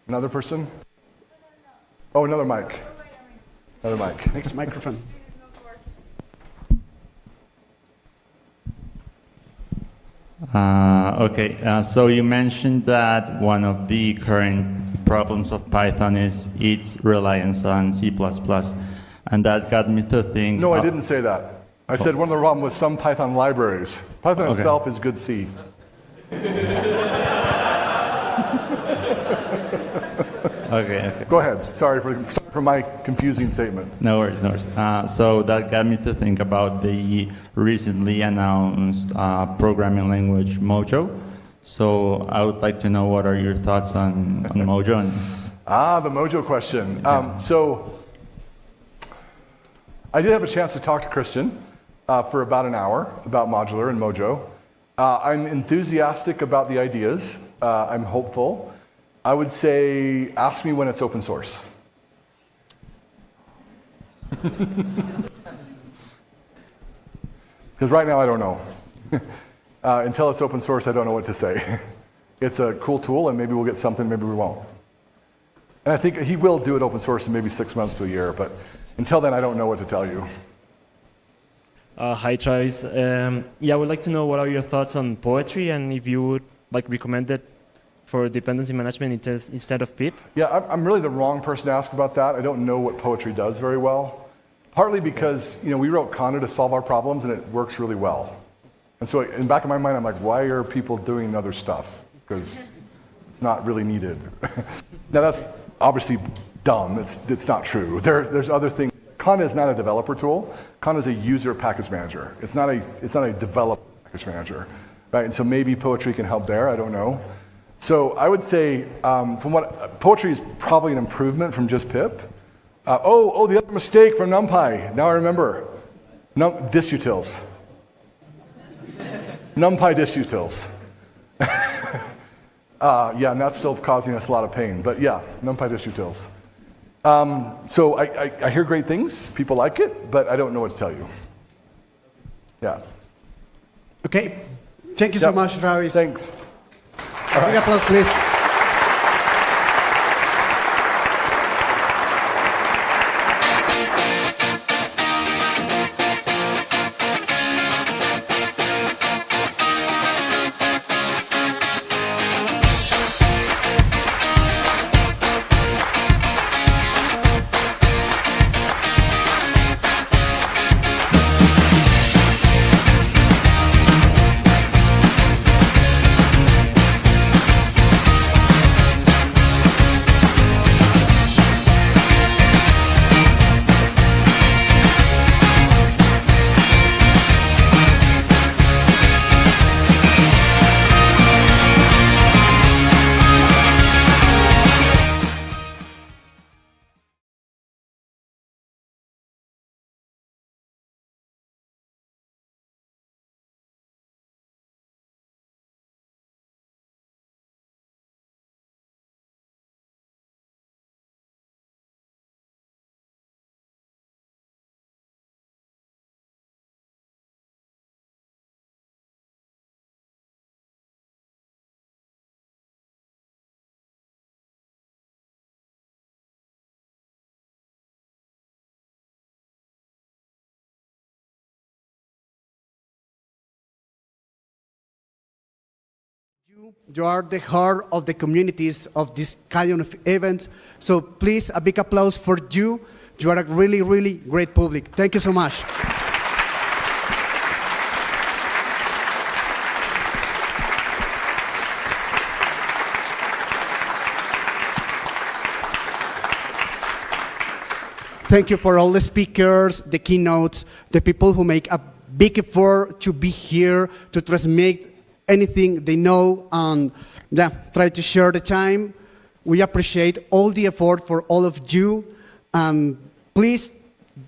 Another person? Oh, another mic. Another mic. Next microphone. So you mentioned that one of the current problems of Python is its reliance on C++. And that got me to think... No, I didn't say that. I said one of the problems with some Python libraries. Python Okay. itself is good C. Okay. Go ahead. Sorry for my confusing statement. No worries, no worries. So that got me to think about the recently announced programming language Mojo. So I would like to know what are your thoughts on Mojo? The Mojo question. So I did have a chance to talk to Christian for about an hour about modular and Mojo. I'm enthusiastic about the ideas. I'm hopeful. I would say, ask me when it's open source. Because right now I don't know. Until it's open source, I don't know what to say. It's a cool tool, and maybe we'll get something, maybe we won't. And I think he will do it open source in maybe 6 months to a year, but until then, I don't know what to tell you. Hi, Travis. Yeah, I would like to know what are your thoughts on poetry, and if you would recommend it for dependency management instead of pip? Yeah, I'm really the wrong person to ask about that. I don't know what poetry does very well. Partly because we wrote Conda to solve our problems, and it works really well. And so in the back of my mind, I'm like, why are people doing other stuff? Because it's not really needed. Now that's obviously dumb. It's not true. There's other things. Conda is not a developer tool. Conda is a user package manager. It's not a developer package manager, right? And so maybe poetry can help there. I don't know. So I would say, poetry is probably an improvement from just pip. The other mistake from NumPy. Now I remember. Disutils. NumPy disutils. Yeah, and that's still causing us a lot of pain. But yeah, NumPy disutils. So I hear great things. People like it, but I don't know what to tell you. Yeah. Okay. Thank you so much, Travis. Thanks. A big applause, please. You are the heart of the communities of this kind of events. So please, a big applause for you. You are a really, really great public. Thank you so much. Thank you for all the speakers, the keynotes, the people who make a big effort to be here, to transmit anything they know, and try to share the time. We appreciate all the effort for all of you. Please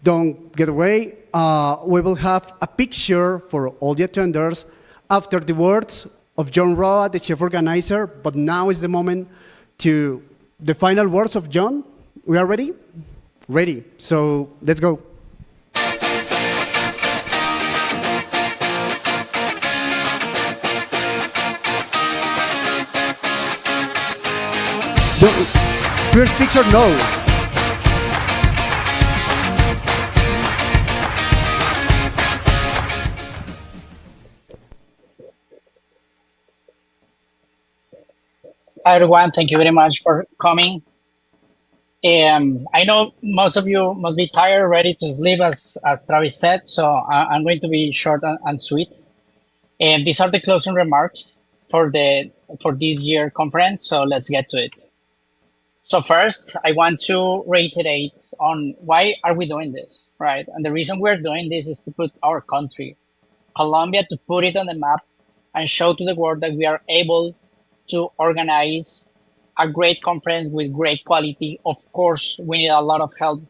don't get away. We will have a picture for all the attenders after the words of John Roa, the chief organizer. But now is the moment to the final words of John. We are ready? Ready. So let's go. First picture, no. Hi everyone, thank you very much for coming. I know most of you must be tired, ready to sleep, as Travis said, so I'm going to be short and sweet. And these are the closing remarks for this year conference, so let's get to it. So first, I want to reiterate on why are we doing this, right? And the reason we're doing this is to put our country, Colombia, to put it on the map and show to the world that we are able to organize a great conference with great quality. Of course, we need a lot of help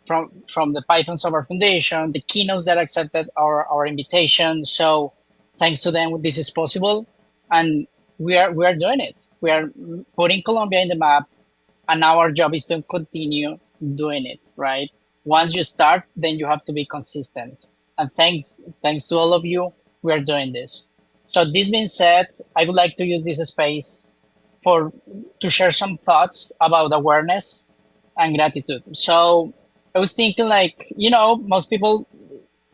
from the Python Software Foundation, the keynotes that accepted our invitation. So thanks to them, this is possible, and we are doing it. We are putting Colombia in the map, and now our job is to continue doing it. Right? Once you start, then you have to be consistent. And thanks to all of you, we are doing this. So this being said, I would like to use this space for to share some thoughts about awareness and gratitude. So I was thinking, like, most people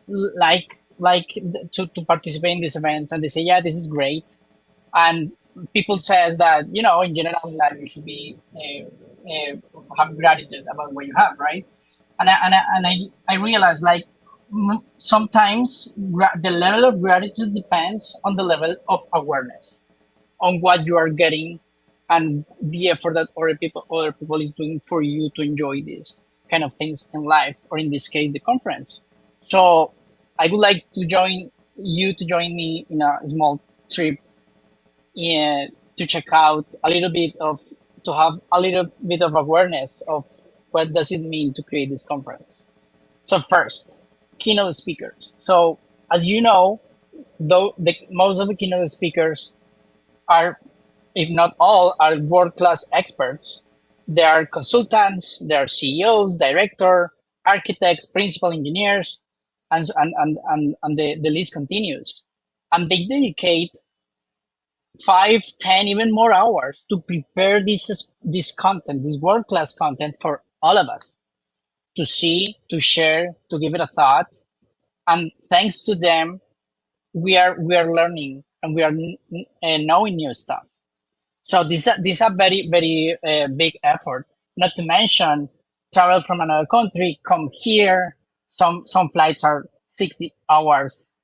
like to participate in these events, and they say, yeah, this is great. And people says that, in general in life you should be have gratitude about what you have, right? And I realized, like, sometimes the level of gratitude depends on the level of awareness on what you are getting and the effort that other people is doing for you to enjoy these kind of things in life, or in this case the conference. So I would like to join me in a small trip, to check out a little bit of to have a little bit of awareness of what does it mean to create this conference. So first, keynote speakers. So as you know, though most of the keynote speakers are, if not all, are world-class experts. They are consultants, they are CEOs, director, architects, principal engineers, and the list continues. And they dedicate 5, 10, even more hours to prepare this content, this world-class content for all of us to see, to share, to give it a thought. And thanks to them, we are learning, and we are knowing new stuff. So these are very, very big effort. Not to mention travel from another country, come here. Some flights are 6 hours,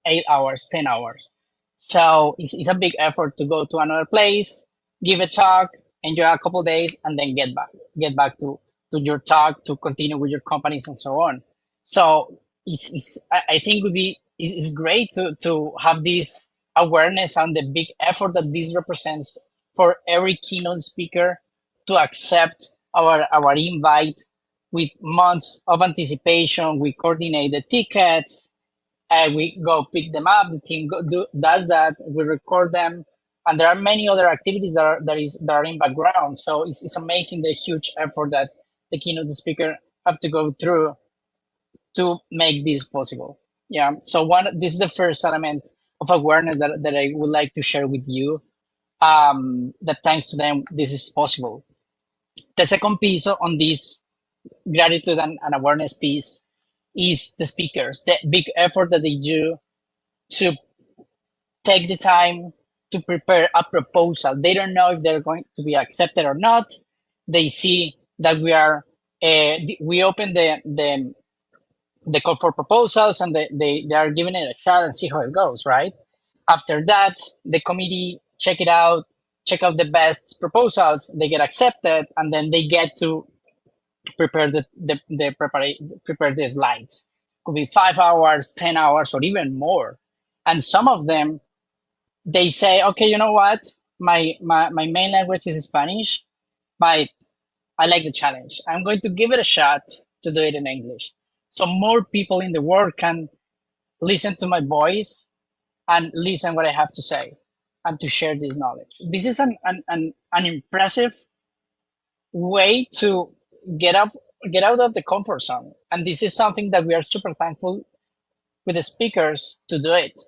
8 hours, 10 hours. So it's a big effort to go to another place, give a talk, enjoy a couple days, and then get back to your talk, to continue with your companies and so on. So I think it's great to have this awareness and the big effort that this represents for every keynote speaker to accept our invite with months of anticipation. We coordinate the tickets, we go pick them up. The team does that. We record them, and there are many other activities that are in background. So it's amazing the huge effort that the keynote speaker have to go through to make this possible. Yeah. So this is the first element of awareness that I would like to share with you. That thanks to them, this is possible. The second piece on this gratitude and awareness piece is the speakers, the big effort that they do to take the time to prepare a proposal. They don't know if they're going to be accepted or not. They see that we open the call for proposals, and they are giving it a shot and see how it goes, right? After that, the committee check out the best proposals, they get accepted, and then they get to prepare prepare the slides. Could be 5 hours, 10 hours, or even more. And some of them, they say, okay, you know what? My main language is Spanish, but I like the challenge. I'm going to give it a shot to do it in English. So more people in the world can listen to my voice and listen what I have to say, and to share this knowledge. This is an impressive way to get out of the comfort zone. And this is something that we are super thankful with the speakers to do it,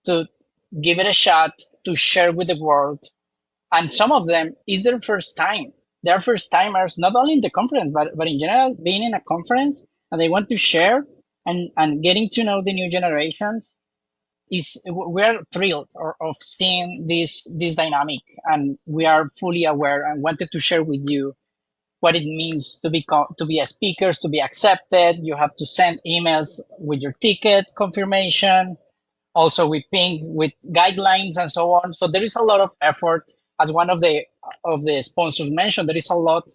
to give it a shot, to share with the world. And some of them is their first time. They're first timers, not only in the conference, but in general, being in a conference, and they want to share and getting to know the new generations. we're thrilled of seeing this dynamic, and we are fully aware and wanted to share with you what it means to be a speaker, to be accepted. You have to send emails with your ticket confirmation, also with ping with guidelines and so on. So there is a lot of effort, as one of the sponsors mentioned. There is a lot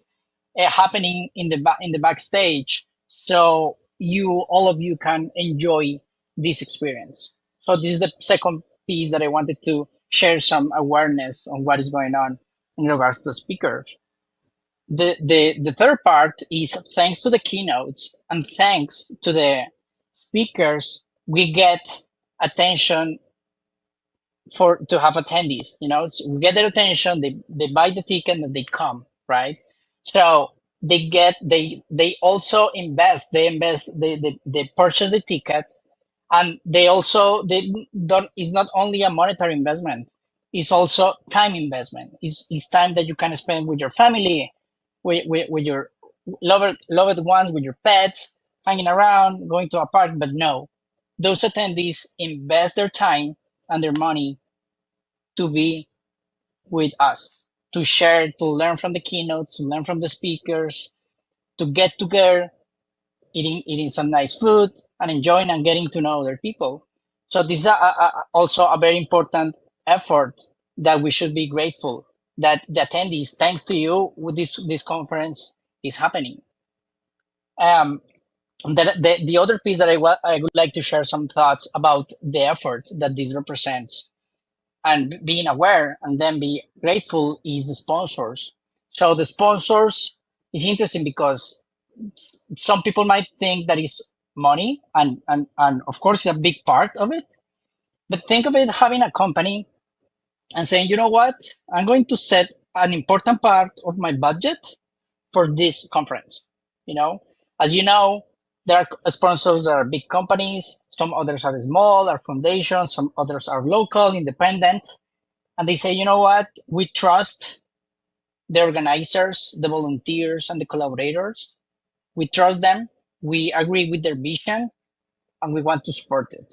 happening in the backstage, so all of you can enjoy this experience. So this is the second piece that I wanted to share some awareness on what is going on in regards to speakers. The third part is, thanks to the keynotes and thanks to the speakers, we get attention to have attendees. So we get their attention, they buy the ticket and they come, right? So they also invest, they purchase the ticket, and they don't, it's not only a monetary investment, it's also time investment. It's time that you can spend with your family, with your loved ones, with your pets, hanging around, going to a park. But no, those attendees invest their time and their money to be with us, to share, to learn from the keynotes, to learn from the speakers, to get together, eating some nice food and enjoying and getting to know other people. So this is also a very important effort that we should be grateful that the attendees, thanks to you, with this conference is happening. The other piece that I would like to share some thoughts about the effort that this represents, and being aware and then be grateful, is the sponsors. So the sponsors is interesting because some people might think that is money, and of course it's a big part of it. But think of it, having a company and saying, you know what, I'm going to set an important part of my budget for this conference. As you know, there are sponsors that are big companies, some others are small, are foundations, some others are local, independent. And they say, you know what, we trust the organizers, the volunteers, and the collaborators. We trust them, we agree with their vision, and we want to support it.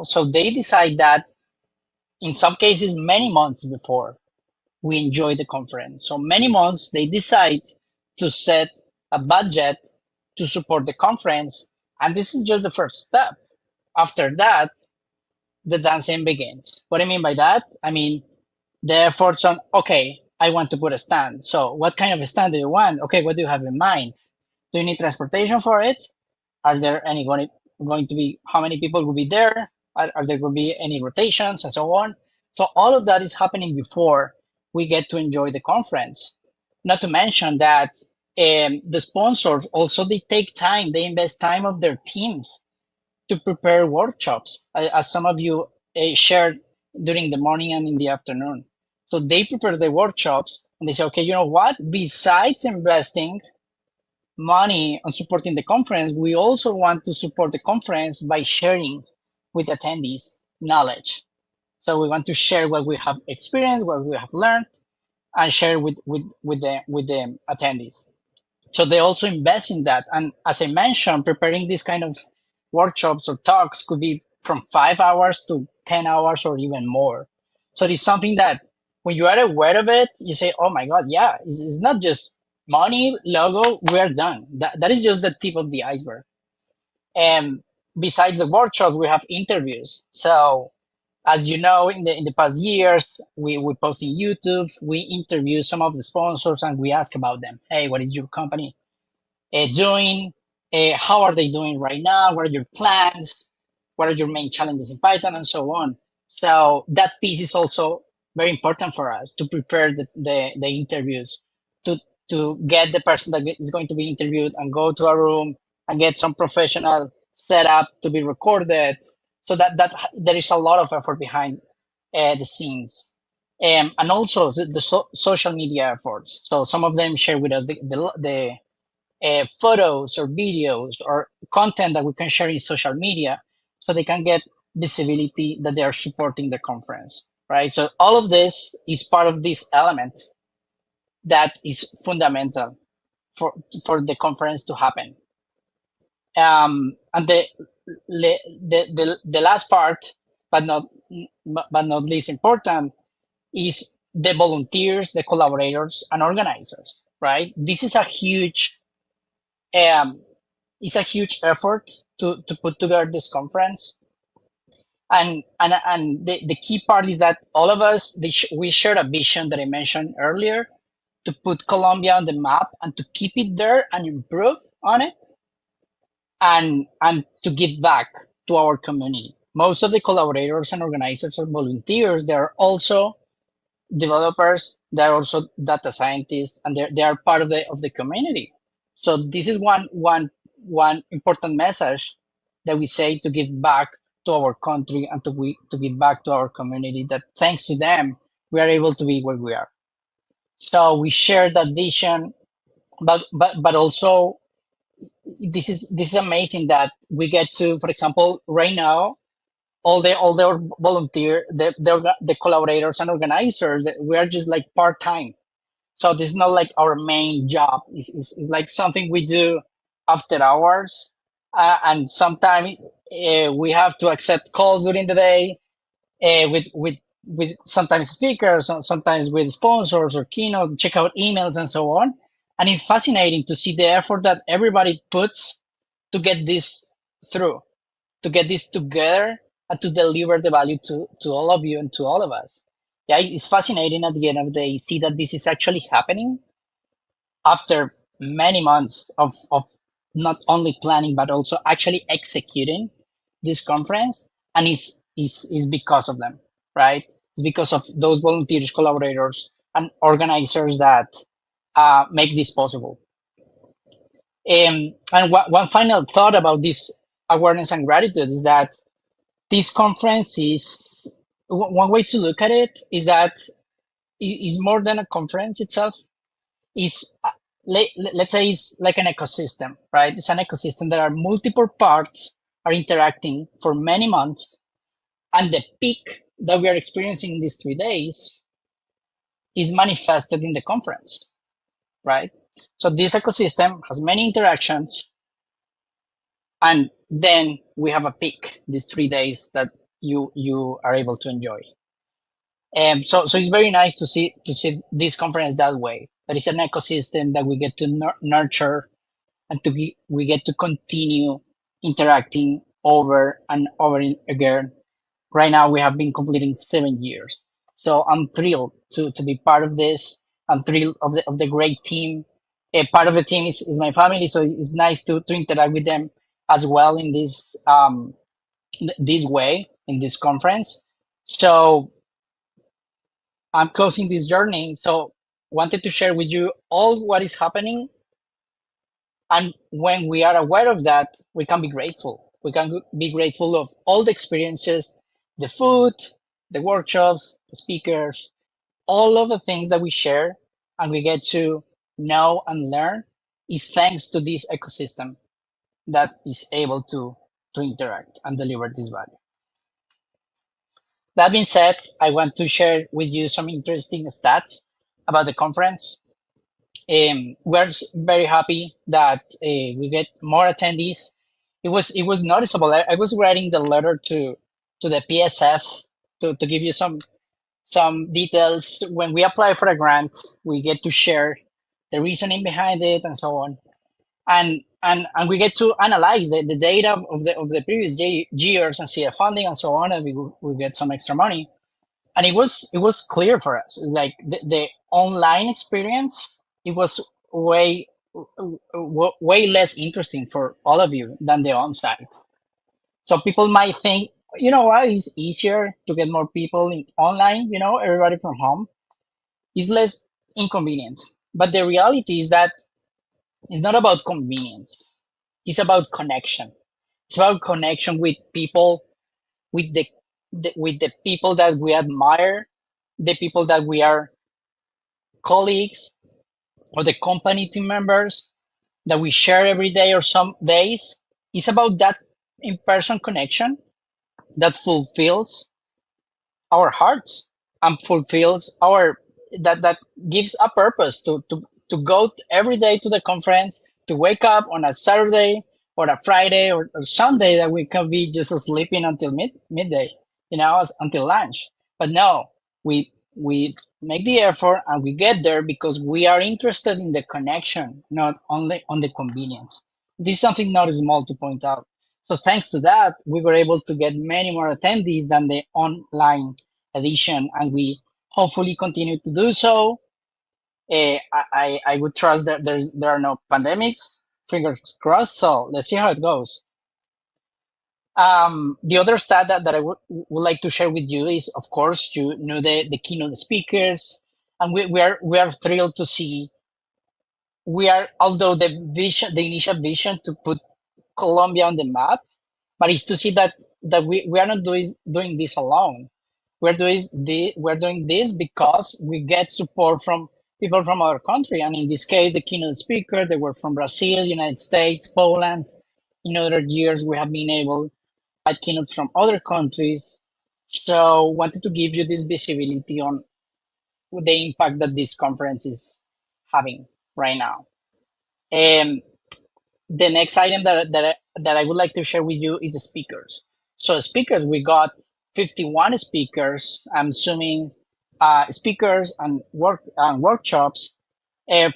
So they decide that, in some cases, many months before we enjoy the conference. So many months they decide to set a budget to support the conference. And this is just the first step. After that, the dancing begins. What I mean by that? I mean, the efforts on, okay, I want to put a stand. So what kind of a stand do you want? Okay, what do you have in mind? Do you need transportation for it? Are there any going to be, how many people will be there? Are there going to be any rotations and so on? So all of that is happening before we get to enjoy the conference. Not to mention that the sponsors also, they take time, they invest time of their teams to prepare workshops, as some of you shared during the morning and in the afternoon. So they prepare the workshops and they say, okay, you know what? Besides investing money on supporting the conference, we also want to support the conference by sharing with attendees knowledge. So we want to share what we have experienced, what we have learned, and share with the attendees. So they also invest in that. And as I mentioned, preparing these kind of workshops or talks could be from 5 hours to 10 hours or even more. So it's something that when you are aware of it, you say, oh my God, yeah, it's not just money, logo, we're done. That is just the tip of the iceberg. And besides the workshop, we have interviews. So as you know, in the past years, we post in YouTube, we interview some of the sponsors and we ask about them. Hey, what is your company doing? How are they doing right now? What are your plans? What are your main challenges in Python, and so on? So that piece is also very important for us to prepare the interviews, to get the person that is going to be interviewed and go to a room and get some professional setup to be recorded. So that there is a lot of effort behind the scenes. And also the social media efforts. So some of them share with us the photos or videos or content that we can share in social media, so they can get visibility that they are supporting the conference, right? So all of this is part of this element that is fundamental for the conference to happen. And the last part but not least important, is the volunteers, the collaborators, and organizers. Right? This is a huge it's a huge effort to put together this conference. And the key part is that all of us, we share a vision that I mentioned earlier, to put Colombia on the map and to keep it there and improve on it, and to give back to our community. Most of the collaborators and organizers are volunteers. They are also developers. They are also data scientists, and they are part of the community. So this is one important message that we say, to give back to our country and to give back to our community, that thanks to them we are able to be where we are. So we share that vision, but also this is amazing that we get to, for example, right now, all the volunteer, the collaborators and organizers, we are just like part-time. So this is not like our main job. It's like something we do after hours, and sometimes we have to accept calls during the day, with sometimes speakers, sometimes with sponsors or keynote, check out emails and so on. And it's fascinating to see the effort that everybody puts to get this through, to get this together, and to deliver the value to all of you and to all of us. Yeah, it's fascinating at the end of the day, see that this is actually happening after many months of not only planning, but also actually executing this conference. And is because of them, right? It's because of those volunteers, collaborators, and organizers that make this possible. And one final thought about this awareness and gratitude is that this conference is, one way to look at it is that it is more than a conference itself. Is let's say it's like an ecosystem, right? It's an ecosystem that are multiple parts are interacting for many months, and the peak that we are experiencing in these 3 days is manifested in the conference, right? So this ecosystem has many interactions, and then we have a peak these 3 days that you are able to enjoy. So it's very nice to see this conference that way. That is an ecosystem that we get to nurture, and we get to continue interacting over and over again. Right now, we have been completing 7 years. So I'm thrilled to be part of this. I'm thrilled of the great team. Part of the team is my family, so it's nice to interact with them as well in this this way in this conference. So I'm closing this journey. So wanted to share with you all what is happening. And when we are aware of that, we can be grateful. We can be grateful of all the experiences, the food, the workshops, the speakers, all of the things that we share and we get to know and learn is thanks to this ecosystem that is able to interact and deliver this value. That being said, I want to share with you some interesting stats about the conference. We're very happy that we get more attendees. It was noticeable. I was writing the letter to the PSF to give you some details. When we apply for a grant, we get to share the reasoning behind it and so on, and we get to analyze the data of the previous years and see the funding and so on, and we get some extra money. And it was clear for us, like the online experience, it was way less interesting for all of you than the on-site. So people might think, what, it's easier to get more people online, everybody from home. It's less inconvenient. But the reality is that it's not about convenience. It's about connection. It's about connection with people, with the people that we admire, the people that we are colleagues, or the company team members that we share every day or some days. It's about that in-person connection that fulfills our hearts and fulfills that gives a purpose to go every day to the conference, to wake up on a Saturday or a Friday or Sunday that we can be just sleeping until midday. until lunch. But no, we make the effort and we get there because we are interested in the connection, not only on the convenience. This is something not small to point out. So thanks to that, we were able to get many more attendees than the online edition, and we hopefully continue to do so. I would trust that there are no pandemics, fingers crossed. So let's see how it goes. The other stat that I would like to share with you is, of course, you know the keynote speakers, and we are thrilled to see. Although the initial vision to put Colombia on the map, but it's to see that we are not doing this alone. We're doing this because we get support from people from our country, and in this case, the keynote speaker, they were from Brazil, United States, Poland. In other years, we have been able at keynotes from other countries. So wanted to give you this visibility on the impact that this conference is having right now. The next item that I would like to share with you is the speakers. So speakers, we got 51 speakers. I'm assuming speakers and workshops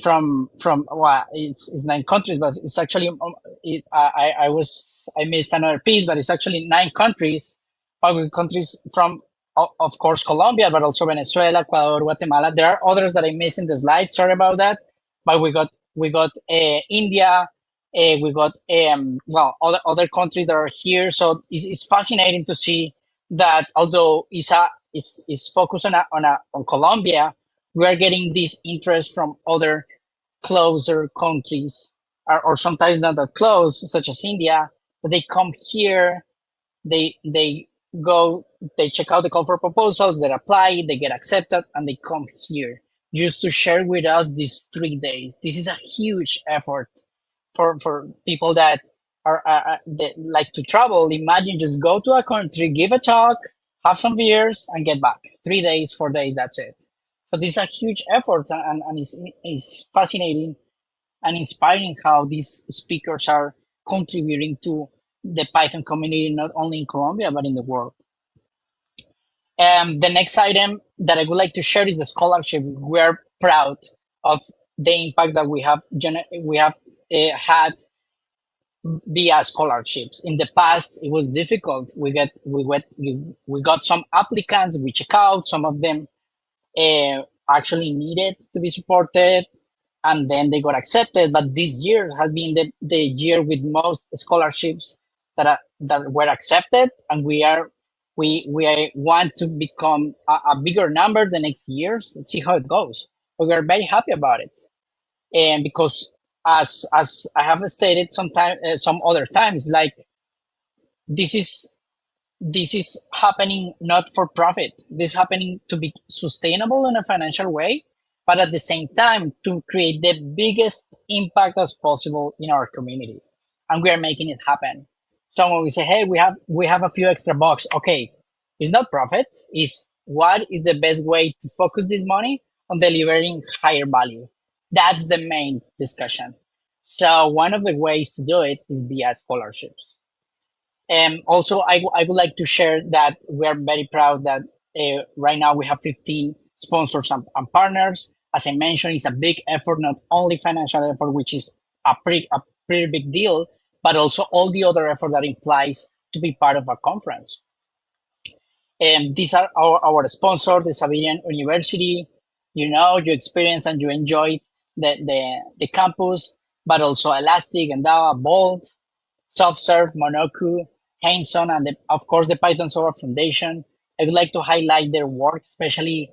from well, it's 9 countries, but it's actually I missed another piece, but it's actually 9 countries, 5 countries from of course Colombia, but also Venezuela, Ecuador, Guatemala. There are others that I missed in the slide. Sorry about that, but we got India. We got well other countries that are here. So it's fascinating to see that although is focused on Colombia, we are getting this interest from other closer countries, or sometimes not that close, such as India. But they come here, they go, they check out the call for proposals, they apply, they get accepted, and they come here just to share with us these 3 days. This is a huge effort for people that that like to travel. Imagine just go to a country, give a talk, have some beers, and get back. 3 days, 4 days, that's it. So these are huge efforts, and it's fascinating and inspiring how these speakers are contributing to the Python community, not only in Colombia, but in the world. The next item that I would like to share is the scholarship. We're proud of the impact that we have had via scholarships. In the past, it was difficult. We got some applicants. We check out. Some of them actually needed to be supported, and then they got accepted. But this year has been the year with most scholarships that were accepted, and we want to become a bigger number the next years. Let's see how it goes. But we are very happy about it, and because as I have stated some other times, like this is happening not for profit. This is happening to be sustainable in a financial way, but at the same time to create the biggest impact as possible in our community, and we are making it happen. So when we say, hey, we have a few extra bucks, okay, it's not profit. It's what is the best way to focus this money on delivering higher value. That's the main discussion. So one of the ways to do it is via scholarships. And also, I would like to share that we are very proud that right now we have 15 sponsors and partners. As I mentioned, it's a big effort, not only financial effort, which is a pretty big deal, but also all the other effort that implies to be part of a conference. And these are our sponsors, the Savilian University. You know, you experience and you enjoy the campus, but also Elastic, Endava, Bolt, SoftServe, Monoku, Hanson, and of course the Python Software Foundation. I would like to highlight their work, especially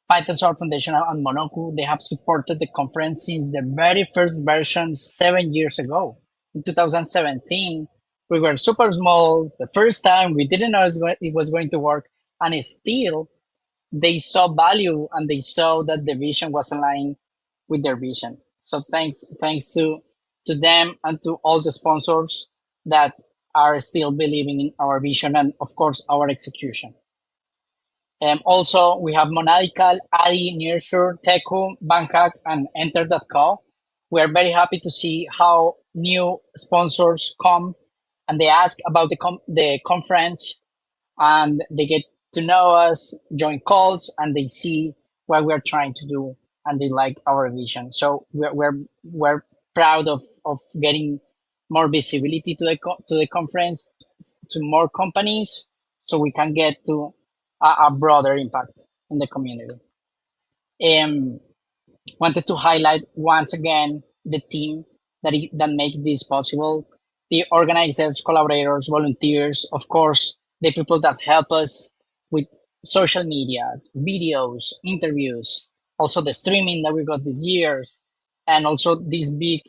Python Software Foundation and Monoku. They have supported the conference since the very first version 7 years ago. In 2017, we were super small. The first time we didn't know it was going to work, and still they saw value and they saw that the vision was aligned with their vision. So thanks to them and to all the sponsors that are still believing in our vision and of course our execution. Also, we have Monadical, Adi, Nearshore, Teku, Bangkok, and Enter.co. We are very happy to see how new sponsors come and they ask about the conference, and they get to know us, join calls, and they see what we're trying to do, and they like our vision. So we're proud of getting more visibility to to the conference, to more companies, so we can get to a broader impact in the community. Wanted to highlight once again the team that makes this possible: the organizers, collaborators, volunteers, of course, the people that help us with social media, videos, interviews, also the streaming that we got this year, and also this big,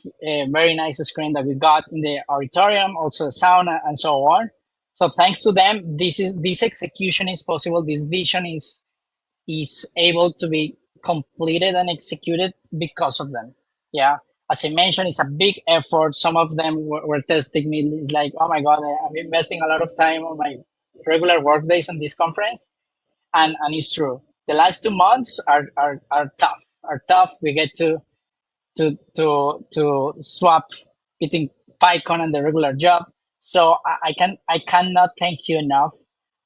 very nice screen that we got in the auditorium, also the sauna and so on. So thanks to them, this execution is possible. This vision is able to be completed and executed because of them. Yeah. As I mentioned, it's a big effort. Some of them were testing me. It's like, oh my God, I'm investing a lot of time on my regular work days on this conference. And it's true. The last 2 months are tough, We get to swap between Pycon and the regular job. So I cannot thank you enough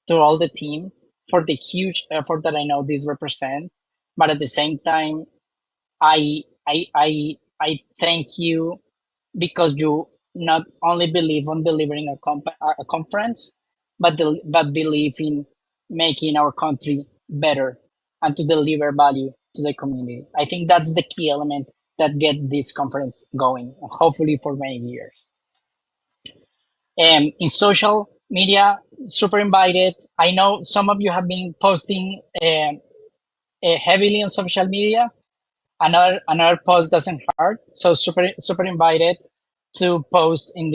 to all the team for the huge effort that I know this represent. But at the same time, I thank you because you not only believe on delivering a conference, but believe in making our country better and to deliver value to the community. I think that's the key element that get this conference going, hopefully for many years. In social media, super invited. I know some of you have been posting heavily on social media. Another post doesn't hurt, so super invited to post in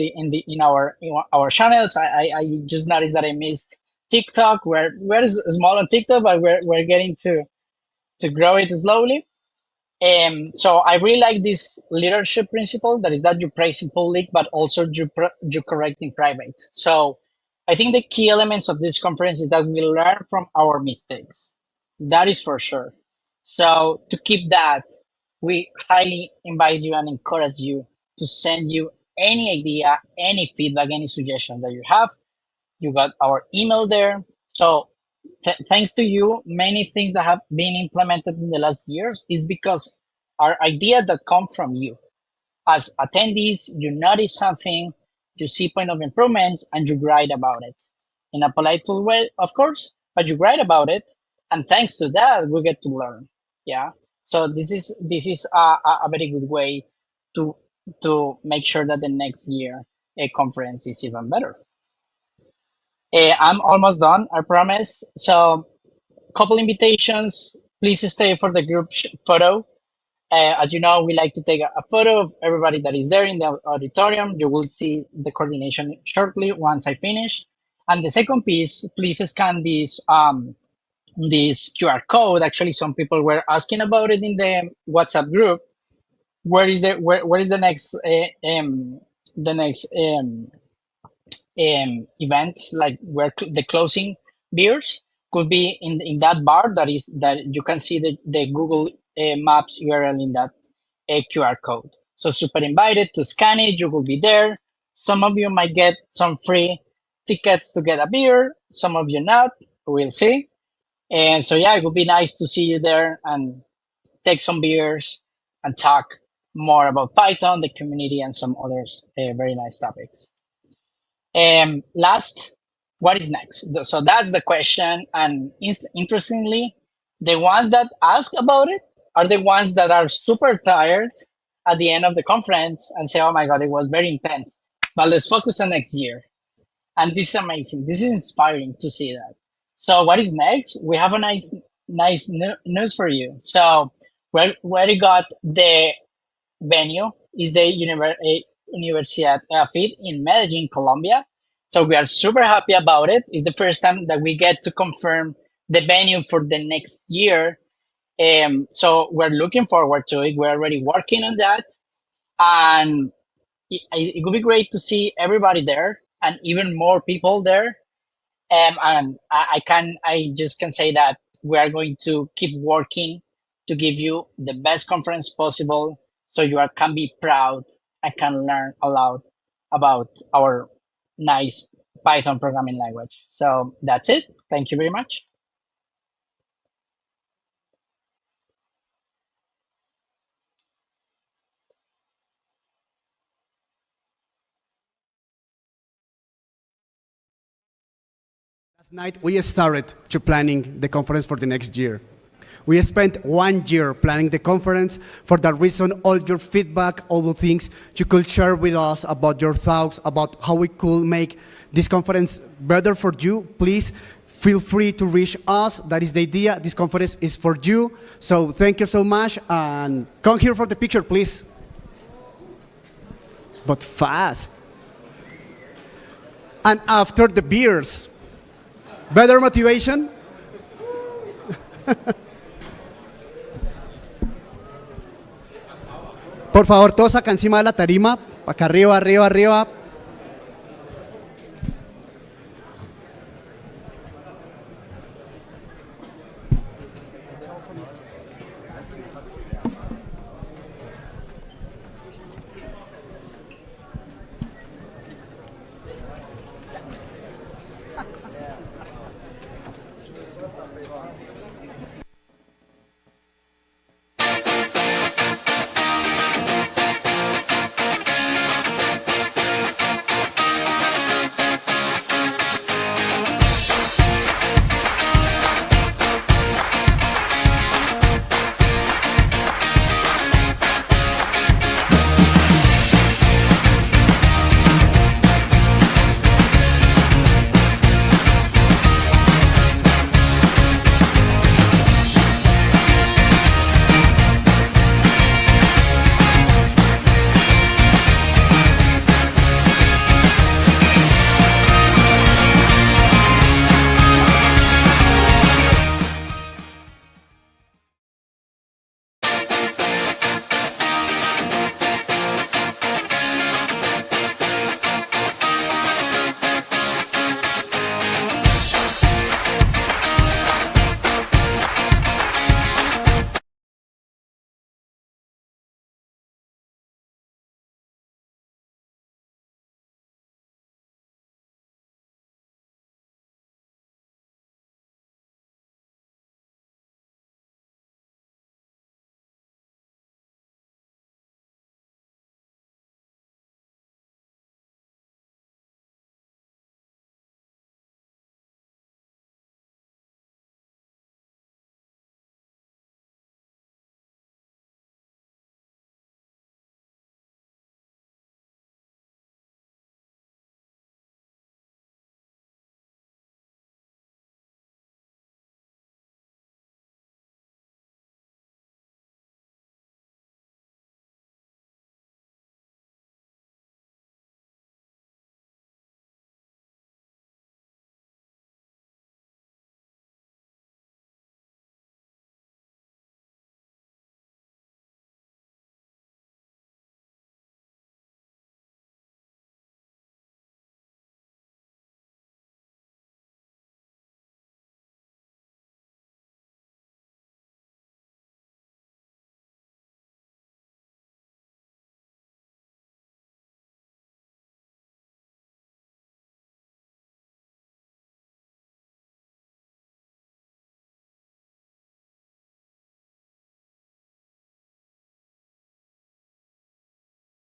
our channels. I just noticed that I missed TikTok. We're small on TikTok, but we're getting to grow it slowly. So I really like this leadership principle, that is that you praise in public, but also you correct in private. So I think the key elements of this conference is that we learn from our mistakes. That is for sure. So to keep that, we highly invite you and encourage you to send you any idea, any feedback, any suggestion that you have. You got our email there. So thanks to you, many things that have been implemented in the last years is because our idea that come from you. As attendees, you notice something, you see point of improvements, and you write about it in a polite way, of course, but you write about it, and thanks to that, we get to learn. Yeah. So this is a very good way to make sure that the next year a conference is even better. I'm almost done, I promise. So, couple invitations. Please stay for the group photo. As you know, we like to take a photo of everybody that is there in the auditorium. You will see the coordination shortly once I finish. And the second piece, please scan this QR code. Actually, some people were asking about it in the WhatsApp group. Where is the next event, like where the closing beers could be in that bar that you can see the Google Maps URL in that QR code. So super invited to scan it. You will be there. Some of you might get some free tickets to get a beer. Some of you not. We'll see. And so yeah, it would be nice to see you there and take some beers and talk more about Python, the community, and some others very nice topics. Last, what is next? So that's the question. And interestingly, the ones that ask about it are the ones that are super tired at the end of the conference and say, oh my God, it was very intense, but let's focus on next year. And this is amazing. This is inspiring to see that. So what is next? We have a nice news for you. So where we got the venue is the Universidad FIT in Medellin, Colombia. So we are super happy about it. It's the first time that we get to confirm the venue for the next year. So we're looking forward to it. We're already working on that. And it would be great to see everybody there and even more people there. And I just can say that we are going to keep working to give you the best conference possible, so you can be proud and can learn a lot about our nice Python programming language. So that's it. Thank you very much. Last night, we started to planning the conference for the next year. We spent 1 year planning the conference. For that reason, all your feedback, all the things you could share with us about your thoughts, about how we could make this conference better for you, please feel free to reach us. That is the idea. This conference is for you. So thank you so much, and come here for the picture, please. But fast. And after the beers, better motivation? Por favor, todos acá encima de la tarima, acá arriba, arriba, arriba.